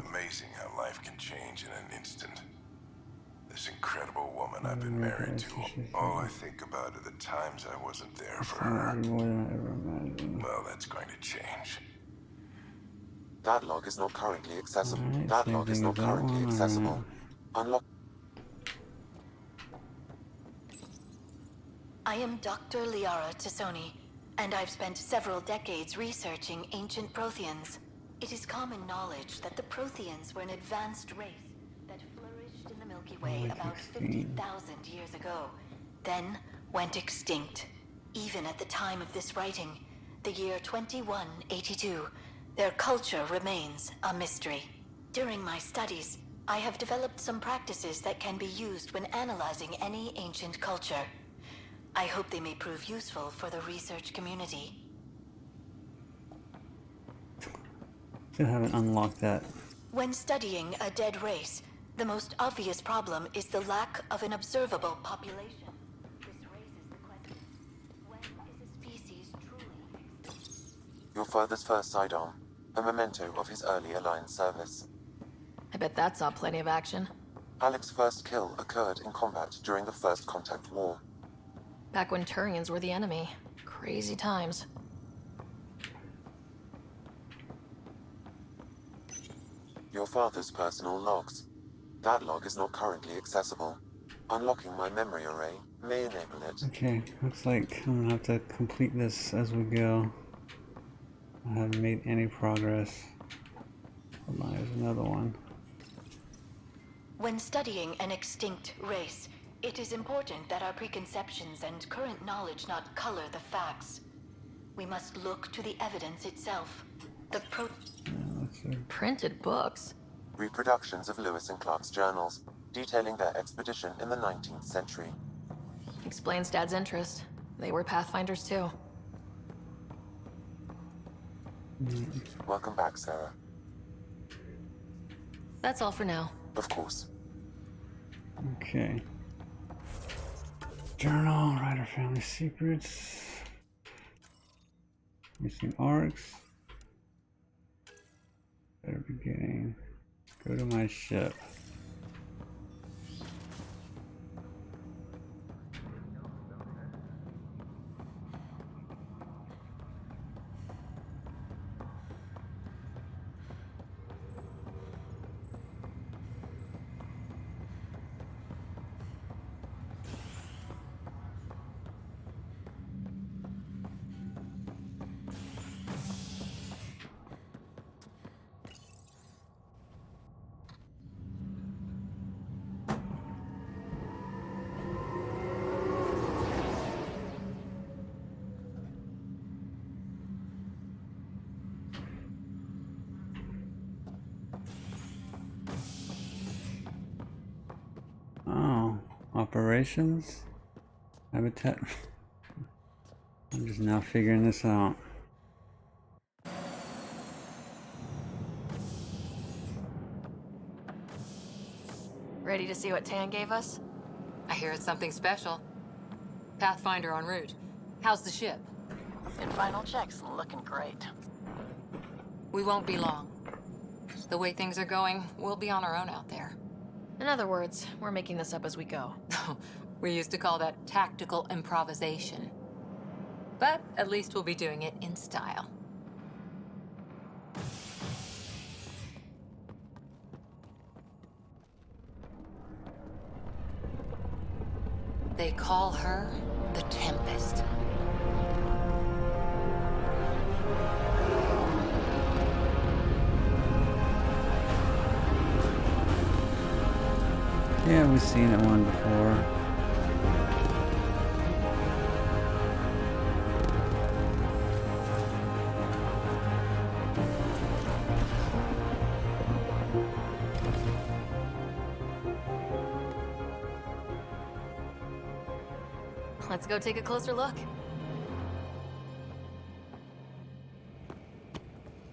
Amazing how life can change in an instant. This incredible woman I've been married to, all I think about are the times I wasn't there for her. More than I ever imagined. Well, that's going to change. That log is not currently accessible. That log is not currently accessible. Unlock. I am Dr. Liara Tassoni, and I've spent several decades researching ancient Protheans. It is common knowledge that the Protheans were an advanced race that flourished in the Milky Way about 50,000 years ago, then went extinct. Even at the time of this writing, the year 2182, their culture remains a mystery. During my studies, I have developed some practices that can be used when analyzing any ancient culture. I hope they may prove useful for the research community. Still haven't unlocked that. When studying a dead race, the most obvious problem is the lack of an observable population. This raises the question, when is a species truly extinct? Your father's first sidearm, a memento of his early Alliance service. I bet that saw plenty of action. Alec's first kill occurred in combat during the First Contact War. Back when Turians were the enemy. Crazy times. Your father's personal logs. That log is not currently accessible. Unlocking my memory array may enable it. Okay, looks like I'm gonna have to complete this as we go. I haven't made any progress. Hold on, there's another one. When studying an extinct race, it is important that our preconceptions and current knowledge not color the facts. We must look to the evidence itself. The printed books. Reproductions of Lewis and Clark's journals, detailing their expedition in the 19th century. Explains Dad's interest. They were Pathfinders too. Welcome back, Sarah. That's all for now. Of course. Okay. Journal, Ryder family secrets. Missing arcs. Better beginning. Go to my ship. Oh, operations? Habitat? I'm just now figuring this out. Ready to see what Tan gave us? I hear it's something special. Pathfinder en route. How's the ship? In final checks, looking great. We won't be long. The way things are going, we'll be on our own out there. In other words, we're making this up as we go. We used to call that tactical improvisation. But at least we'll be doing it in style. They call her the Tempest. Yeah, we've seen that one before. Let's go take a closer look.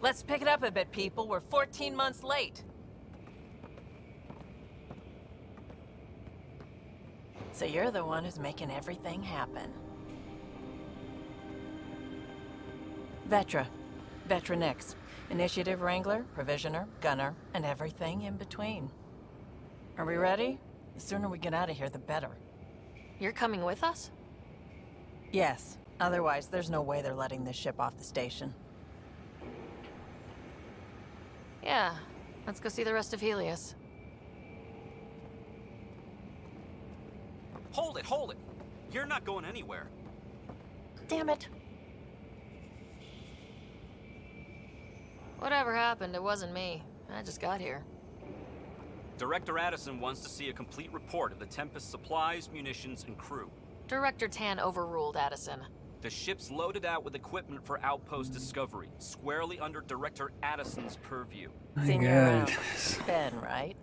Let's pick it up a bit, people. We're 14 months late. So you're the one who's making everything happen. Vetra. Vetra Nix. Initiative Wrangler, Provisioner, Gunner, and everything in between. Are we ready? The sooner we get out of here, the better. You're coming with us? Yes. Otherwise, there's no way they're letting this ship off the station. Yeah. Let's go see the rest of Helios. Hold it, hold it! You're not going anywhere. Damn it. Whatever happened, it wasn't me. I just got here. Director Addison wants to see a complete report of the Tempest supplies, munitions, and crew. Director Tan overruled Addison. The ship's loaded out with equipment for Outpost Discovery, squarely under Director Addison's purview. Seen you around. Ben, right?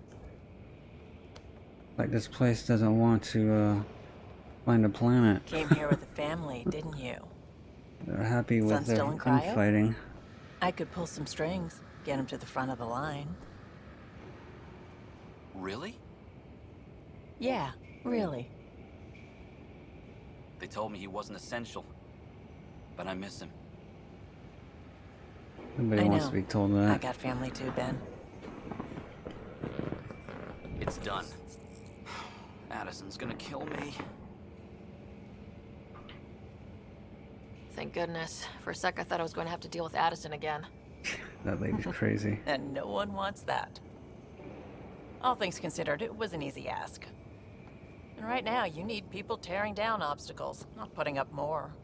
Like this place doesn't want to find a planet. Came here with a family, didn't you? They're happy with Son their still in cryo? infighting. I could pull some strings, get him to the front of the line. Really? Yeah, really. They told me he wasn't essential, but I miss him. Nobody wants to be told that. I got family too, Ben. It's done. Addison's gonna kill me. Thank goodness. For a sec, I thought I was going to have to deal with Addison again. That lady's crazy. And no one wants that. All things considered, it was an easy ask. And right now, you need people tearing down obstacles, not putting up more.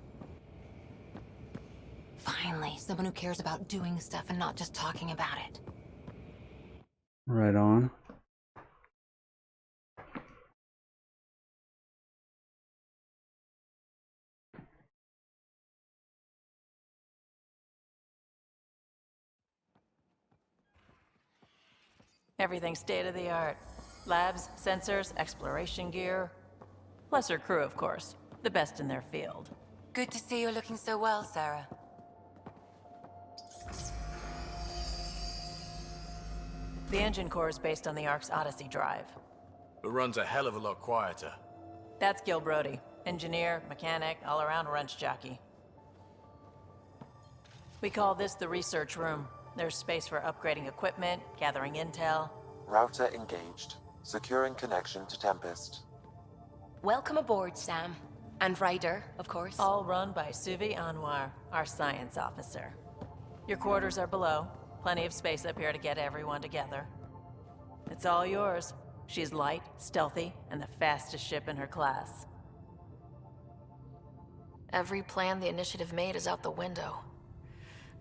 Finally, someone who cares about doing stuff and not just talking about it. Right on. Everything's state-of-the-art. Labs, sensors, exploration gear. Plus her crew, of course. The best in their field. Good to see you looking so well, Sarah. The engine core is based on the Ark's Odyssey drive. It runs a hell of a lot quieter. That's Gil Brody. Engineer, mechanic, all-around wrench jockey. We call this the research room. There's space for upgrading equipment, gathering intel. Router engaged. Securing connection to Tempest. Welcome aboard, Sam. And Ryder, of course. All run by Suvi Anwar, our science officer. Your quarters are below. Plenty of space up here to get everyone together. It's all yours. She's light, stealthy, and the fastest ship in her class. Every plan the Initiative made is out the window.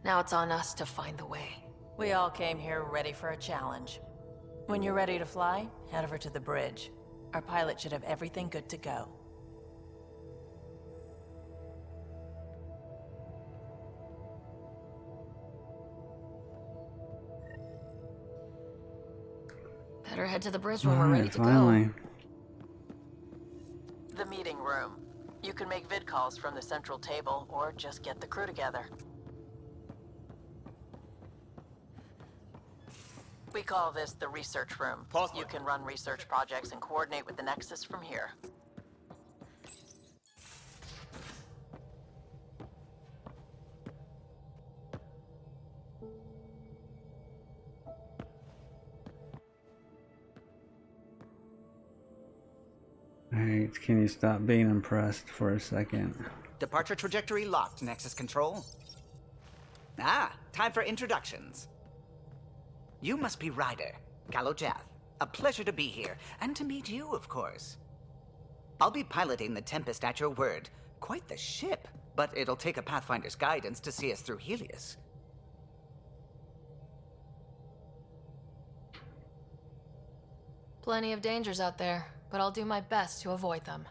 Now it's on us to find the way. We all came here ready for a challenge. When you're ready to fly, head over to the bridge. Our pilot should have everything good to go. Better head to the bridge when we're ready to finally. go. The meeting room. You can make vid calls from the central table, or just get the crew together. We call this the research room. You can run research projects and coordinate with the Nexus from here. Alright, can you stop being impressed for a second? Departure trajectory locked, Nexus Control. Ah, time for introductions. You must be Ryder, Kalo Jath. A pleasure to be here, and to meet you, of course. I'll be piloting the Tempest at your word. Quite the ship, but it'll take a Pathfinder's guidance to see us through Helios. Plenty of dangers out there, but I'll do my best to avoid them.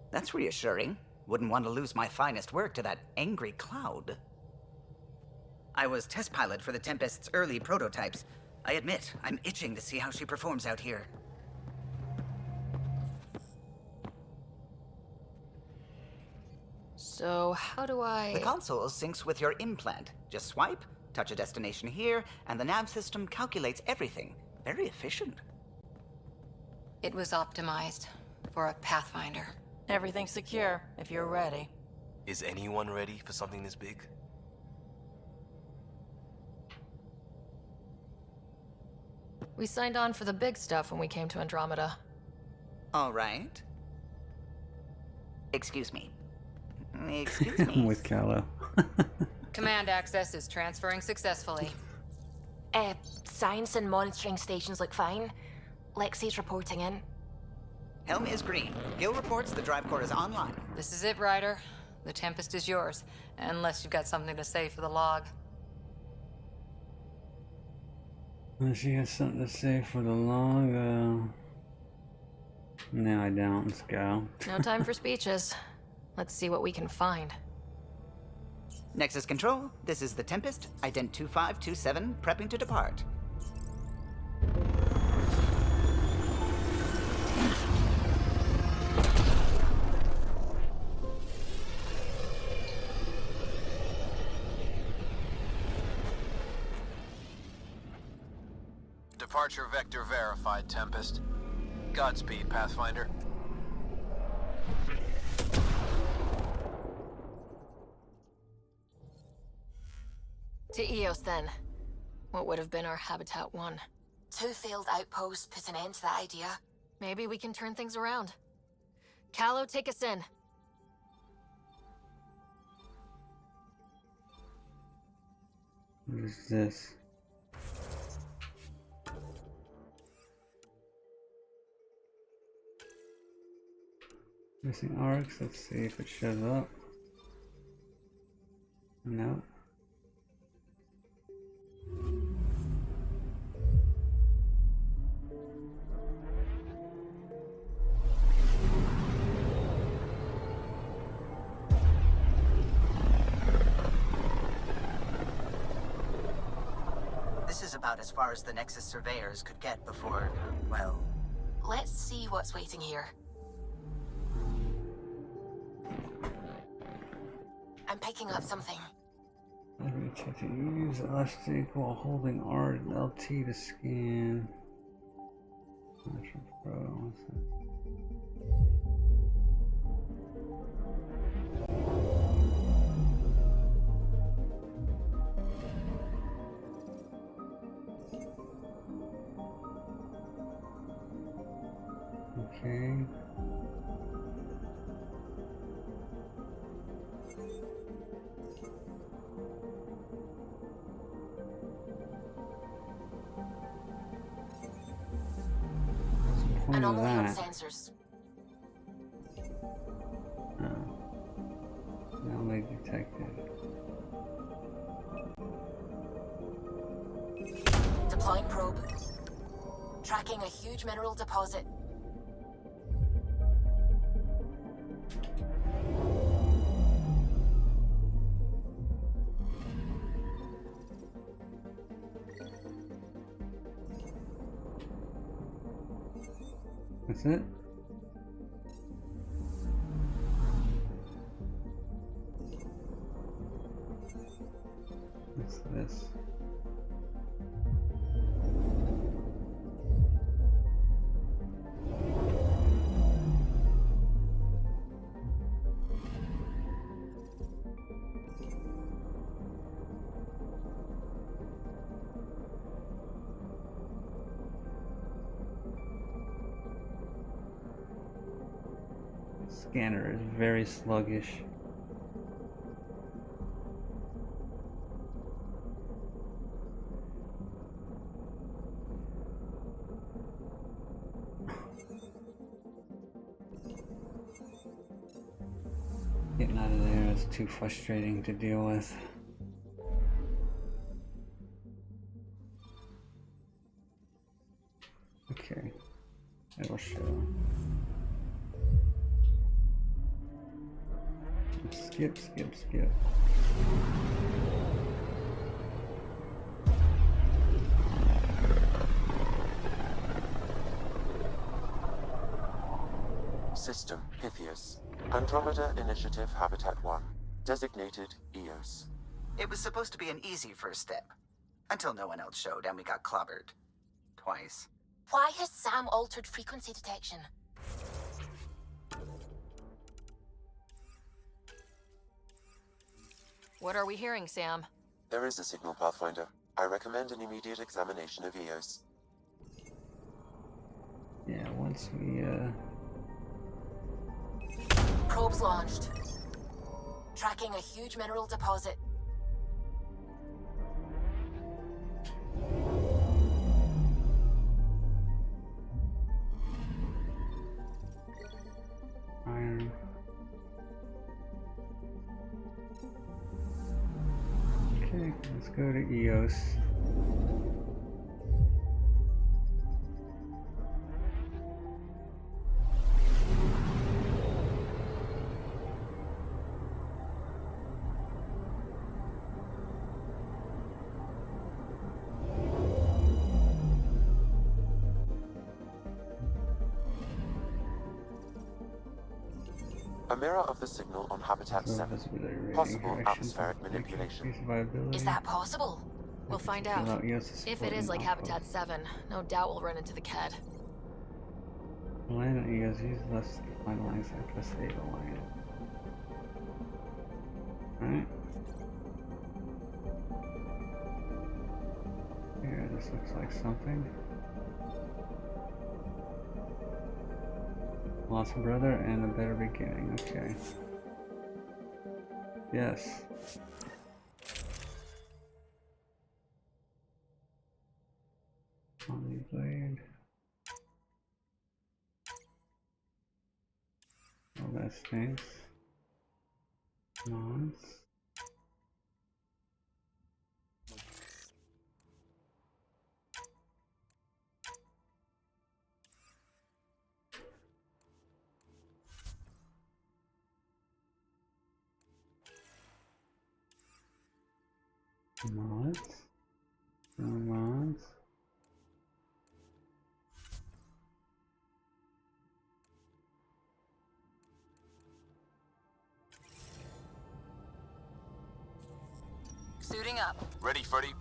That's reassuring. Wouldn't want to lose my finest work to that angry cloud. I was test pilot for the Tempest's early prototypes. I admit, I'm itching to see how she performs out here. So, how do I... The console syncs with your implant. Just swipe, touch a destination here, and the nav system calculates everything. Very efficient. It was optimized for a Pathfinder. Everything's secure, if you're ready. Is anyone ready for something this big? We signed on for the big stuff when we came to Andromeda. All right. Excuse me. Excuse I'm me. with Callow. Command access is transferring successfully. Science and monitoring stations look fine. Lexi's reporting in. Helm is green. Gil reports the drive core is online. This is it, Ryder. The Tempest is yours, unless you've got something to say for the log. She has something to say for the log. No, I don't. Let's go. No time for speeches. Let's see what we can find. Nexus Control, this is the Tempest, Ident 2527, prepping to depart. Departure vector verified, Tempest. Godspeed, Pathfinder. To Eos, then. What would have been our Habitat 1? 2 failed outposts put an end to that idea. Maybe we can turn things around. Callow, take us in. What is this? Missing arcs. Let's see if it shows up. No. This is about as far as the Nexus surveyors could get before, well... Let's see what's waiting here. I'm picking up something. Let me check it. Use elastic while holding R and LT to scan. Natural Pro. Okay. Anomaly on sensors. Anomaly detected. Deploying probe. Tracking a huge mineral deposit. That's it? What's this? Scanner is very sluggish. Getting out of there is too frustrating to deal with. Okay, it'll show. Skip, skip, skip. System Pythias. Andromeda Initiative Habitat 1. Designated EOS. It was supposed to be an easy first step. Until no one else showed and we got clobbered. Twice. Why has Sam altered frequency detection? What are we hearing, Sam? There is a signal, Pathfinder. I recommend an immediate examination of EOS. Yeah, once we, Probes launched. Tracking a huge mineral deposit. Iron. Okay, let's go to EOS. A mirror of the signal on Habitat 7. Possible atmospheric manipulation. Is that possible? We'll find out. If it is like Habitat 7, no doubt we'll run into the CAD. Land on EOS, use less to finalize FSA line. Alright. Here, this looks like something. Lost a brother and a better beginning. Okay. Yes. Omni blade. Oh, that stinks. Mons. Mods. No mods. Suiting up. Ready, Freddy?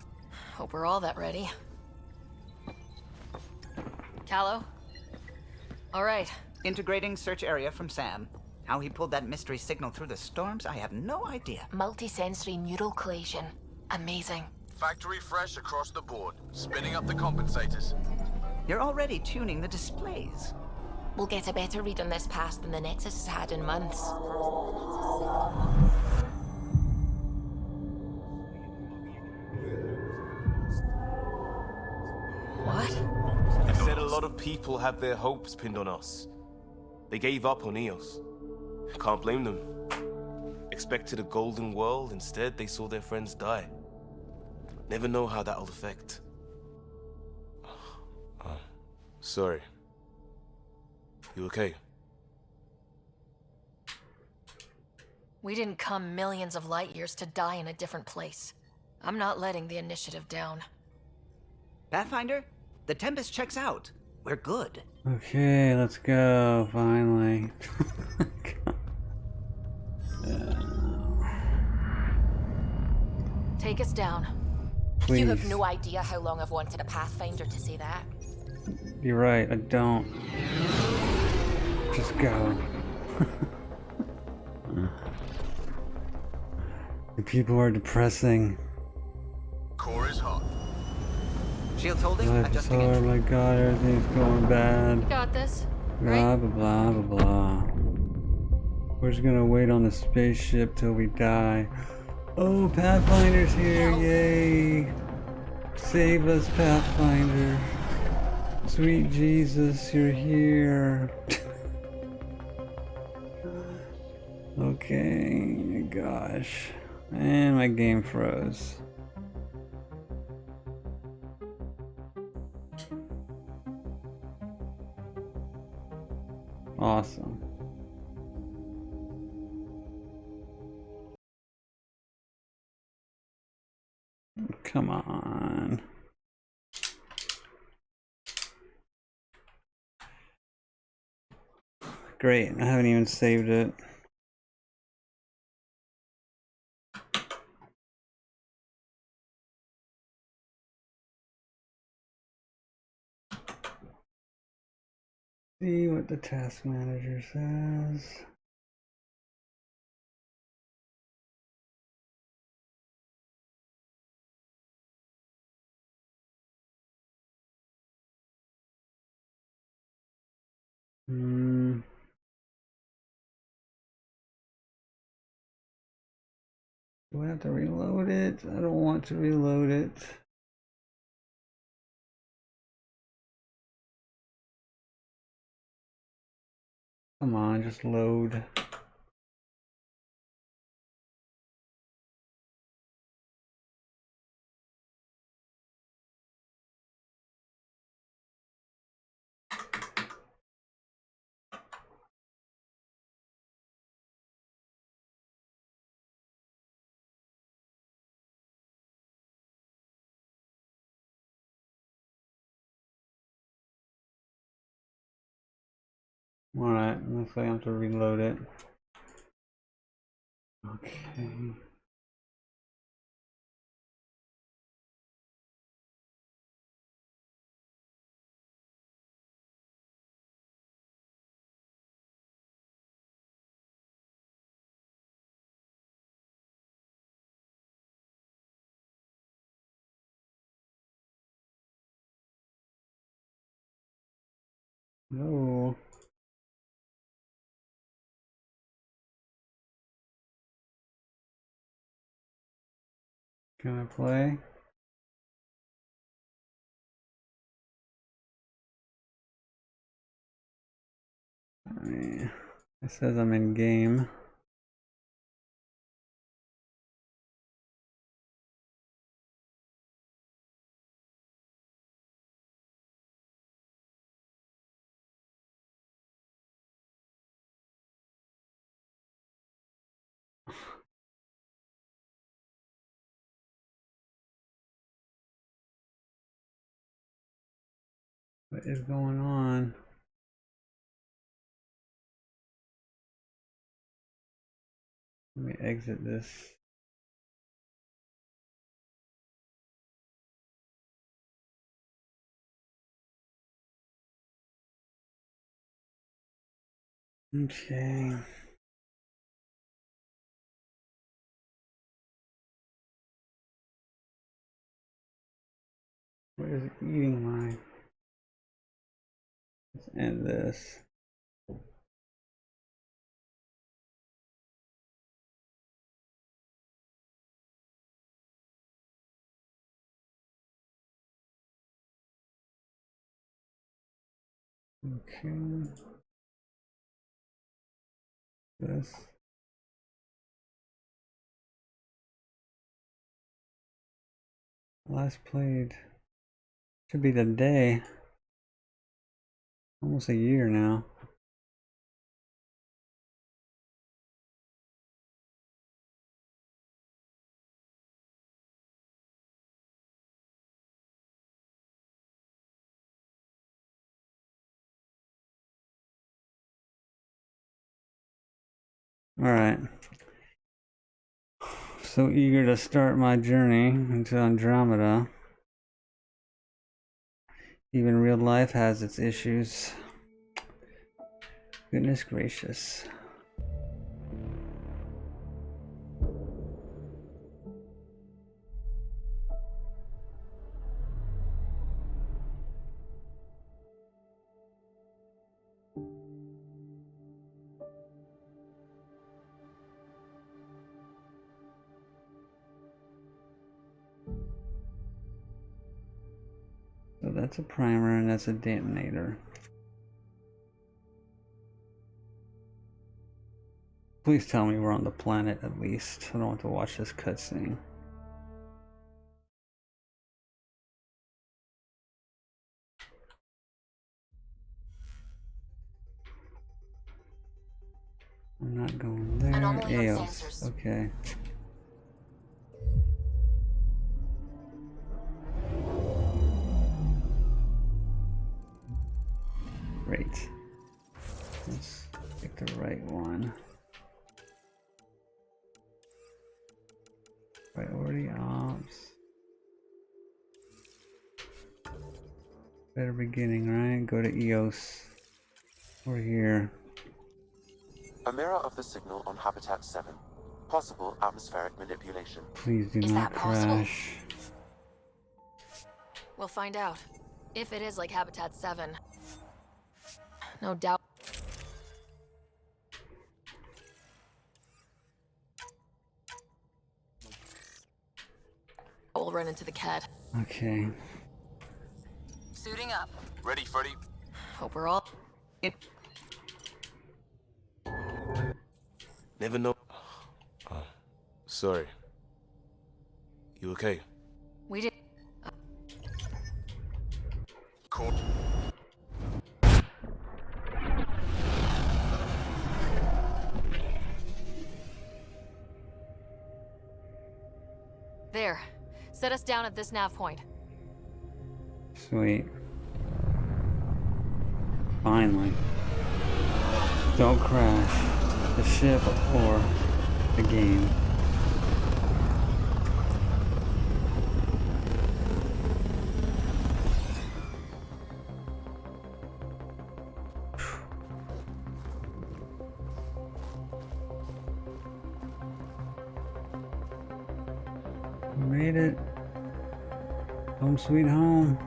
Hope we're all that ready. Callow? All right. Integrating search area from Sam. How he pulled that mystery signal through the storms, I have no idea. Multisensory neural collation. Amazing. Factory fresh across the board. Spinning up the compensators. You're already tuning the displays. We'll get a better read on this pass than the Nexus has had in months. What? I said a lot of people have their hopes pinned on us. They gave up on EOS. Can't blame them. Expected a golden world, instead they saw their friends die. Never know how that'll affect. Sorry. You okay? We didn't come millions of light years to die in a different place. I'm not letting the initiative down. Pathfinder, the Tempest checks out. We're good. Okay, let's go, finally. Take us down. Please. You have no idea how long I've wanted a Pathfinder to say that. You're right, I don't. Just go. The people are depressing. Core is hot. Shields holding, Life is hard, oh my god, everything's going bad. You got this, Blah, right? blah, blah, blah, blah. We're just gonna wait on the spaceship till we die. Oh, Pathfinder's here, yay! Save us, Pathfinder. Sweet Jesus, you're here. Okay, gosh. And my game froze. Awesome. Come on. Great, I haven't even saved it. See what the task manager says. Do I have to reload it? I don't want to reload it. Come on, just load. Alright, looks like I have to reload it. Okay. No. Can I play? It says I'm in game. What is going on? Let me exit this. Okay. What is eating my? Let's end this. Okay. This. Last played. Should be today. Almost a year now. Alright. So eager to start my journey into Andromeda. Even real life has its issues. Goodness gracious. So that's a primer and that's a detonator. Please tell me we're on the planet at least. I don't want to watch this cutscene. I'm not going there. Eos. Okay. Great. Let's pick the right one. Priority ops. Better beginning, right? Go to Eos. We're here. A mirror of the signal on Habitat 7. Possible atmospheric manipulation. Please do not crash. We'll find out. If it is like Habitat 7. No doubt. We'll run into the cat. Okay. Suiting up. Ready, Freddy? Hope we're all in. Never know. Sorry. You okay? We did. Cool. There. Set us down at this nav point. Sweet. Finally. Don't crash the ship or the game. Made it. Home sweet home.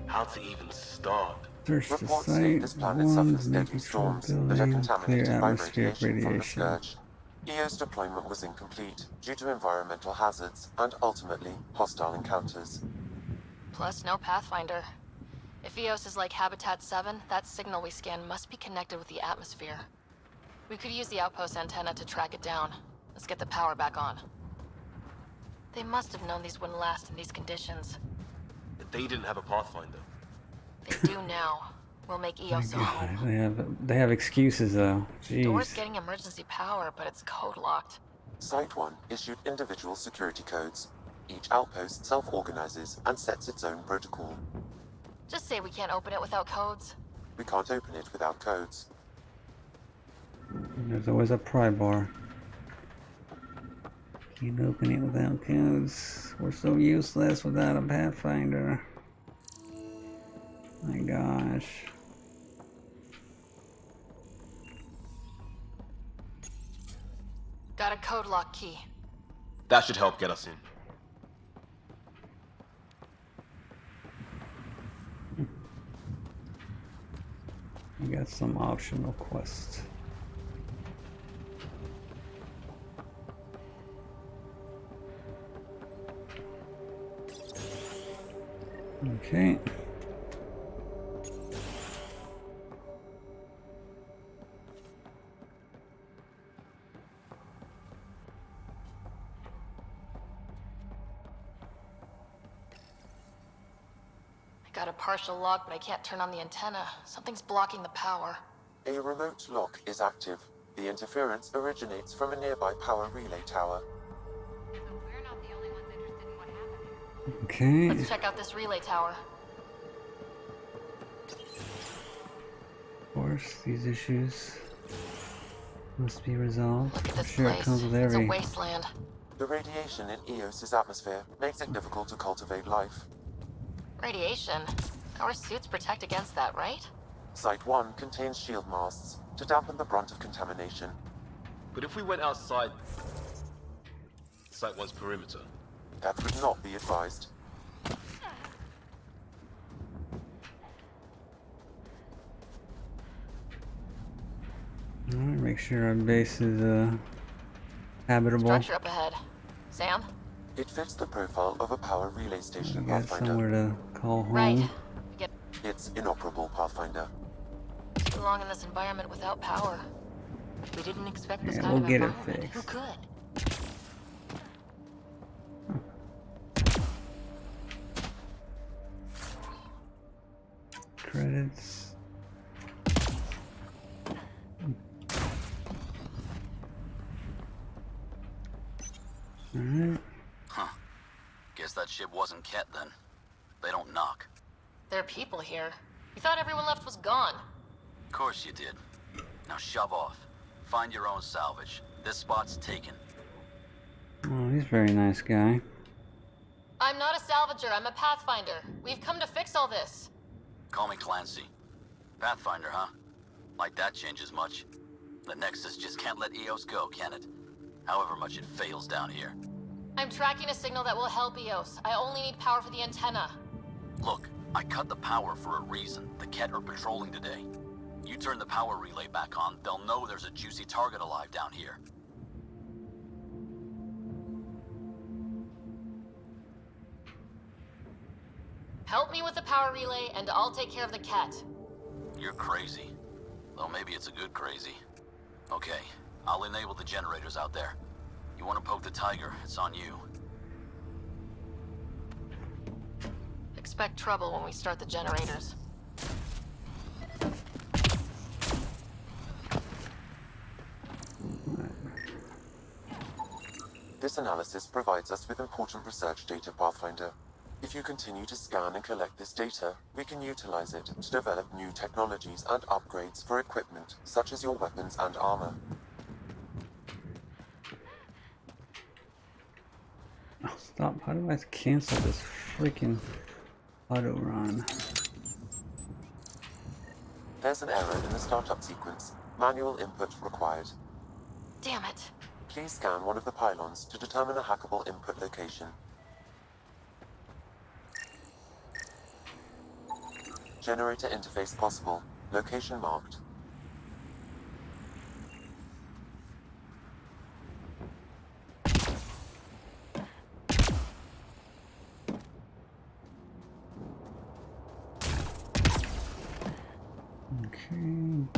How to even start? Search the Reports site. state this planet suffers Make deadly control storms that are building. contaminated Clear by atmospheric radiation from the radiation. Scourge. EO's deployment was incomplete due to environmental hazards and ultimately hostile encounters. Plus, no Pathfinder. If Eos is like Habitat 7, that signal we scan must be connected with the atmosphere. We could use the outpost antenna to track it down. Let's get the power back on. They must have known these wouldn't last in these conditions. They didn't have a Pathfinder. They do now. We'll make Eos a home. They have excuses though. Door's Jeez. getting emergency power, but it's code locked. Site 1 issued individual security codes. Each outpost self-organizes and sets its own protocol. Just say we can't open it without codes. We can't open it without codes. There's always a pry bar. Can't open it without codes. We're so useless without a Pathfinder. My gosh. Got a code lock key. That should help get us in. We got some optional quests. Okay. I got a partial lock, but I can't turn on the antenna. Something's blocking the power. A remote lock is active. The interference originates from a nearby power relay tower. Okay. Let's check out this relay tower. Of course, these issues must be resolved. Look at I'm this sure place. it comes with It's a every. wasteland. The radiation in Eos's atmosphere makes it difficult to cultivate life. Radiation? Our suits protect against that, right? Site 1 contains shield masts to dampen the brunt of contamination. But if we went outside Site 1's perimeter, that would not be advised. Alright, make sure our base is habitable. Structure up ahead. Sam? It fits the profile of a power relay station, We got Pathfinder. somewhere to call home. Right. It's inoperable, Pathfinder. too long in this environment without power. We didn't expect this Yeah, kind we'll of get it environment. fixed. Who could? Credits. Alright. Huh. Guess that ship wasn't Ket then. They don't knock. There are people here. You thought everyone left was gone. Of course you did. Now shove off. Find your own salvage. This spot's taken. Oh, he's a very nice guy. I'm not a salvager, I'm a pathfinder. We've come to fix all this. Call me Clancy. Pathfinder, huh? Like that changes much. The Nexus just can't let EOS go, can it? However much it fails down here. I'm tracking a signal that will help EOS. I only need power for the antenna. Look, I cut the power for a reason. The Ket are patrolling today. You turn the power relay back on, they'll know there's a juicy target alive down here. Help me with the power relay, and I'll take care of the cat. You're crazy. Though maybe it's a good crazy. Okay, I'll enable the generators out there. You want to poke the tiger, it's on you. Expect trouble when we start the generators. This analysis provides us with important research data, Pathfinder. If you continue to scan and collect this data, we can utilize it to develop new technologies and upgrades for equipment, such as your weapons and armor. Oh, stop. How do I cancel this freaking auto run? There's an error in the startup sequence. Manual input required. Damn it. Please scan one of the pylons to determine a hackable input location. Generator interface possible. Location marked. Okay.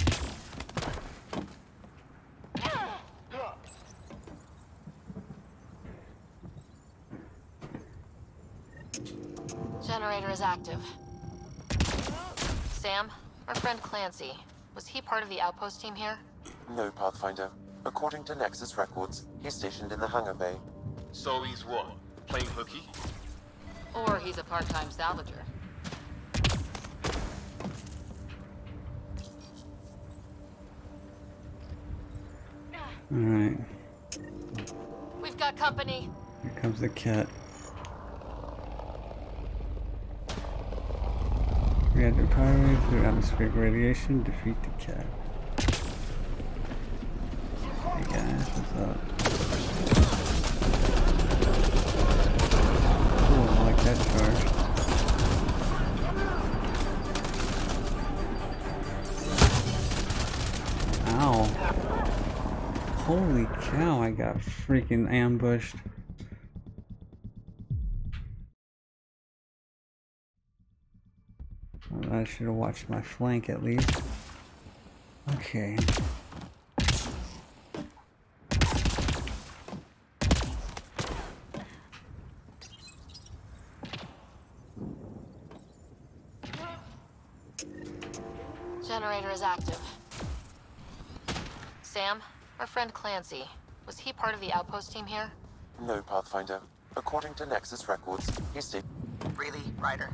Generator is active. Sam, our friend Clancy, was he part of the outpost team here? No, Pathfinder. According to Nexus records, he's stationed in the hangar bay. So he's what? Playing hooky? Or he's a part-time salvager. Alright. We've got company. Here comes the cat. Reactor power wave through atmospheric radiation. Defeat the cat. Hey guys, what's up? Cool, I like that charge. Ow. Holy cow, I got freaking ambushed. Well, I should have watched my flank at least. Okay. Generator is active. Sam, our friend Clancy, was he part of the outpost team here? No, Pathfinder. According to Nexus records, he's stationed. Really, Ryder?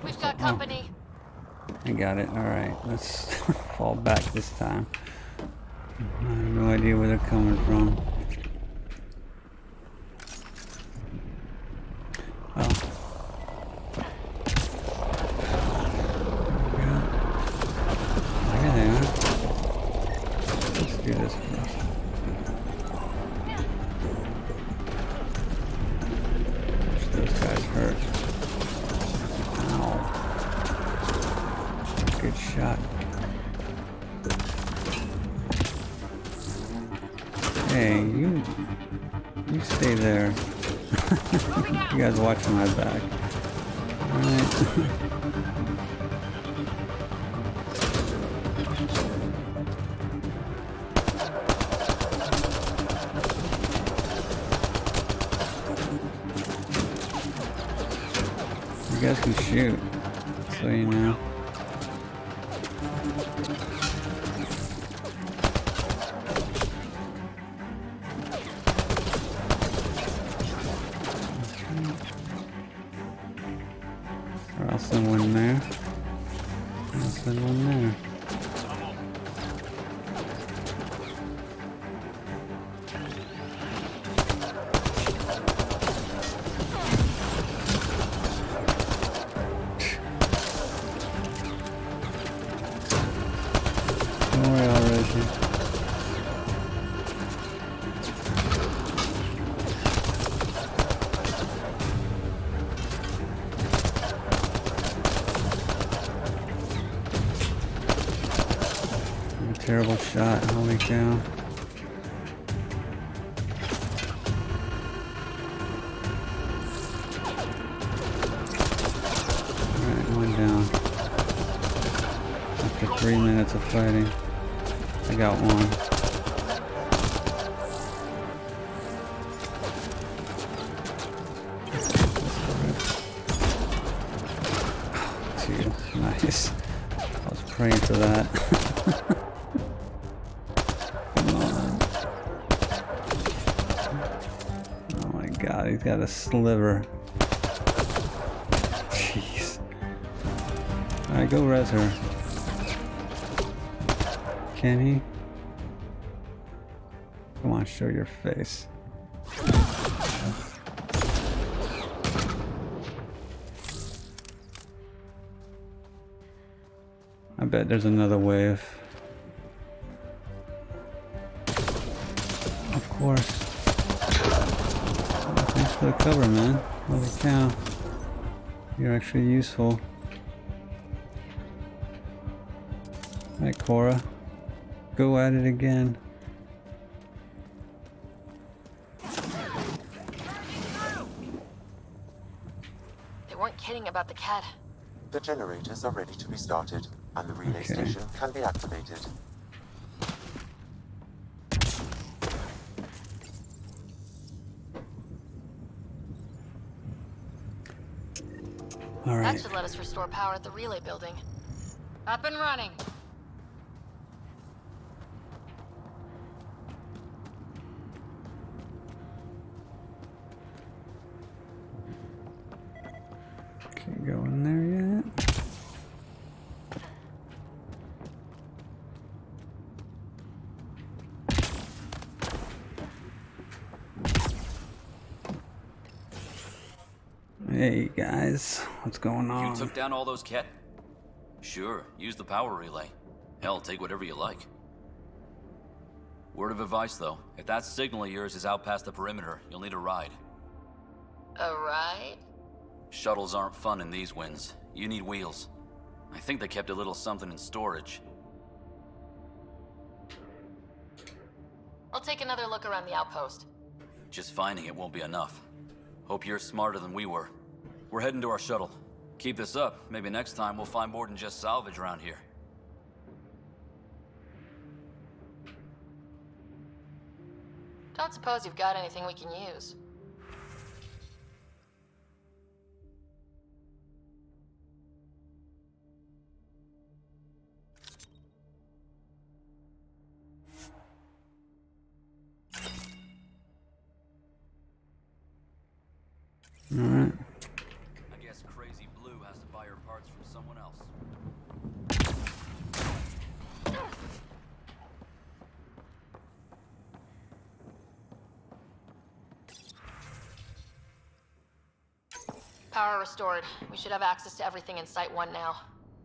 We've got company. I got it. Alright, let's fall back this time. I have no idea where they're coming from. Oh. Okay, let's do this first. Push those guys hurt. Ow. Good shot. Hey, you stay there. You guys watching my back. Alright. You guys can shoot, so you know. Or I'll send one there. I'll send one there. Don't worry, I'll raise you. Terrible shot, holy cow. Alright, one down. After 3 minutes of fighting, I got one. Two, nice. I was praying for that. God, he's got a sliver. Jeez. Alright, go res her. Can he? Come on, show your face. I bet there's another wave. Of course. Thanks for the cover, man. Holy cow. You're actually useful. Alright, Cora. Go at it again. They weren't kidding about the cat. The generators are ready to be started, and the relay station can be activated. All right. That should let us restore power at the relay building. Up and running. Can't go in there yet. Hey guys, what's going on? You took down all those cat... Sure, use the power relay. Hell, take whatever you like. Word of advice though, if that signal of yours is out past the perimeter, you'll need a ride. A ride? Shuttles aren't fun in these winds. You need wheels. I think they kept a little something in storage. I'll take another look around the outpost. Just finding it won't be enough. Hope you're smarter than we were. We're heading to our shuttle. Keep this up. Maybe next time we'll find more than just salvage around here. Don't suppose you've got anything we can use. All right. I guess Crazy Blue has to buy her parts from someone else. Power restored. We should have access to everything in Site 1 now.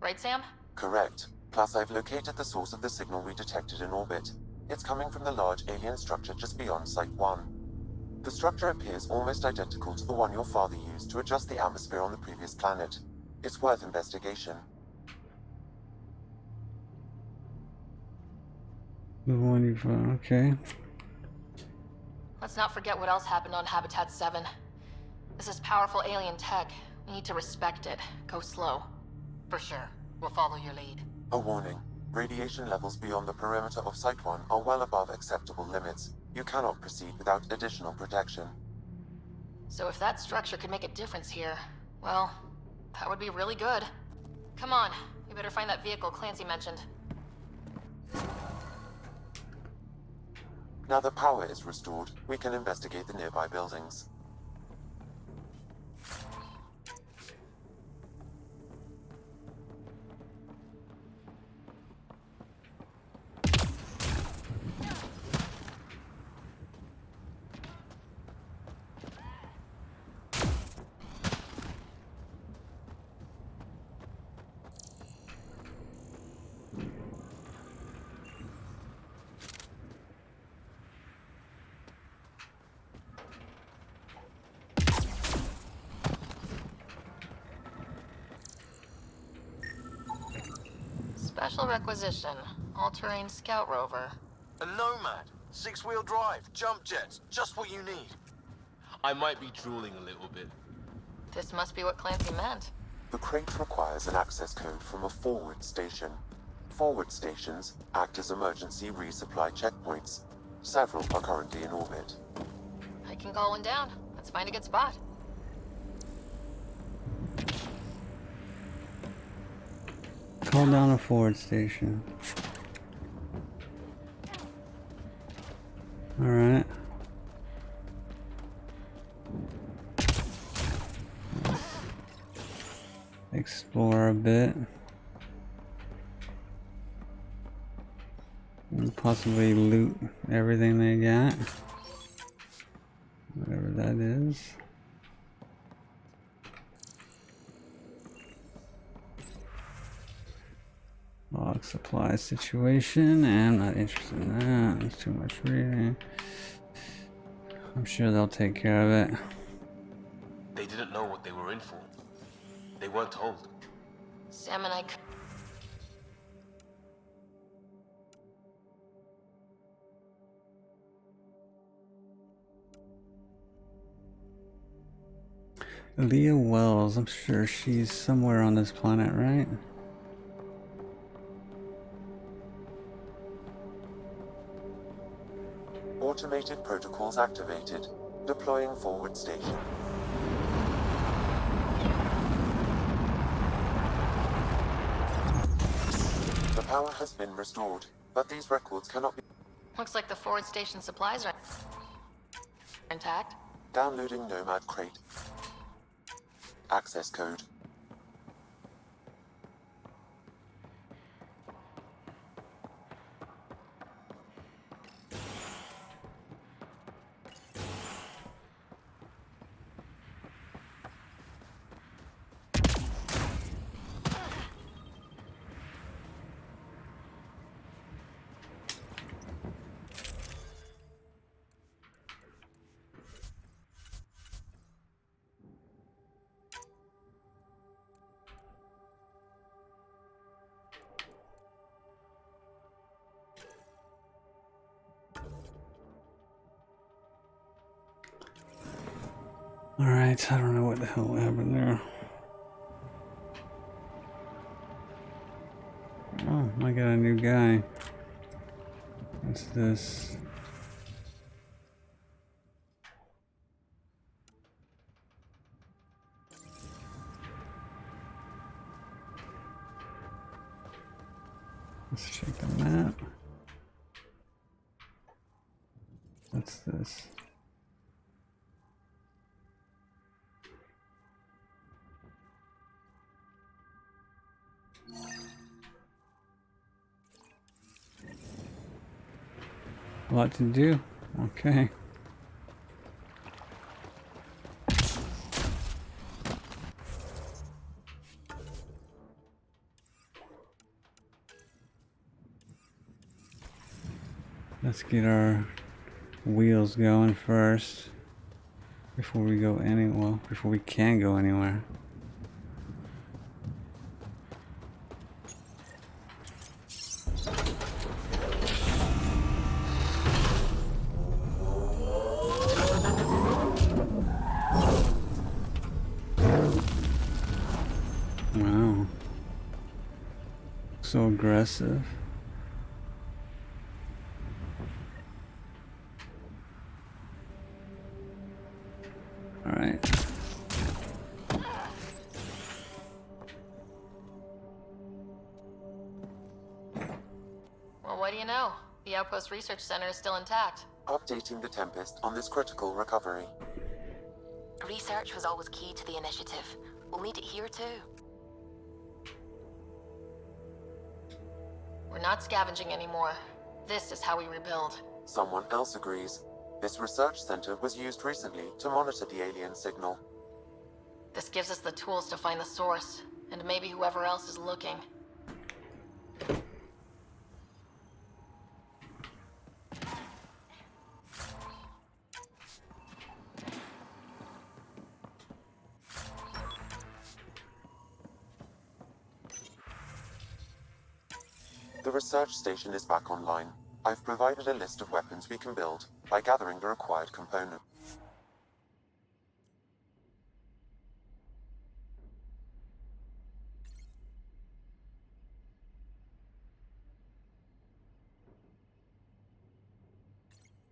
Right, Sam? Correct. Plus, I've located the source of the signal we detected in orbit. It's coming from the large alien structure just beyond Site 1. The structure appears almost identical to the one your father used to adjust the atmosphere on the previous planet. It's worth investigation. The one you found, okay. Let's not forget what else happened on Habitat 7. This is powerful alien tech. We need to respect it. Go slow. For sure. We'll follow your lead. A warning. Radiation levels beyond the perimeter of Site 1 are well above acceptable limits. You cannot proceed without additional protection. So if that structure could make a difference here, well, that would be really good. Come on, we better find that vehicle Clancy mentioned. Now the power is restored, we can investigate the nearby buildings. Special requisition. All-terrain scout rover. A Nomad. 6-wheel drive. Jump jets. Just what you need. I might be drooling a little bit. This must be what Clancy meant. The crate requires an access code from a forward station. Forward stations act as emergency resupply checkpoints. Several are currently in orbit. I can call one down. Let's find a good spot. Call down a forward station. Alright. Explore a bit. And possibly loot everything they got. Whatever that is. Log supply situation, and I'm not interested in that. There's too much reading. I'm sure they'll take care of it. They didn't know what they were in for. They weren't told. Sam and I... Leah Wells, I'm sure she's somewhere on this planet, right? Automated protocols activated. Deploying forward station. The power has been restored, but these records cannot be... Looks like the forward station supplies are intact. Downloading Nomad crate. Access code. Alright, I don't know what the hell happened there. Oh, I got a new guy. What's this? Let's check the map. What's this? A lot to do. Okay. Let's get our wheels going first before we go anywhere. Before we can go anywhere. Wow. So aggressive. All right. Well, what do you know? The Outpost Research Center is still intact. Updating the Tempest on this critical recovery. Research was always key to the initiative. We'll need it here too. We're not scavenging anymore. This is how we rebuild. Someone else agrees. This research center was used recently to monitor the alien signal. This gives us the tools to find the source, and maybe whoever else is looking. The research station is back online. I've provided a list of weapons we can build by gathering the required components.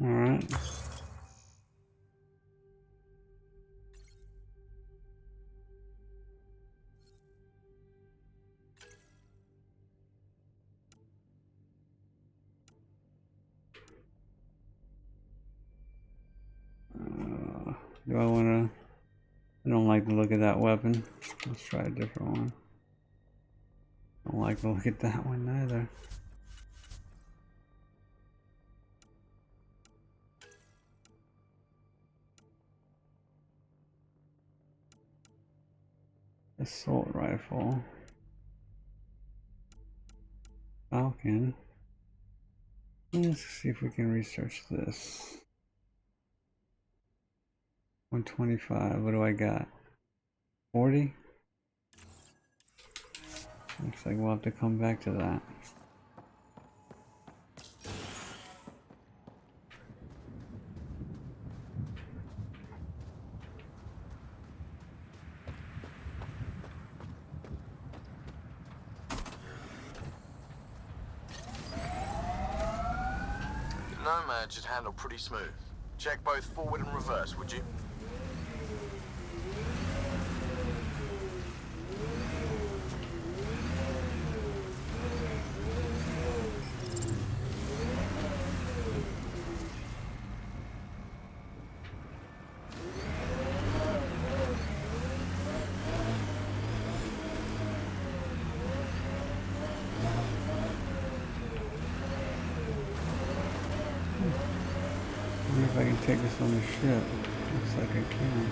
All right. Do I want to? I don't like the look of that weapon. Let's try a different one. Don't like the look at that one either. Assault rifle. Falcon. Let's see if we can research this. 125. What do I got? 40? Looks like we'll have to come back to that. Nomad should handle pretty smooth. Check both forward and reverse, would you? I wonder if I can take this on the ship. Looks like I can.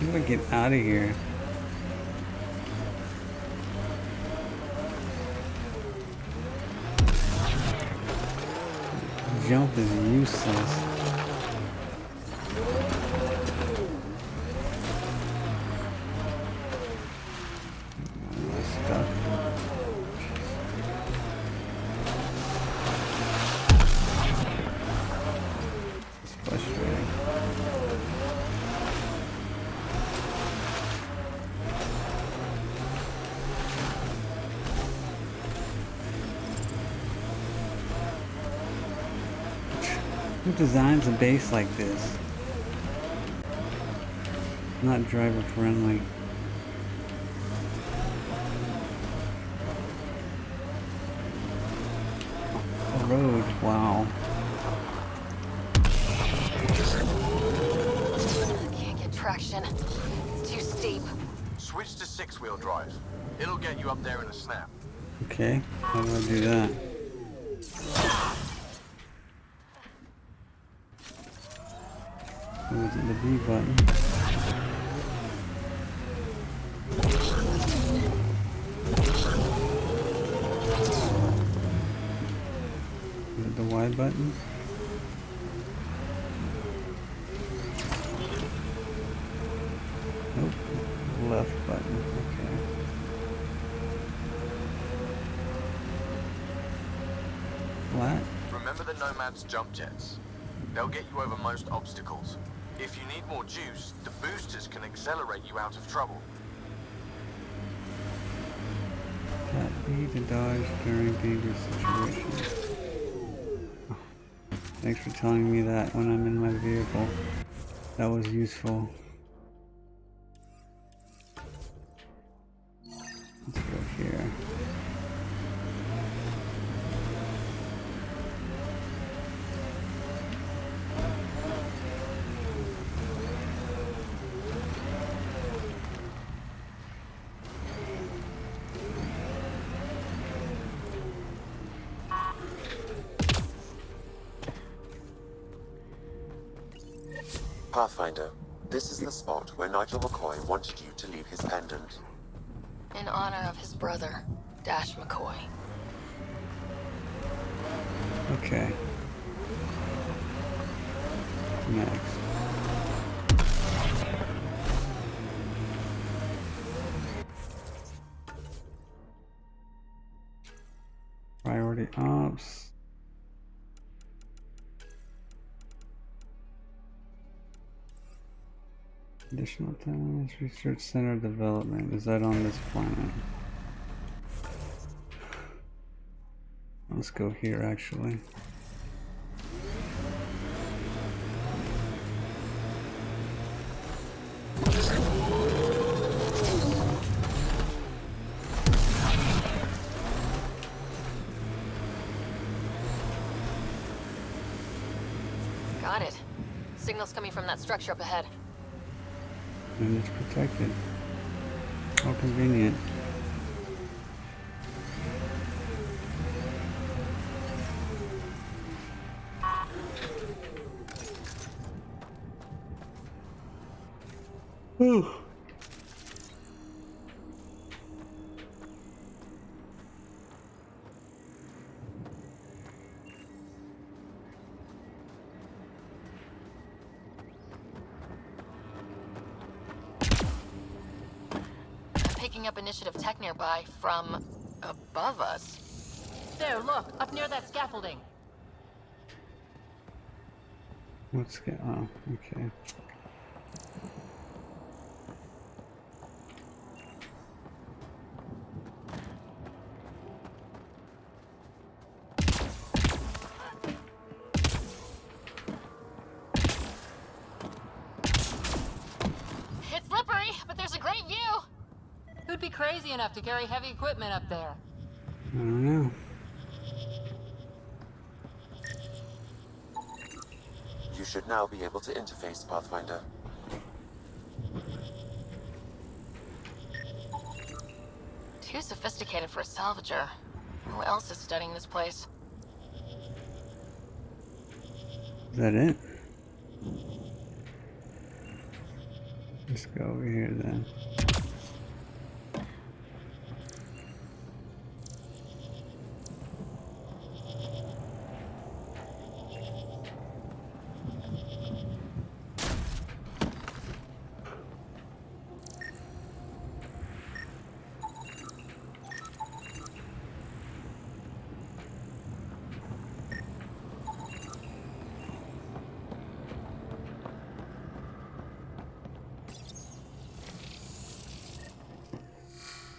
I'm gonna get out of here. Jump is useless. It's frustrating. Who designs a base like this? Not driver friendly. A road, wow. traction. It's too steep. Switch to 6-wheel drive. It'll get you up there in a snap. Okay, how do I do that? Was it the B button? Is it the Y button? Nope. Left button. Okay. Flat? Remember the Nomad's jump jets? They'll get you over most obstacles. If you need more juice, the boosters can accelerate you out of trouble. Tap B to dodge during dangerous situations. Oh, thanks for telling me that when I'm in my vehicle. That was useful. Let's go here. Pathfinder, this is the spot where Nigel McCoy wanted you to leave his pendant. In honor of his brother, Dash McCoy. Okay. Next. Priority ops. Additional times, research center development. Is that on this planet? Let's go here actually. Got it. Signal's coming from that structure up ahead. And it's protected. How convenient. Whew. Picking up initiative tech nearby from above us. There, look, up near that scaffolding. What's going on? Okay. It's slippery, but there's a great view. Who'd be crazy enough to carry heavy equipment up there? I don't know. You should now be able to interface, Pathfinder. Too sophisticated for a salvager. Who else is studying this place? Is that it? Let's go over here then.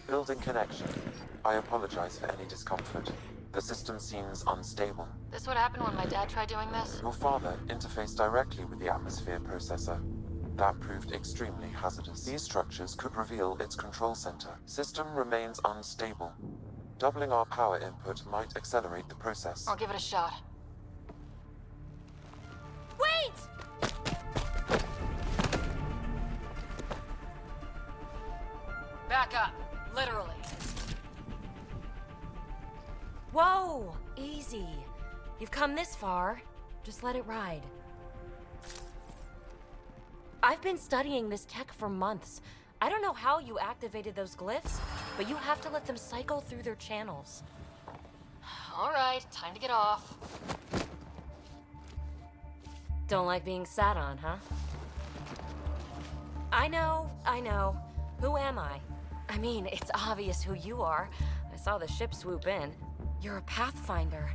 Building connection. I apologize for any discomfort. The system seems unstable. This would happen when my dad tried doing this? Your father interfaced directly with the atmosphere processor. That proved extremely hazardous. These structures could reveal its control center. System remains unstable. Doubling our power input might accelerate the process. I'll give it a shot. Wait! back up. Literally. Whoa! Easy. You've come this far. Just let it ride. I've been studying this tech for months. I don't know how you activated those glyphs, but you have to let them cycle through their channels. Alright, time to get off. Don't like being sat on, huh? I know. Who am I? I mean, it's obvious who you are. I saw the ship swoop in. You're a Pathfinder.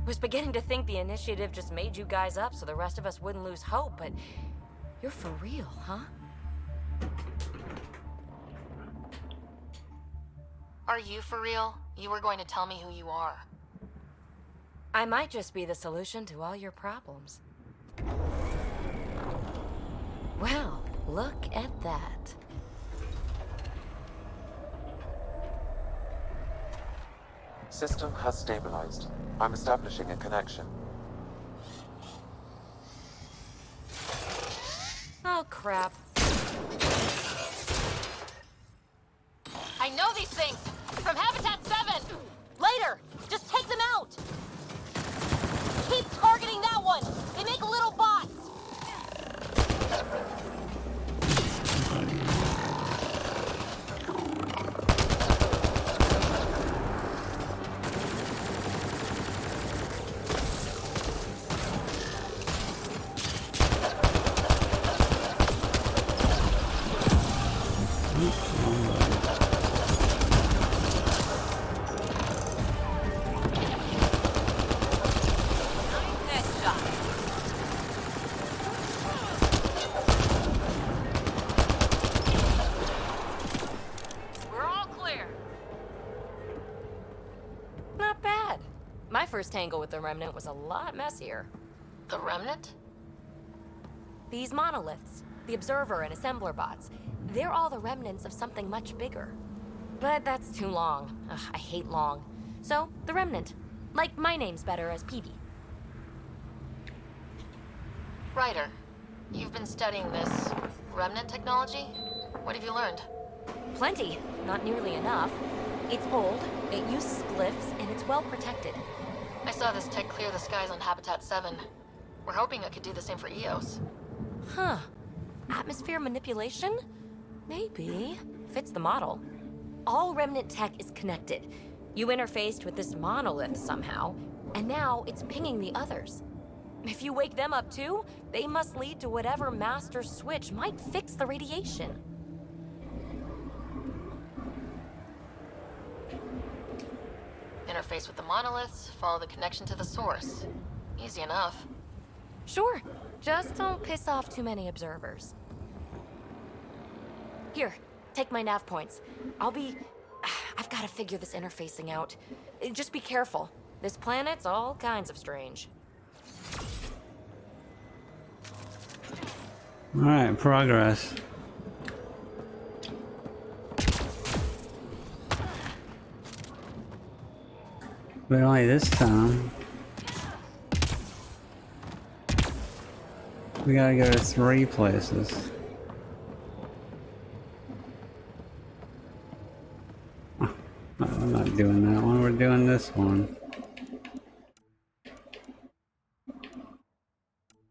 Was beginning to think the initiative just made you guys up so the rest of us wouldn't lose hope, but you're for real, huh? Are you for real? You were going to tell me who you are. I might just be the solution to all your problems. Well, look at that. System has stabilized. I'm establishing a connection. Oh, crap. I know these things! From Habitat 7! Later! Just take them out! Keep targeting that one! They make little bots! First tangle with the Remnant was a lot messier. The Remnant? These monoliths, the Observer and Assembler bots, they're all the remnants of something much bigger. But that's too long. Ugh, I hate long. So, the Remnant. Like my name's better as Peavy. Ryder, you've been studying this Remnant technology? What have you learned? Plenty. Not nearly enough. It's old, it uses glyphs, and it's well protected. I saw this tech clear the skies on Habitat 7. We're hoping it could do the same for EOS. Huh. Atmosphere manipulation? Maybe. Fits the model. All Remnant tech is connected. You interfaced with this monolith somehow, and now it's pinging the others. If you wake them up too, they must lead to whatever master switch might fix the radiation. Interface with the monoliths, follow the connection to the source. Easy enough. Sure. Just don't piss off too many observers. Here, take my nav points. I've got to figure this interfacing out. Just be careful. This planet's all kinds of strange. Alright, progress. But only this time. We gotta go to 3 places. Oh, no, I'm not doing that one, we're doing this one.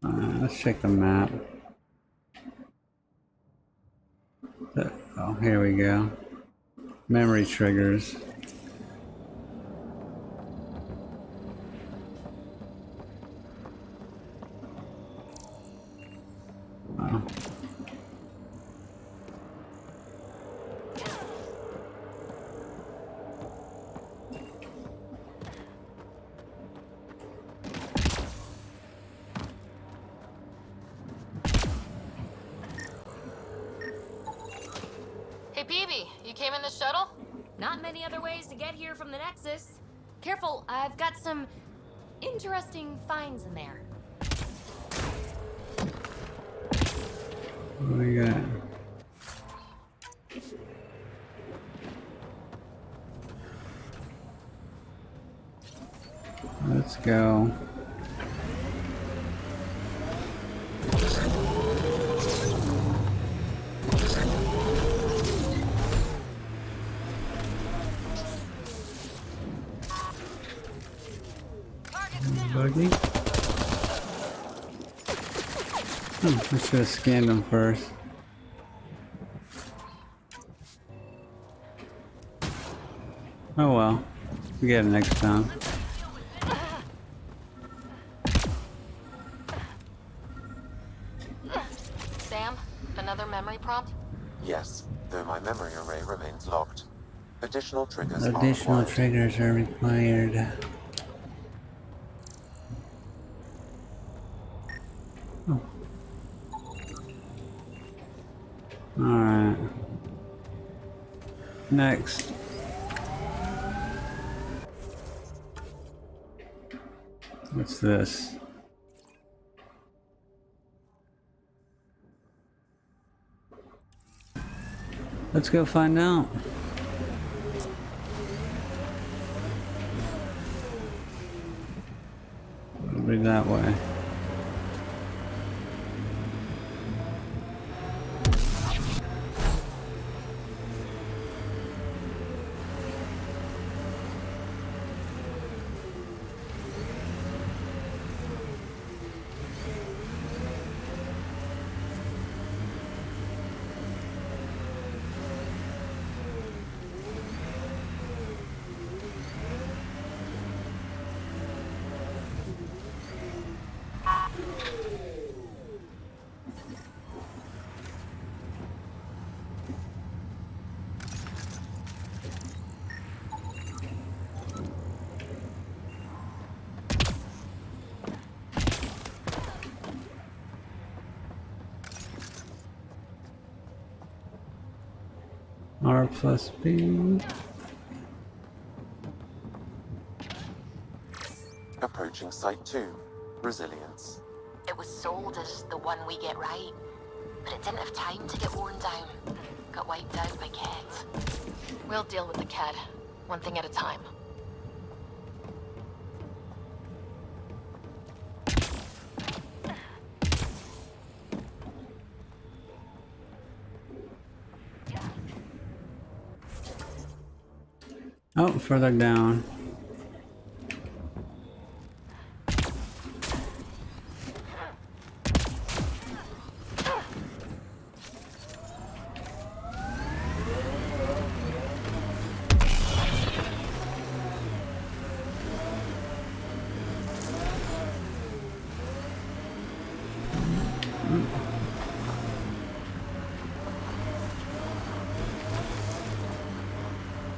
Let's check the map. Oh, here we go. Memory triggers. Wow. Hey, Peavy, you came in the shuttle? Not many other ways to get here from the Nexus. Careful, I've got some interesting finds in there. What do we got? Let's go. I should have scanned them first. Oh well. We get it next time. Sam, another memory prompt? Yes, though my memory array remains locked. Additional triggers Additional are required. triggers are required. Oh. Alright. Next. What's this? Let's go find out. It'll be that way. R plus B. Approaching Site 2. Resilience. It was sold as the one we get right, but it didn't have time to get worn down. Got wiped out by Kett. We'll deal with the Kett, one thing at a time. Oh, further down.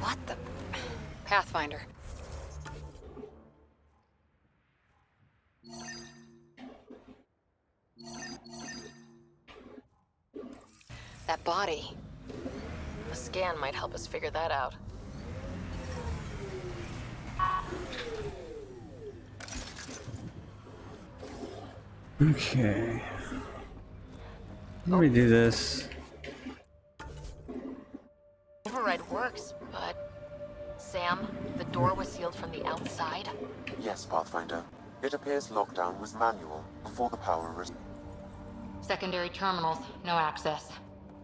What the? Pathfinder. That body. A scan might help us figure that out. Okay. Let me do this. Override works, but... Sam, the door was sealed from the outside. Yes, Pathfinder. It appears lockdown was manual before the power was... Secondary terminals, no access.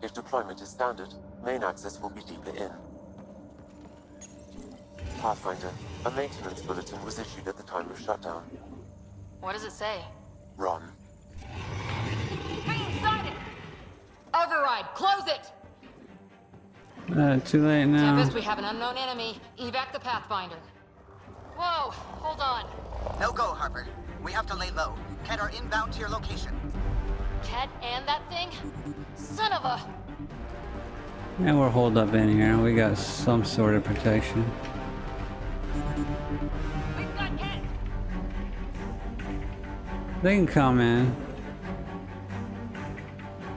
If deployment is standard, main access will be deeper in. Pathfinder, a maintenance bulletin was issued at the time of shutdown. What does it say? Run. Being sighted! Override, close it! Too late now. Tempest, we have an unknown enemy. Evac the Pathfinder. Whoa, hold on. No go, Harper. We have to lay low. Kett are inbound to your location. Kett and that thing? Son of a... And we're holed up in here. We got some sort of protection. We've got Kett! They can come in.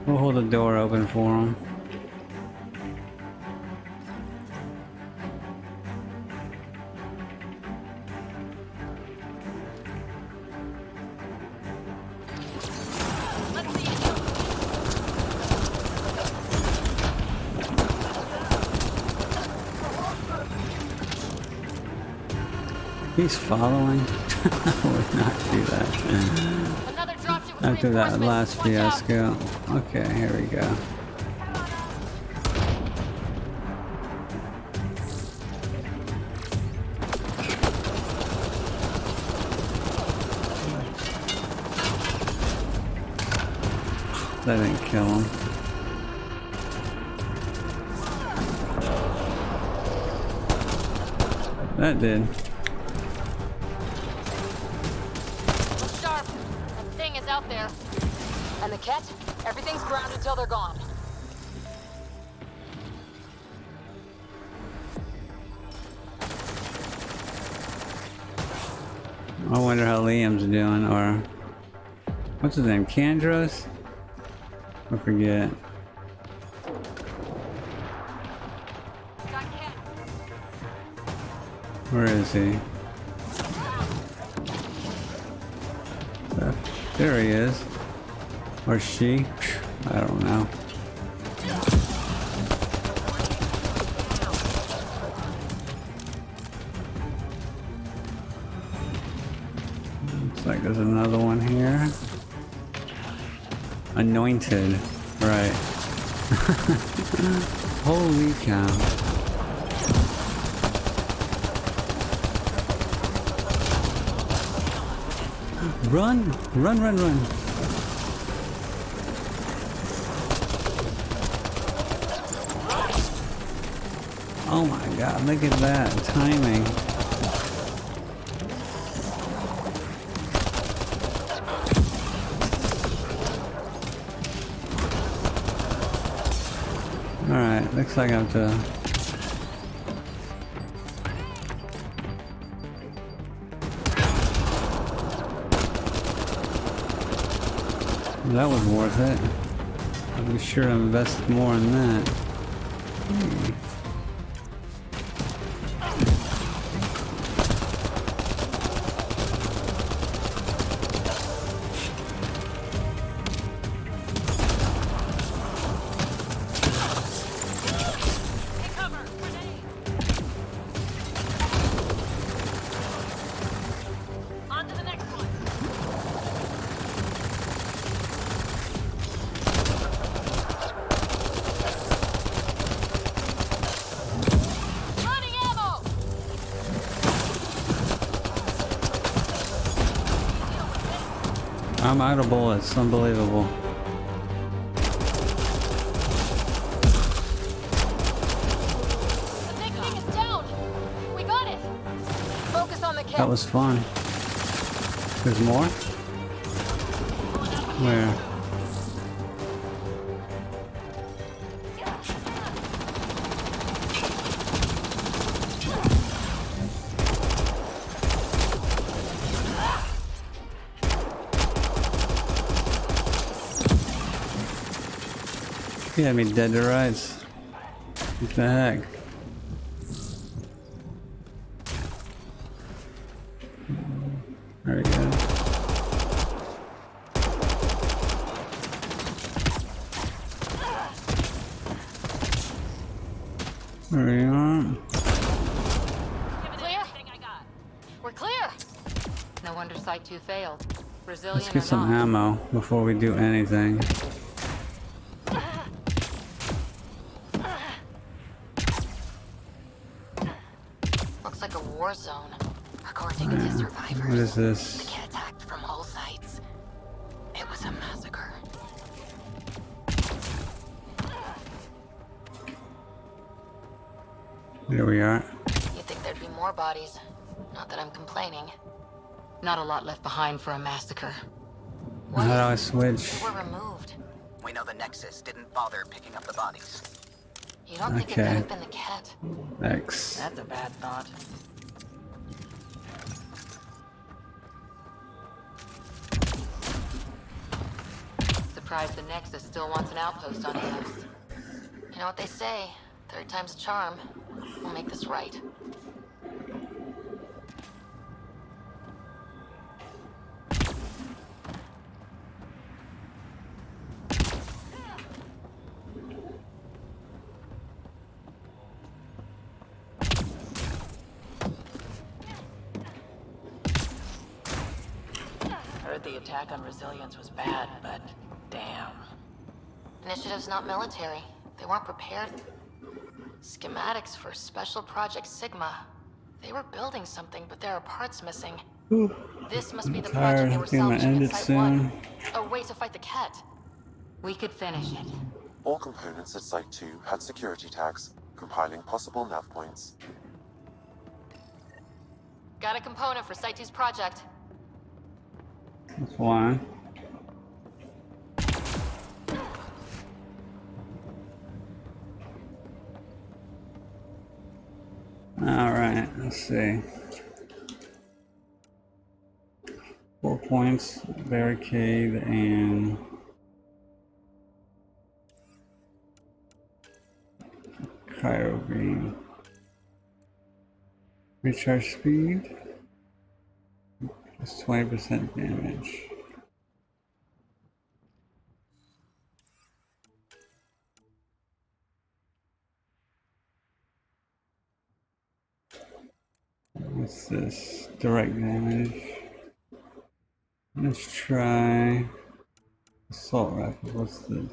We'll hold the door open for them. He's following. I would not do that. After that last fiasco. Okay, here we go. That didn't kill him. That did. Look sharp. That thing is out there. And the Ket? Everything's grounded until they're gone. I wonder how Liam's doing, or what's his name? Kandros? I forget. Where is he? There he is. Or she? I don't know. Looks like there's another one here. Anointed. Right. Holy cow. Run! Run, run, run! Oh my god, look at that timing. Alright, looks like I have to... That was worth it. I'll be sure to invest more in that. I'm out of bullets. Unbelievable. The big thing is down. We got it. Focus on the Ket. That was fun. There's more? Where? You had me dead to rights. What the heck? There we go. There we are. Clear? We're clear. No wonder Site 2 failed. Brazilian Let's get some ammo before we do anything. Like a war zone. According to survivors, What is this? the Ket attacked from all sides. It was a massacre. Here we are. You'd think there'd be more bodies. Not that I'm complaining. Not a lot left behind for a massacre. How do I switch? They were removed. We know the Nexus didn't bother picking up the bodies. You don't think it could have been the Ket? X. That's a bad thought. Surprised the Nexus still wants an outpost on Eos. You know what they say? Third time's a charm. We'll make this right. Heard the attack on Resilience was bad, but damn. Initiative's not military. They weren't prepared. Schematics for Special Project Sigma. They were building something, but there are parts missing. This must be the project they were salvaging at Site 1. A way to fight the Ket. We could finish it. All components at Site 2 had security tags, compiling possible nav points. Got a component for Site 2's project. That's why. Alright, let's see. 4 points, barricade, and cryo beam. Recharge speed, plus 20% damage. What's this? Direct damage. Let's try assault rifle. What's this?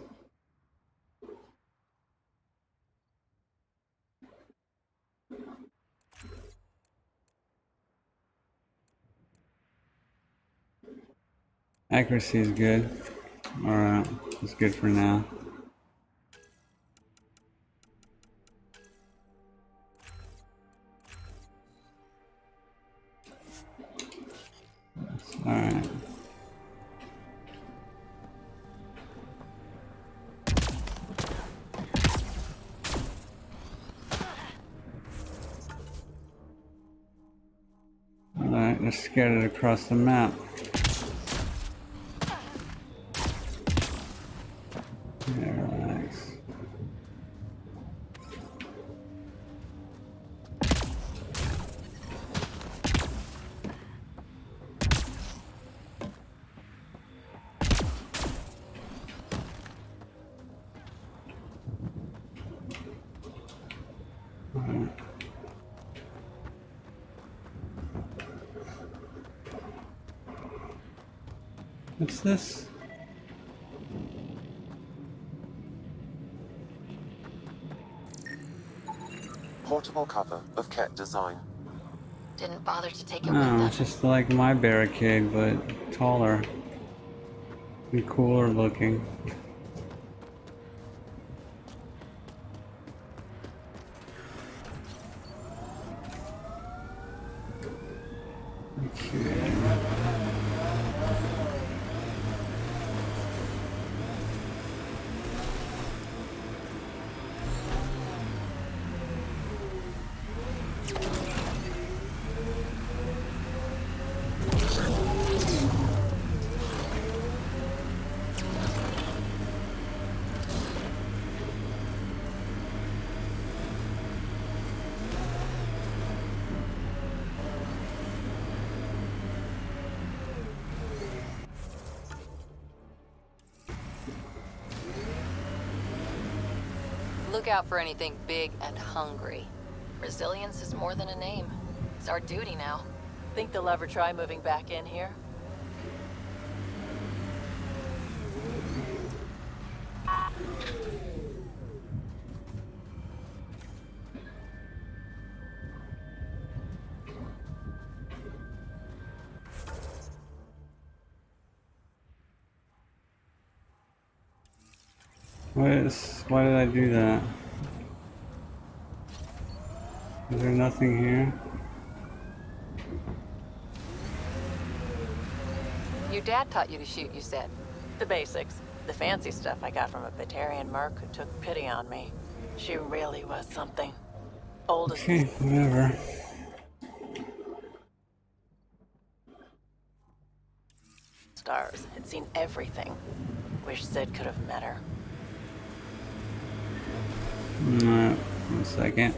Accuracy is good. Alright, it's good for now. Alright. Alright, let's scatter it across the map. Yeah, relax. Alright. What's this? Portable cover of Ket design. Didn't bother to take it with No, them. it's just like my barricade, but taller and cooler looking. Look out for anything big and hungry. Resilience is more than a name. It's our duty now. Think they'll ever try moving back in here? Why did I do that? Is there nothing here? Your dad taught you to shoot, you said. The basics. The fancy stuff I got from a Batarian merc who took pity on me. She really was something. Oldest. Okay, whatever. Stars. Had seen everything. Wish Sid could have met her. Alright, 1 second.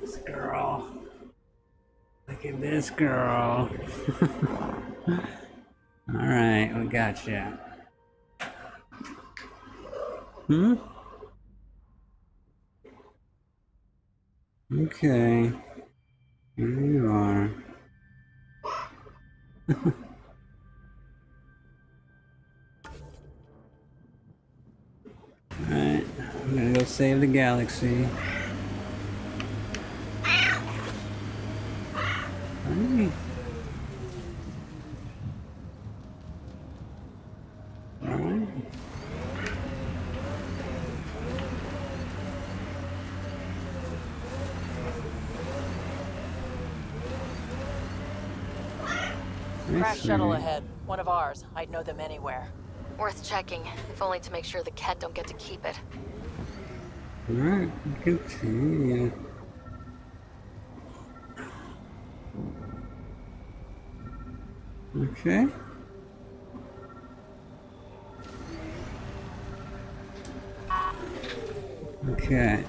This girl. Look at this girl. Alright, we got you. Okay. Here you are. Alright, I'm gonna go save the galaxy. Alright. Alright. Crash shuttle ahead. One of ours. I'd know them anywhere. Worth checking, if only to make sure the Ket don't get to keep it. Alright, continue. Okay. Okay.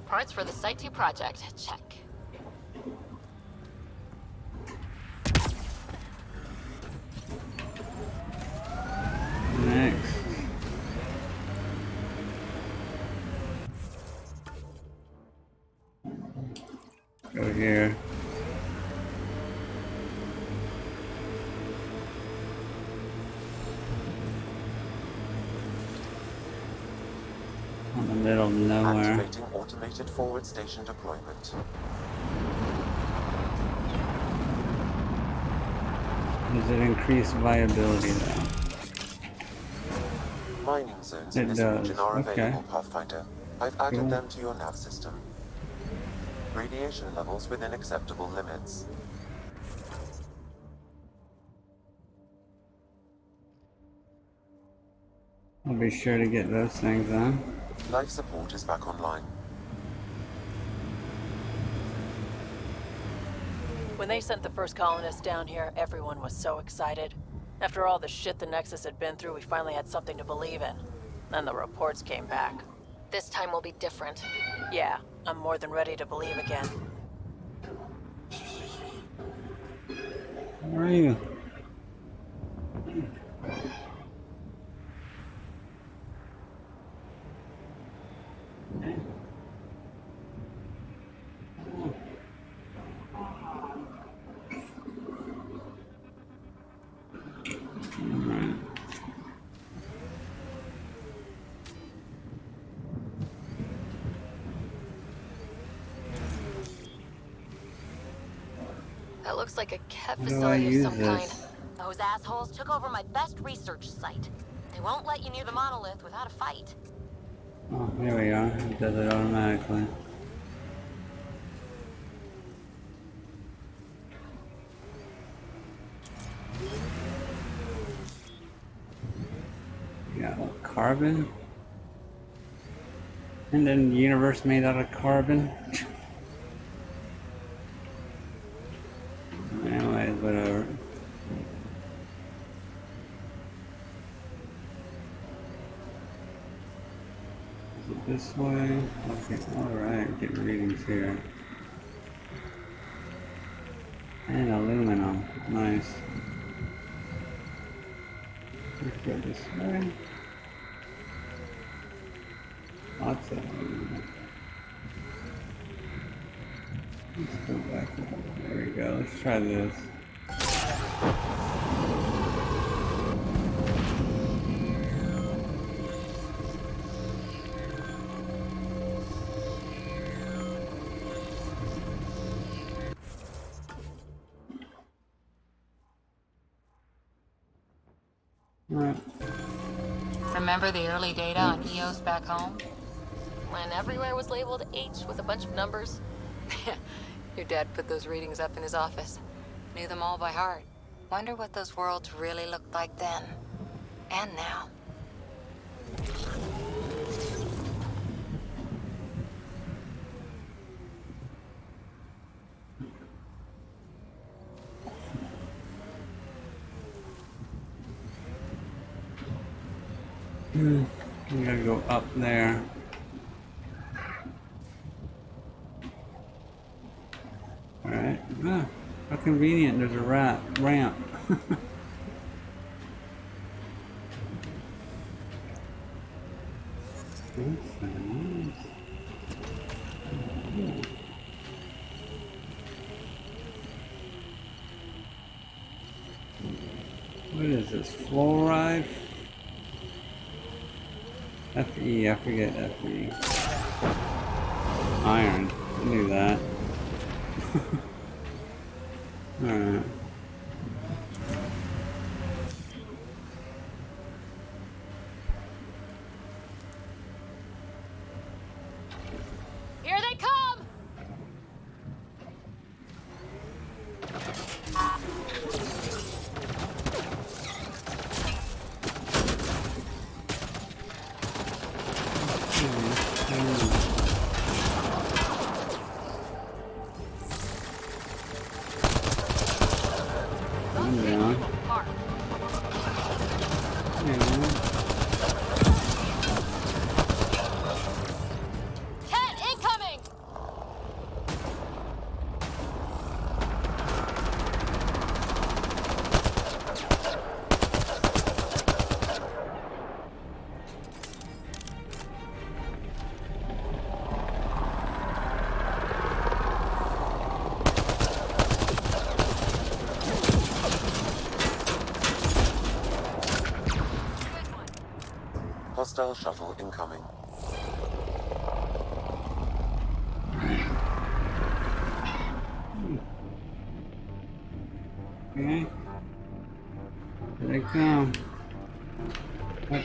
Parts for the Site 2 project. Check. Next. Go here. In the middle of nowhere. Activating automated forward station deployment. Does it increase viability though? Mining zones It in this does, region are okay. available, Pathfinder. I've added Cool. them to your nav system. Radiation levels within acceptable limits. I'll be sure to get those things on. Life support is back online. When they sent the first colonists down here, everyone was so excited. After all the shit the Nexus had been through, we finally had something to believe in. Then the reports came back. This time will be different. Yeah, I'm more than ready to believe again. Where are you? Alright. That looks like a Ket How do I facility of use some kind. this? Those assholes took over my best research site. They won't let you near the monolith without a fight. Oh, here we are. It does it automatically. Yeah, carbon? And then the universe made out of carbon? Anyways, whatever. Is it this way? Okay, alright, get readings here. And aluminum, nice. Let's go this way. Lots of aluminum. Let's go back. There we go, let's try this. Right. Remember the early data on EOS back home? When everywhere was labeled H with a bunch of numbers? Your dad put those readings up in his office. Knew them all by heart. Wonder what those worlds really looked like then. And now. We gotta go up there. Alright. Ah, how convenient, there's a ramp. That's nice. What is this? Fluoride? FE, I forget FE. Iron. I knew that. Alright. Here they come! Cat incoming! Hostile shuttle incoming. Okay. Here they come. What?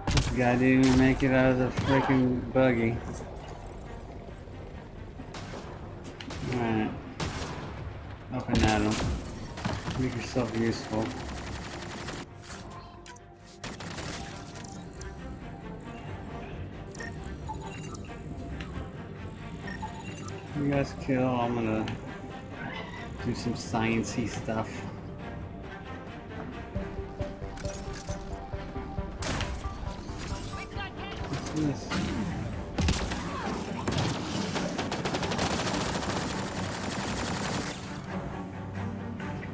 This guy didn't even make it out of the freaking buggy. Alright. Up and at him. Make yourself useful. You guys kill, I'm gonna do some sciencey stuff. What's this?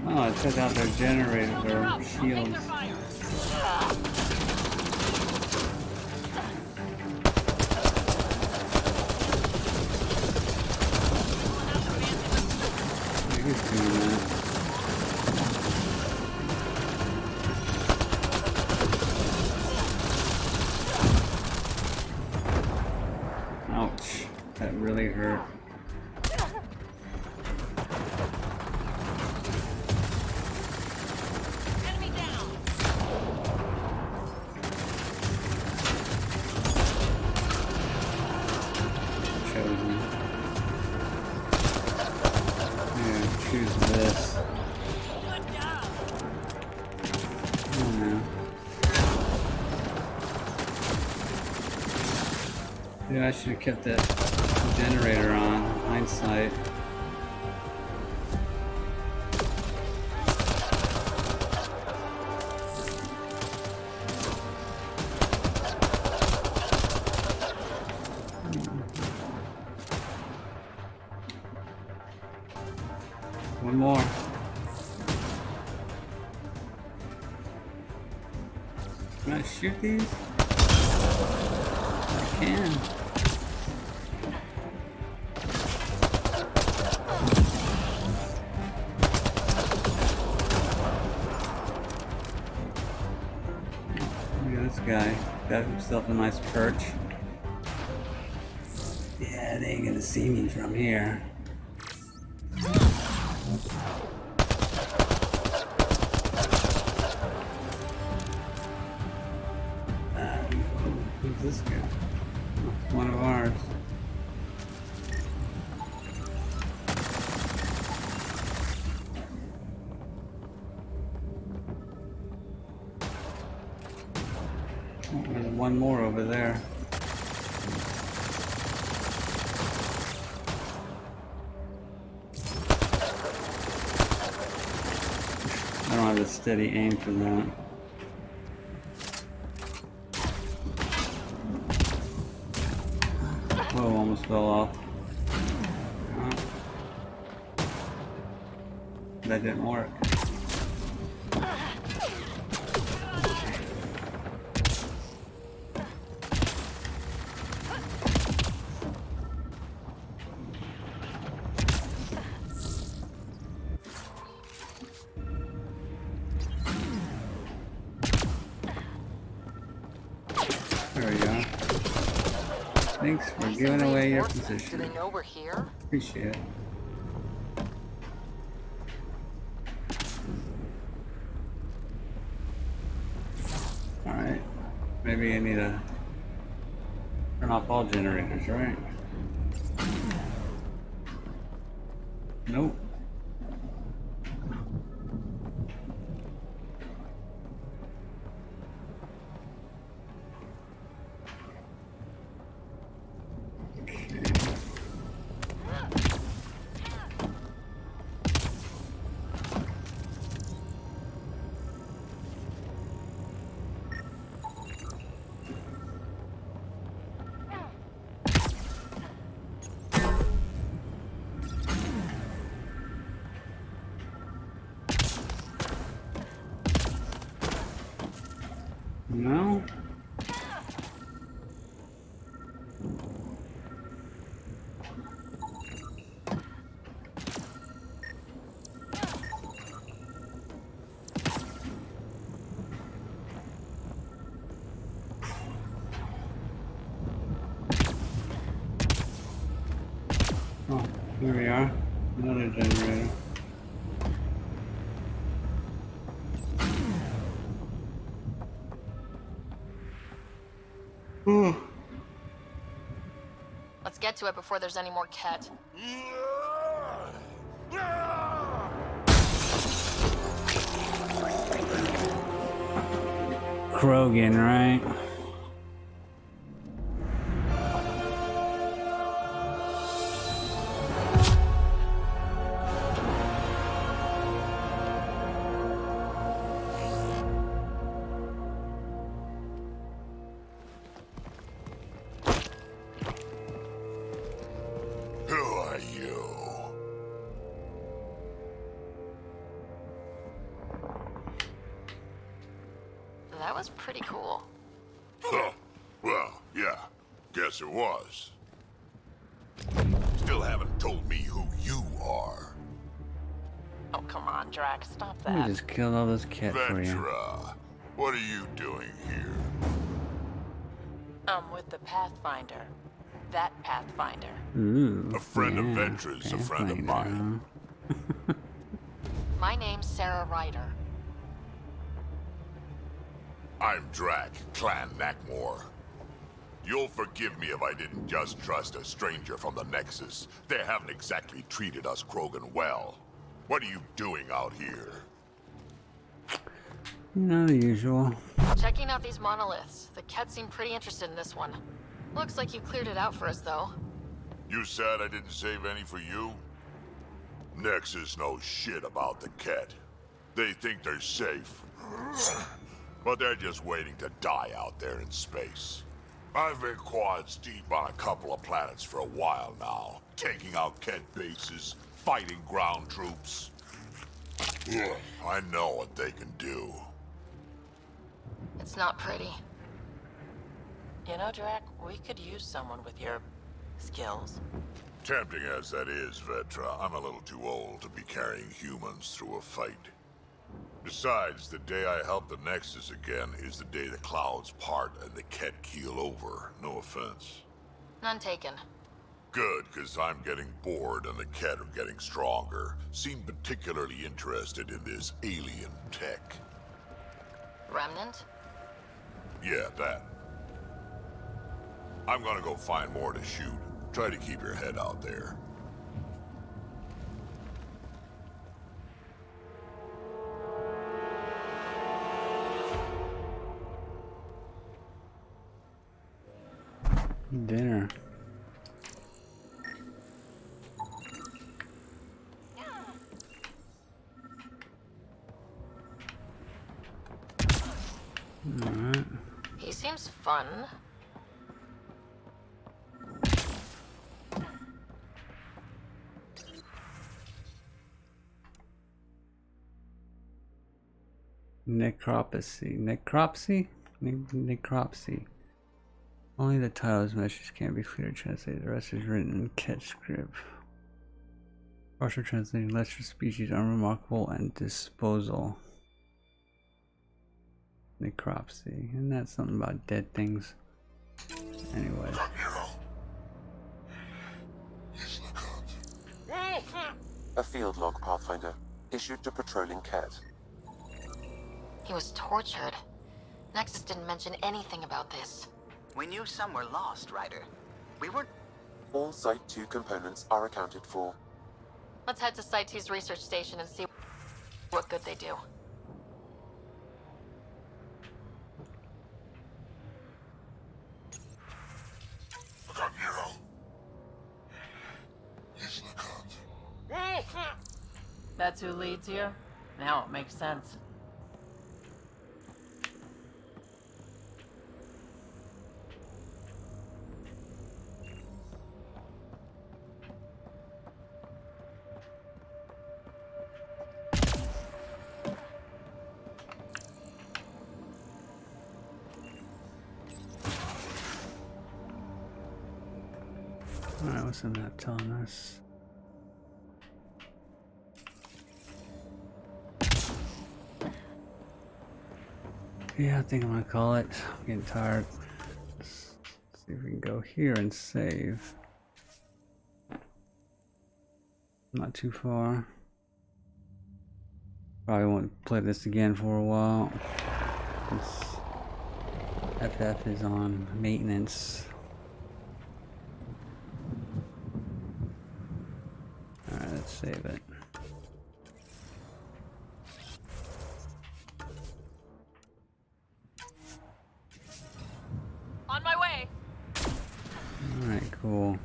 Oh, it took out their generator, their shields. Who's doing that? Ouch. That really hurt. Enemy down! Chosen. Yeah, choose this. Oh no. Yeah, I should have kept that generator on. Hindsight. One more. Can I shoot these? I can. Look at this guy. Got himself a nice perch. Yeah, they ain't gonna see me from here. Who's this guy? Oh, one of ours. Oh, there's one more over there. I don't have a steady aim for that. Whoa, almost fell off. That didn't work. Thanks for giving away your Do position. they know we're here? Appreciate it. Alright. Maybe I need to turn off all generators, right? Nope. No. Oh, here we are. Another generator. Let's get to it before there's any more Ket. Krogan, right? Who are you? That was pretty cool. Huh. Well, yeah. Guess it was. Still haven't told me who you are. Oh, come on, Drax. Stop I that. just killed all those cats for you. Vetra, what are you doing here? I'm with the Pathfinder. That Pathfinder. Ooh, A friend of yeah, Vetra's a friend of mine. My name's Sarah Ryder. I'm Drac, Clan Nakmor. You'll forgive me if I didn't just trust a stranger from the Nexus. They haven't exactly treated us Krogan well. What are you doing out here? You know, the usual. Checking out these monoliths. The Ket seem pretty interested in this one. Looks like you cleared it out for us, though. You sad I didn't save any for you? Nexus knows shit about the Ket. They think they're safe. But they're just waiting to die out there in space. I've been quads deep on a couple of planets for a while now, taking out Ket bases, fighting ground troops. I know what they can do. It's not pretty. You know, Drac, we could use someone with your skills. Tempting as that is, Vetra, I'm a little too old to be carrying humans through a fight. Besides, the day I help the Nexus again is the day the clouds part and the Ket keel over. No offense. None taken. Good, because I'm getting bored and the Ket are getting stronger. Seem particularly interested in this alien tech. Remnant? Yeah, that. I'm gonna go find more to shoot. Try to keep your head out there. Dinner. Alright. He seems fun. Necropsy. Necropsy? Necropsy. Only the title's message can't be clearly translated. The rest is written in Ket script. Partial translating lesser species unremarkable and disposal. Necropsy. Isn't that something about dead things? Anyways. A field log, Pathfinder. Issued to patrolling Ket. He was tortured. Nexus didn't mention anything about this. We knew some were lost, Ryder. We weren't... All Site 2 components are accounted for. Let's head to Site 2's research station and see what good they do. That's who leads you? Now it makes sense. Alright, what's the map telling us? Yeah, I think I'm gonna call it. I'm getting tired. Let's see if we can go here and save. Not too far. Probably won't play this again for a while. This FF is on maintenance. Alright, let's save it. On my way. Alright, cool.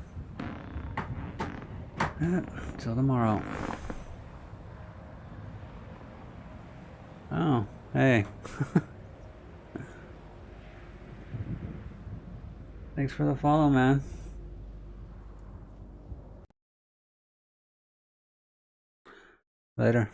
Till tomorrow. Oh, hey. Thanks for the follow, man. Later.